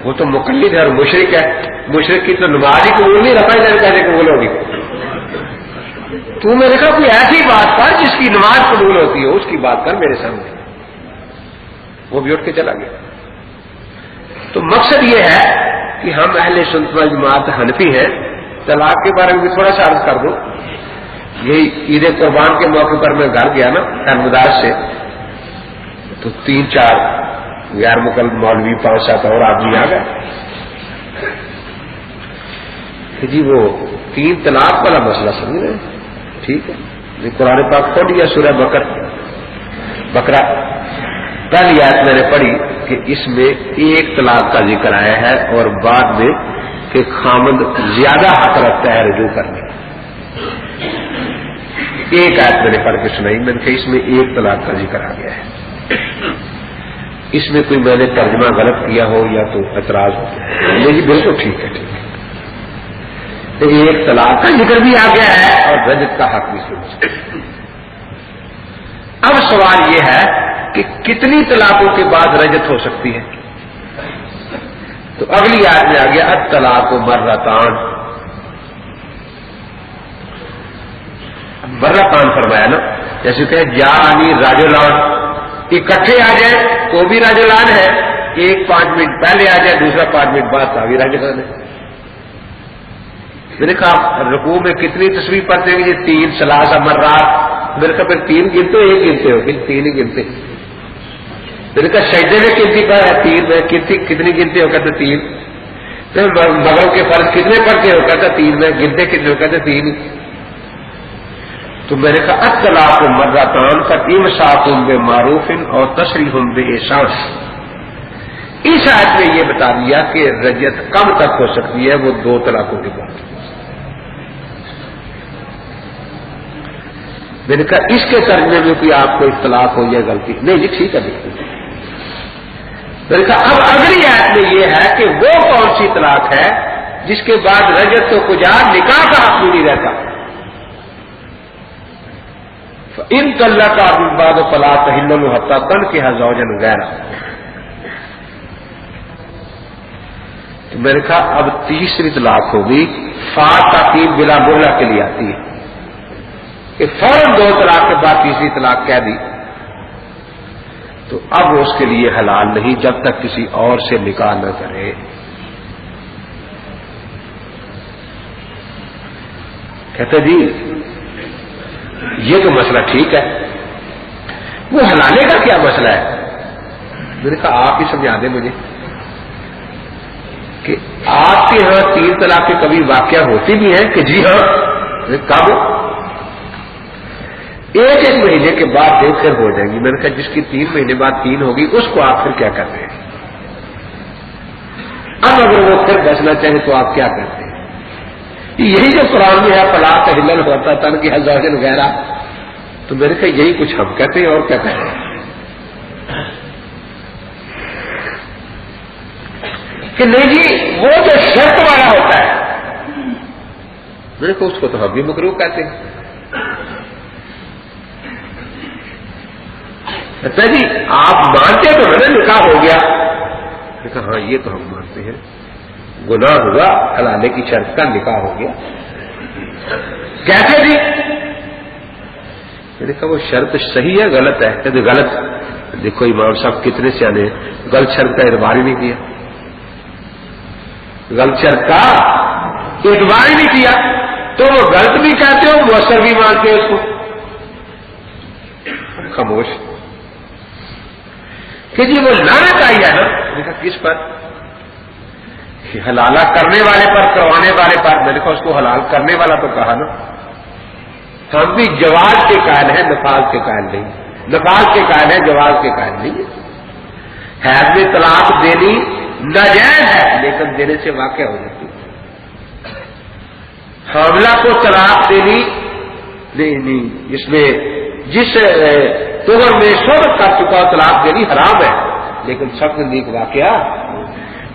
وہ تو مقلد ہے اور مشرک ہے. مشرک کی تو نماز ہی قبول نہیں، رفع دین کہنے قبول ہوگی. تو میں نے کہا کوئی ایسی بات کر جس کی نماز قبول ہوتی ہے، اس کی بات کر میرے سامنے. وہ بھی اٹھ کے چلا گیا. تو مقصد یہ ہے کہ ہم اہل سنت والجماعت حنفی ہیں. طلاق کے بارے میں بھی تھوڑا سا عرض کر دوں. یہی عید قربان کے موقع پر میں گھر گیا نا احمدآباد سے، تو 3-4 غیر مقلد مولوی 5-7 اور آدمی آ گئے کہ جی وہ 3 طلاق والا مسئلہ سمجھ رہے ہیں. ٹھیک ہے، قرآن پاک کھول لیا سورہ بقرہ پہلی آیت میں نے پڑھی کہ اس میں 1 طلاق کا ذکر آیا ہے اور بعد میں کہ خامند زیادہ حق رکھتا ہے رجوع کرنے. ایک آیت میں نے پڑھ کے سنائی. میں نے کہا اس میں 1 طلاق کا ذکر آ گیا ہے. اس میں کوئی میں نے ترجمہ غلط کیا ہو یا تو اعتراض ہو. نہیں بالکل ٹھیک ہے، ٹھیک ہے. 1 طلاق کا ذکر بھی آ گیا ہے اور رجت کا حق بھی سمجھ. اب سوال یہ ہے کہ کتنی طلاقوں کے بعد رجت ہو سکتی ہے؟ تو اگلی آیت میں آ گیا الطلاق مرتان. مرتان فرمایا نا، جیسے کہ جانی راجلان اکٹھے آ جائے تو بھی راجلان ہے، ایک 5 منٹ پہلے آ جائے دوسرا 5 منٹ بعد تو بھی راجلان ہے. میں نے کہا رکوع میں کتنی تسبیح پڑھتے ہیں؟ یہ 3 ثلاث مرات. میں نے کہا پھر 3 گنتے ہو 1 گنتے ہو؟ 3 ہی گنتے. میں نے کہا سجدے میں کتنی پر ہے؟ 3 میں. کتنی گنتے ہو؟ کہتے 3. پھر مغرب کے فرض کتنے پڑھتے ہو؟ کہتا 3 میں. گنتے کتنے ہو؟ کہتے 3 ہی. تو میں نے کہا الطلاق مرتان فامساک بمعروف اور تسریح باحسان. اس آیت میں یہ بتا دیا کہ رجعت کب تک ہو سکتی ہے؟ وہ 2 طلاقوں کے بعد. میں نے کہا اس کے ترجمے میں کوئی آپ کو اختلاف ہو یا غلطی؟ نہیں جی ٹھیک ہے بالکل. میں نے کہا اب اگلی آیت میں یہ ہے کہ وہ کون سی طلاق ہے جس کے بعد رجعت تو کجا نکاح کا حق نہیں رہتا. ان طلق من بعد فلا تحل له حتى تنكح زوجا غيره. تو میں نے کہا اب تیسری طلاق ہوگی فاتقیب بلا برہ کے لیے آتی ہے کہ فوراً 2 طلاق کے بعد تیسری طلاق کہہ دی تو اب اس کے لیے حلال نہیں جب تک کسی اور سے نکاح نہ کرے. کہتے جی یہ تو مسئلہ ٹھیک ہے، وہ حلالے کا کیا مسئلہ ہے؟ میں نے کہا آپ ہی سمجھا دیں مجھے کہ آپ کے ہاں 3 طلاق کے کبھی واقعہ ہوتی بھی ہیں کہ جی ہاں کب 1 مہینے کے بعد 2 پھر ہو جائیں گی؟ میں نے کہا جس کی 3 مہینے بعد 3 ہوگی اس کو آپ پھر کیا کرتے ہیں؟ اب اگر وہ پھر بچنا چاہے تو آپ کیا کرتے ہیں؟ یہی جو قرآن میں ہے فلا تحلل ہوتا تن کی ازواج وغیرہ، تو میں نے کہا یہی کچھ ہم کہتے ہیں اور کیا کہتے ہیں کہ نہیں جی وہ جو شرط والا ہوتا ہے، میں نے کہا اس کو تو ہم بھی مکروہ کہتے ہیں۔ اچھا جی آپ مانتے تو میں نے نکاح ہو گیا؟ میں نے کہا ہاں یہ تو ہم مانتے ہیں، گناہ ہوا، حلالے کی شرط کا نکاح ہو گیا۔ کیسے جی؟ میں نے کہا وہ شرط صحیح ہے غلط ہے؟ کہتے غلط۔ دیکھو امام صاحب کتنے سیانے ہیں، غلط شرط کا اعتبار ہی نہیں کیا، غلط شرط کا اعتبار ہی نہیں کیا، تو وہ غلط بھی کہتے ہو مؤثر بھی مانتے ہو اس کو؟ خاموش کہ جی وہ لعنت آئی ہے نا۔ میں نے کہا کس پر؟ حلالہ کرنے والے پر، کروانے والے پر۔ میں نے کہا اس کو حلال کرنے والا تو کہا نا، ہم بھی جواز کے قائل ہیں، نفاذ کے قائل نہیں، نفاذ کے قائل ہیں، جواز کے قائل نہیں۔ حیض میں طلاق دینی ناجائز ہے لیکن دینے سے واقع ہو جاتی ہے، حاملہ کو طلاق دینی نہیں، اس میں جس طور میں شوہر کر چکا طلاق دینی حرام ہے لیکن سب نیک واقعہ۔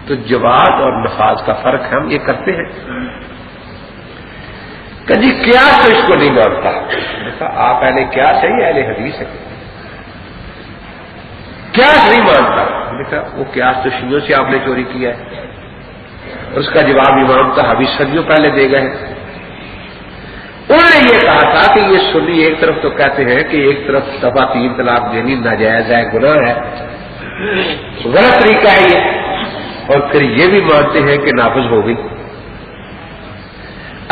تو جواز اور نفاذ کا فرق ہے، ہم یہ کرتے ہیں کہ جی کیا تو اس کو نہیں مانتا۔ آپ اہل کیا صحیح اہل حدیث ہے، کیا نہیں مانتا؟ وہ کیا تو شیعوں سے آپ نے چوری کیا ہے، اس کا جواب امام طحاوی صدیوں پہلے دے گئے۔ انہوں نے یہ کہا تھا کہ یہ سنی ایک طرف تو کہتے ہیں کہ ایک طرف دفعہ 3 طلاق دینی ناجائز ہے، گناہ ہے، غلط طریقہ ہے یہ، اور پھر یہ بھی مانتے ہیں کہ نافذ ہو گئی۔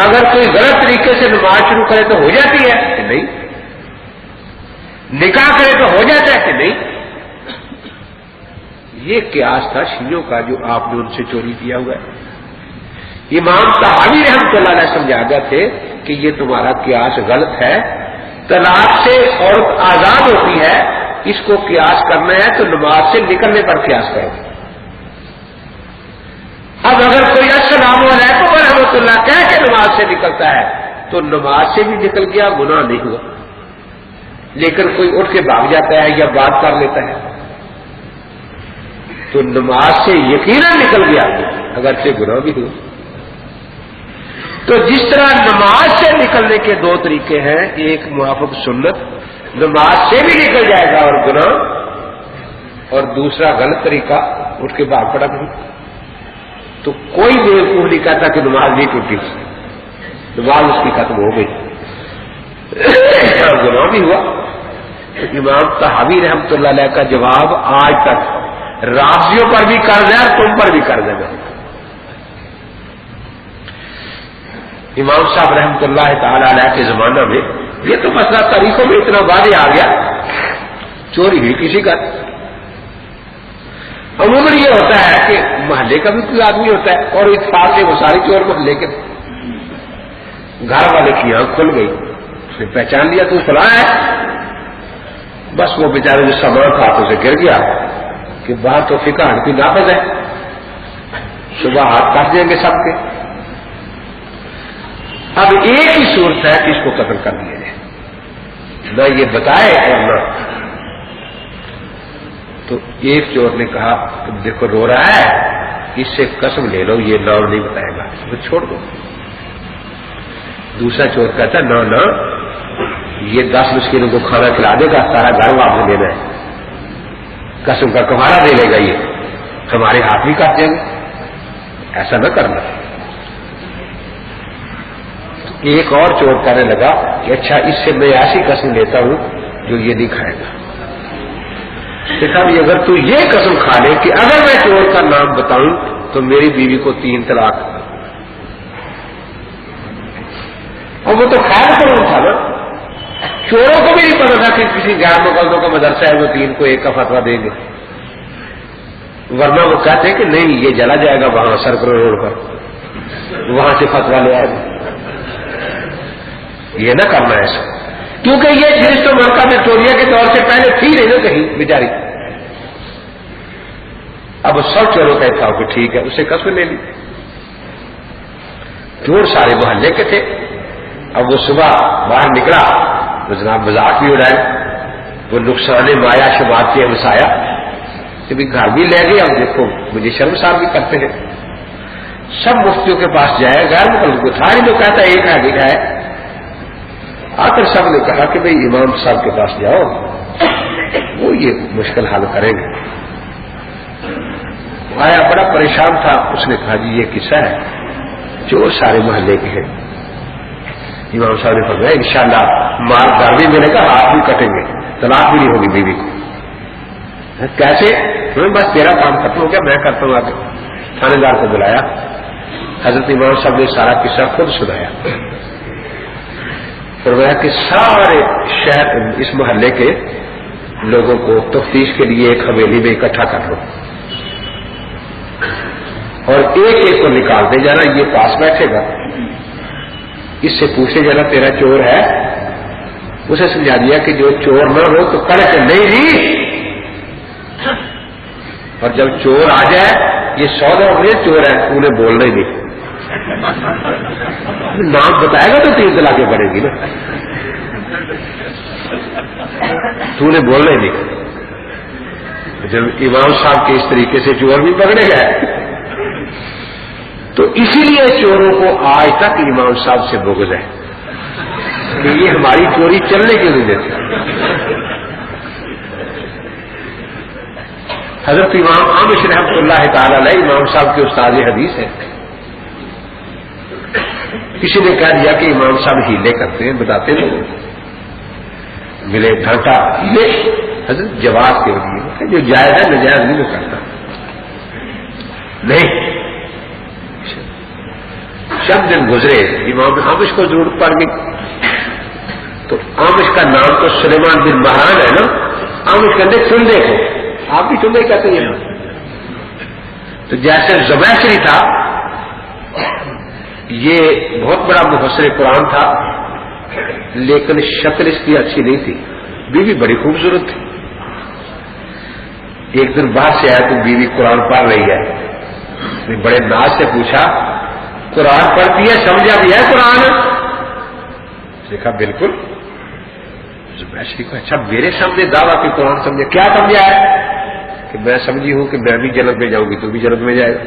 اگر کوئی غلط طریقے سے نماز شروع کرے تو ہو جاتی ہے کہ نہیں؟ نکاح کرے تو ہو جاتا ہے کہ نہیں؟ یہ قیاس تھا شیعوں کا جو آپ نے ان سے چوری کیا ہوا ہے۔ امام طحاوی رحمۃ اللہ علیہ سمجھا گئے تھے کہ یہ تمہارا قیاس غلط ہے، طلاق سے عورت آزاد ہوتی ہے، اس کو قیاس کرنا ہے تو نماز سے نکلنے پر قیاس کرو۔ اب اگر کوئی السلام علیکم ورحمۃ اللہ کہہ کے نماز سے نکلتا ہے تو نماز سے بھی نکل گیا، گناہ نہیں ہوا، لیکن کوئی اٹھ کے بھاگ جاتا ہے یا بات کر لیتا ہے تو نماز سے یقیناً نکل گیا اگرچہ گناہ بھی ہوا۔ تو جس طرح نماز سے نکلنے کے 2 طریقے ہیں، ایک موافق سنت نماز سے بھی نکل جائے گا اور گناہ، اور دوسرا غلط طریقہ اٹھ کے بھاگ پڑا نہیں۔ تو کوئی بیوقوف نہیں کہتا کہ نماز نہیں ٹوٹی، نماز اس کی ختم ہو گئی، گناہ بھی ہوا۔ امام طحاوی رحمۃ اللہ علیہ کا جواب آج تک رافضیوں پر بھی قرض ہے اور تم پر بھی قرض ہے۔ امام صاحب رحمۃ اللہ تعالی علیہ کے زمانہ میں یہ تو مسئلہ تاریخوں میں اتنا واضح آ گیا، چوری ہوئی کسی کا۔ عموماً یہ ہوتا ہے کہ محلے کا بھی کوئی آدمی ہوتا ہے اور اتفاق سے وہ ساری چور محلے کے، گھر والے کی آنکھ کھل گئی، اس نے پہچان لیا تو فلاں ہے، بس وہ بیچارے جو سامان ہاتھوں سے گر گیا کہ بات تو فقہ کی نافذ ہے، صبح ہاتھ کاٹ دیں گے سب کے۔ اب ایک ہی صورت ہے کہ اس کو قتل کر دیا جائے، نہ یہ بتائے اور نہ۔ تو ایک چور نے کہا تم دیکھو رو رہا ہے، اس سے قسم لے لو یہ نام نہیں بتائے گا، تو چھوڑ دو۔ دوسرا چور کہتا نہ نہ یہ 10 مسکینوں کو کھانا کھلا دے گا، سارا گھر واپس لینا ہے، قسم کا کمارا دے لے گا، یہ ہمارے ہاتھ بھی کاٹ دیں گے، ایسا نہ کرنا۔ ایک اور چور کہنے لگا کہ اچھا اس سے میں ایسی قسم لیتا ہوں جو یہ نہیں کھائے گا۔ دیکھا بھی اگر تو یہ قسم کھا لے کہ اگر میں چور کا نام بتاؤں تو میری بیوی کو 3 طلاق، اور وہ تو خیر کروں تھا نا، چوروں کو بھی نہیں پتا تھا کہ کسی غیر مقدموں کا مدرسہ ہے وہ 3 کو 1 کا فتویٰ دیں گے، ورنہ وہ کہتے ہیں کہ نہیں یہ جلا جائے گا وہاں سرکل روڈ پر، وہاں سے فتویٰ لے آئے گا۔ یہ نہ کرنا ایسا، کیونکہ یہ چیز تو ملکہ وکٹوریہ کے دور سے پہلے تھی نہیں نا کہیں بیچاری۔ اب سب چوروں کا تھا کہ ٹھیک ہے، اسے قسم لے لی۔ چور سارے محلے کے تھے، اب وہ صبح باہر نکلا تو جناب مذاق بھی اڑائے، وہ نقصان مایا شمار کے مسایا کہ بھی گھر بھی لے گئے، اب دیکھو مجھے شرمسار بھی کرتے ہیں۔ سب مفتیوں کے پاس جائے، غیر مقلد کو تھا نہیں، جو کہتا ہے ایک آگے کا ہے۔ آ کر سب نے کہا کہ بھئی امام صاحب کے پاس جاؤ، وہ یہ مشکل حل کریں گے۔ آیا بڑا پریشان تھا، اس نے کہا جی یہ قصہ ہے، چور سارے محلے کے ہیں۔ امام صاحب نے فرمایا انشاءاللہ مال گھر بھی ملے گا، ہاتھ بھی کٹیں گے، طلاق بھی نہیں ہوگی بیوی کو۔ کیسے؟ بس تیرا کام ختم ہو گیا، میں کرتا ہوں آگے۔ تھانے دار کو بلایا، حضرت امام صاحب نے سارا قصہ خود سنایا، فرمایا کہ سارے شہر اس محلے کے لوگوں کو تفتیش کے لیے ایک حویلی میں اکٹھا کر لو اور ایک ایک کو نکالتے جانا، یہ پاس بیٹھے گا، اس سے پوچھے جانا تیرا چور ہے؟ اسے سمجھا دیا کہ جو چور نہ ہو تو کرے کہ نہیں جی، اور جب چور آ جائے یہ 100 دفعہ چور ہے، تو انہیں بولنا ہی نہیں، نام بتائے گا تو 3 طلاقیں پڑے گی نا، تو انہیں بولنا ہی نہیں۔ جب امام صاحب کے اس طریقے سے چور بھی پکڑے گئے تو اسی لیے چوروں کو آج تک امام صاحب سے بغض ہے کہ یہ ہماری چوری چلنے کے لیے دیتے۔ حضرت امام عامش رحمۃ اللہ تعالی علیہ امام صاحب کے استاد حدیث ہے، کسی نے کہہ دیا کہ امام صاحب ہیلے کرتے ہیں، بتاتے لوگوں کو، ملے گھنٹہ ہیلے، حضرت جواز کے لیے جو جائز ہے نجائز نہیں وہ کرتا نہیں۔ چند دن گزرے، امام عامش کو ضرورت پڑ گئی، تو عامش کا نام تو سلیمان بن مہران ہے نا، عامش کہتے چندے کو، آپ بھی چندے کہتے ہیں، تو جیسے زبیشری تھا، یہ بہت بڑا مفسر قرآن تھا، لیکن شکل اس کی اچھی نہیں تھی، بیوی بڑی خوبصورت تھی۔ ایک دن باہر سے آیا تو بیوی قرآن پڑھ رہی ہے، بڑے ناز سے پوچھا قرآن پڑھتی ہے، سمجھا بھی ہے قرآن؟ دیکھا بالکل۔ زبیشری کو اچھا میرے سامنے دعویٰ کہ قرآن سمجھا، کیا سمجھا ہے؟ کہ میں سمجھی ہوں کہ میں بھی جنت میں جاؤں گی تو بھی جنت میں جائے گا۔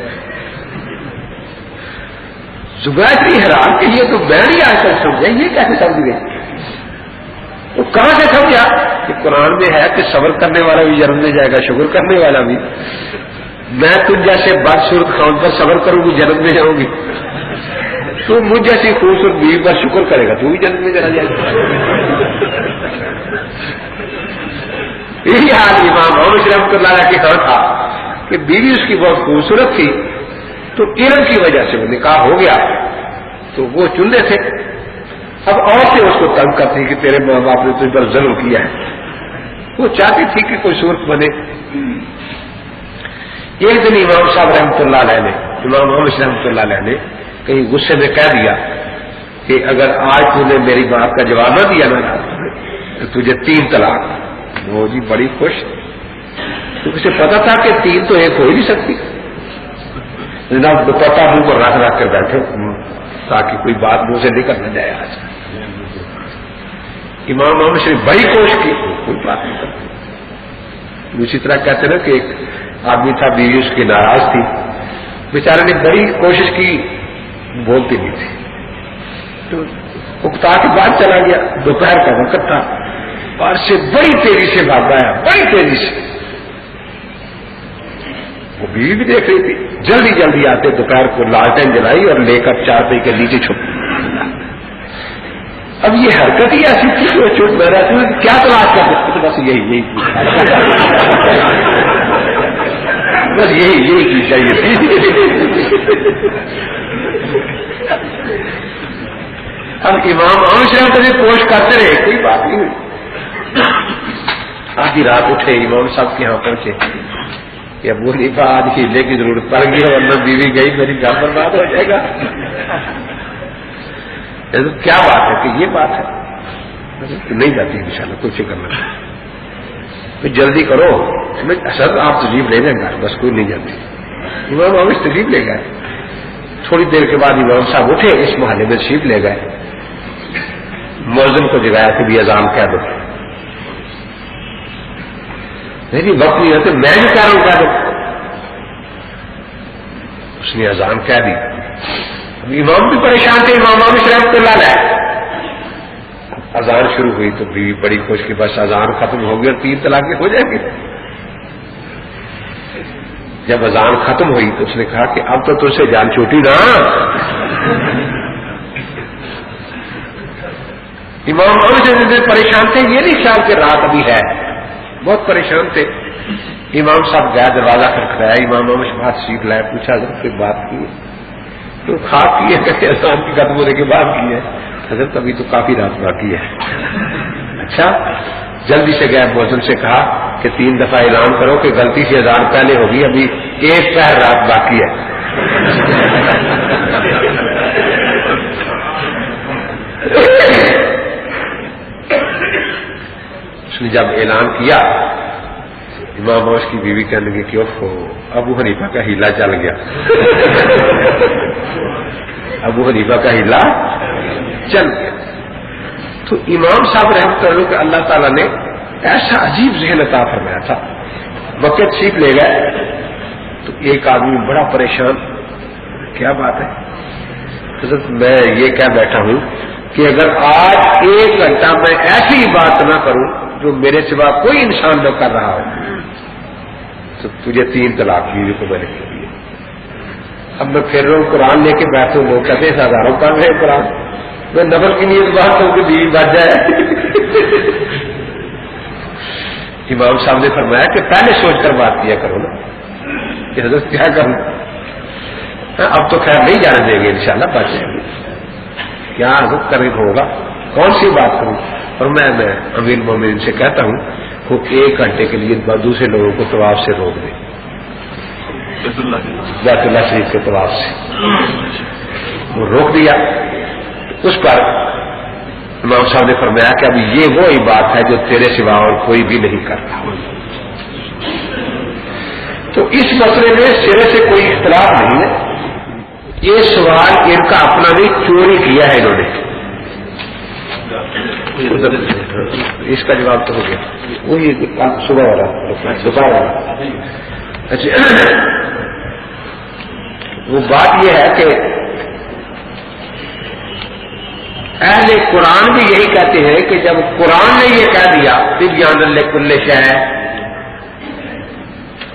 زبیشری حیران کہ یہ تو میں نہیں آج تک سمجھا، یہ کیسے سمجھ گئے؟ وہ کہاں سے سمجھا؟ کہ قرآن میں ہے کہ صبر کرنے والا بھی جنت میں جائے گا، شکر کرنے والا بھی۔ میں تم جیسے بدصورت خان پر صبر کروں گی جنت میں جاؤں گی، تو مجھ جیسی خوبصورت بیوی پر شکر کرے گا تو بھی جنت میں چلا جائے گا۔ یہی حال امام عامش رحمۃ اللہ علیہ کے گھر تھا کہ بیوی اس کی بہت خوبصورت تھی، تو علم کی وجہ سے وہ نکاح ہو گیا، تو وہ چندے تھے۔ اب عورتیں اس کو تنگ کرتی کہ تیرے ماں باپ نے تجھ پر ظلم کیا ہے، وہ چاہتی تھی کہ کوئی صورت بنے۔ ایک دن امام صاحب رحمۃ اللہ علیہ نے، امام عامش رحمۃ اللہ علیہ نے کہیں غصے میں کہہ دیا کہ اگر آج تو نے میری بات کا جواب نہ دیا نا تو تجھے 3 طلاق۔ وہ جی بڑی خوش، کیونکہ اسے پتا تھا کہ 3 تو ایک ہو ہی نہیں سکتی، جناب دوپٹہ منہ پر رکھ رکھ کر بیٹھے تاکہ کوئی بات منہ سے نکل نہ جائے۔ آج امام عامش نے بڑی کوشش کی، کوئی بات نہیں کرتی۔ اسی طرح کہتے نا کہ ایک آدمی تھا، بیوی اس کی ناراض تھی، بیچارے نے بڑی کوشش کی، بولتی نہیں تھی، تو اکتا کے بعد چلا گیا، دوپہر کا وقت تھا، باہر سے بڑی تیزی سے بھاگ آیا، بڑی تیزی سے۔ وہ بیوی بھی دیکھ رہی تھی، جلدی جلدی آتے دوپہر کو لالٹین جلائی اور لے کر چارپائی کے نیچے چھپ۔ اب یہ حرکت ہی ایسی تھی کہ وہ چپ میں رہتی، کیا تلاش کرتے؟ بس یہی بس یہی چیز چاہیے تھی۔ اب امام صاحب کبھی کوشش کرتے رہے، کوئی بات نہیں ہوئی. آدھی رات اٹھے امام صاحب کے یہاں پہنچے کہ ابو حنیفہ آج ہیلے کی ضرورت پڑ گئی ورنہ بیوی گئی میری گھر برباد ہو جائے گا. کیا بات ہے کہ یہ بات ہے نہیں جاتی انشاءاللہ، کوئی فکر نہ تو جلدی کرو. سر آپ تشریف لے جائیں گے بس، کوئی نہیں جاتی. امام آمش تشریف لے گئے. تھوڑی دیر کے بعد امام صاحب اٹھے، اس محلے میں تشریف لے گئے. مؤذن کو جگایا کہ بھی اذان کہہ دو. نہیں وقت نہیں ہوتے، میں بھی کہہ رہا ہوں کہہ دو. اس نے اذان کہہ دی. امام بھی پریشان تھے، امام آمش رحمۃ اللہ علیہ. اذان شروع ہوئی تو بیوی بڑی خوش کہ بس اذان ختم ہو گئی اور 3 طلاقیں ہو جائیں گی. جب اذان ختم ہوئی تو اس نے کہا کہ اب تو تجھ سے جان چھوٹی نا. امام سے پریشان تھے، یہ نہیں خیال کہ رات ابھی ہے، بہت پریشان تھے. امام صاحب گیا، دروازہ کھٹکھٹایا. امام بات سیکھ لایا، پوچھا حضرت کوئی بات کی ہے تو خواب کی ہے کہ اذان کی ختم ہونے کے بعد کی ہے. حضرت ابھی تو کافی رات باقی ہے. اچھا. جلدی سے گئے، مؤذن سے کہا کہ 3 دفعہ اعلان کرو کہ غلطی سے اذان پہلے ہوگی، ابھی 1 پہر رات باقی ہے. اس نے جب اعلان کیا، امام اوش کی بیوی کہنے لگی کہ ابو حنیفہ کا ہیلا چل گیا. ابو حنیفہ کا ہیلا چل گیا. تو امام صاحب رحمۃ اللہ کہ اللہ تعالیٰ نے ایسا عجیب ذہن عطا فرمایا تھا. وقت سیکھ لے گئے تو ایک آدمی بڑا پریشان، کیا بات ہے حضرت؟ میں یہ کہہ بیٹھا ہوں کہ اگر آج 1 گھنٹہ میں ایسی بات نہ کروں جو میرے سوا کوئی انسان نہ کر رہا ہو تو تجھے 3 طلاق بیوی کو میں نے کہہ دیا. اب میں پھر رہا ہوں قرآن لے کے بیٹھوں، لوگ کہتے ہیں ہزاروں کام ہے قرآن. میں نفل کی نیت بات ہوں کہ بیوی بچ جائے. امام صاحب نے فرمایا کہ پہلے سوچ کر بات کیا کرو نا کہ حضرت کیا کروں. اب تو خیر نہیں جانے دیں گے انشاءاللہ، بچ جائیں گے. کیا حضرت کرنے کو ہوگا، کون سی بات کروں؟ اور میں امیر مومنین سے کہتا ہوں وہ 1 گھنٹے کے لیے دوسرے لوگوں کو طواف سے روک دیں، بیت اللہ شریف کے طواف سے. وہ روک دیا. اس پر امام صاحب نے فرمایا کہ ابھی یہ وہی بات ہے جو تیرے سوا اور کوئی بھی نہیں کرتا. تو اس مسئلے میں سرے سے کوئی اختلاف نہیں ہے. یہ سوال ان کا اپنا نہیں، چوری کیا ہے انہوں نے. اس کا جواب تو ہو گیا، وہی صبح والا دوپہر والا. اچھا، وہ بات یہ ہے کہ اہل قرآن بھی یہی کہتے ہیں کہ جب قرآن نے یہ کہہ دیا تبیان لکل شیء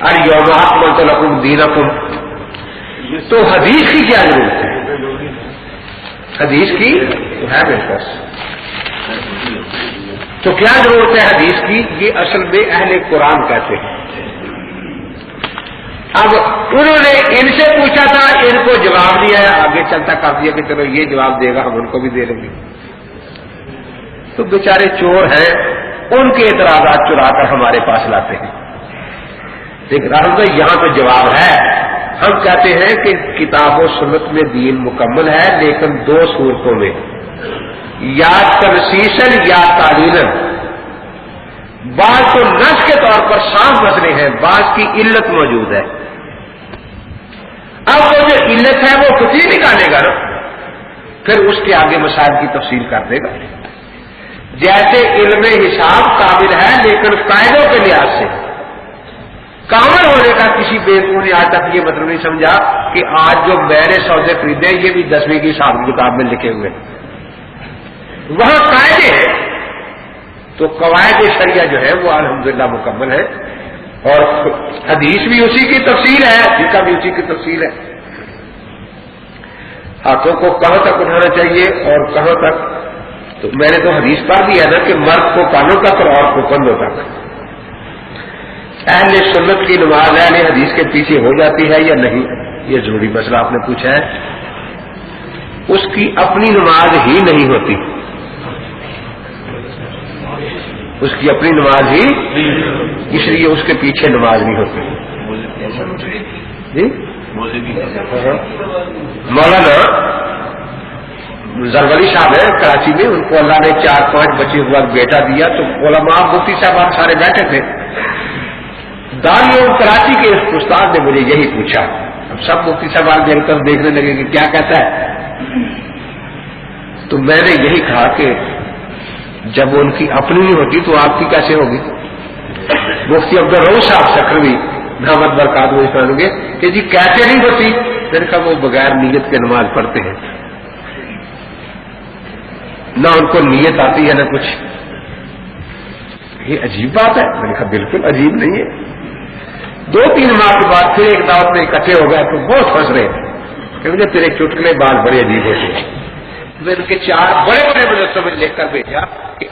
الیوم اکملت لکم دینکم، تو حدیث کی کیا ضرورت ہے؟ حدیث کی تو ہے میرے پاس، تو کیا ضرورت ہے حدیث کی؟ یہ اصل میں اہل قرآن کہتے ہیں. اب انہوں نے ان سے پوچھا تھا، ان کو جواب دیا ہے، آگے چلتا کر دیا کہ چلو یہ جواب دے گا ہم ان کو بھی دے لیں گے. تو بیچارے چور ہیں، ان کے اعتراضات چرا کر ہمارے پاس لاتے ہیں. لیکن یہاں پہ جواب ہے. ہم کہتے ہیں کہ کتاب و سنت میں دین مکمل ہے، لیکن 2 صورتوں میں، یا تنسیسن یا تعلیلاً. بعض تو نص کے طور پر صاف مسئلے ہیں، بعض کی علت موجود ہے. اب وہ جو علت ہے وہ خود ہی نکالے گا نا، پھر اس کے آگے مسائل کی تفصیل کر دے گا. جیسے علم حساب قابل ہے لیکن قاعدوں کے لحاظ سے کامل ہونے کا کسی بیوقوف نے آج تک یہ مطلب نہیں سمجھا کہ آج جو میں نے سودے خریدے یہ بھی 10ویں کی حساب کتاب میں لکھے ہوئے. وہاں قاعدے ہیں تو قواعد شریعہ جو ہے وہ الحمدللہ مکمل ہے، اور حدیث بھی اسی کی تفصیل ہے، جس کا بھی اسی کی تفصیل ہے. ہاتھوں کو کہاں تک اٹھانا چاہیے اور کہاں تک، تو میں نے تو حدیث پڑھ دیا نا کہ مرد کو کانوں تک اور عورت کو کندھوں تک. اہل سنت کی نماز اہل حدیث کے پیچھے ہو جاتی ہے یا نہیں، یہ ضروری مسئلہ آپ نے پوچھا ہے. اس کی اپنی نماز ہی نہیں ہوتی، اس کی اپنی نماز ہی، اس لیے اس کے پیچھے نماز نہیں ہوتی. جی مولانا زرولی صاحب ہیں کراچی میں، ان کو اللہ نے 4-5 بچے ہوا بیٹا دیا، تو علماء مفتی صاحب سارے بیٹھے تھے. دارالعلوم کراچی کے اس استاد نے مجھے یہی پوچھا. اب سب مفتی صاحب دیکھ کر دیکھنے لگے کہ کیا کہتا ہے. تو میں نے یہی کہا کہ جب ان کی اپنی نہیں ہوتی تو آپ کی کیسے ہوگی. مفتی عبدالرؤف صاحب سکھروی محمد برکات ہوئے گے کہ جی کیسے نہیں ہوتی. میں نے کہا وہ بغیر نیت کے نماز پڑھتے ہیں، نہ ان کو نیت آتی ہے نہ کچھ. یہ عجیب بات ہے. میں نے کہا بالکل عجیب نہیں ہے. 2-3 ماہ کے بعد پھر ایک دعوت میں اکٹھے ہو گئے تو بہت ہنس رہے تھے کہ مجھے تیرے چٹکلے بال بڑے عجیب ہوتے ہیں. میں ان کے 4 بڑے بڑے مجسمے لے کر بھیجا کہ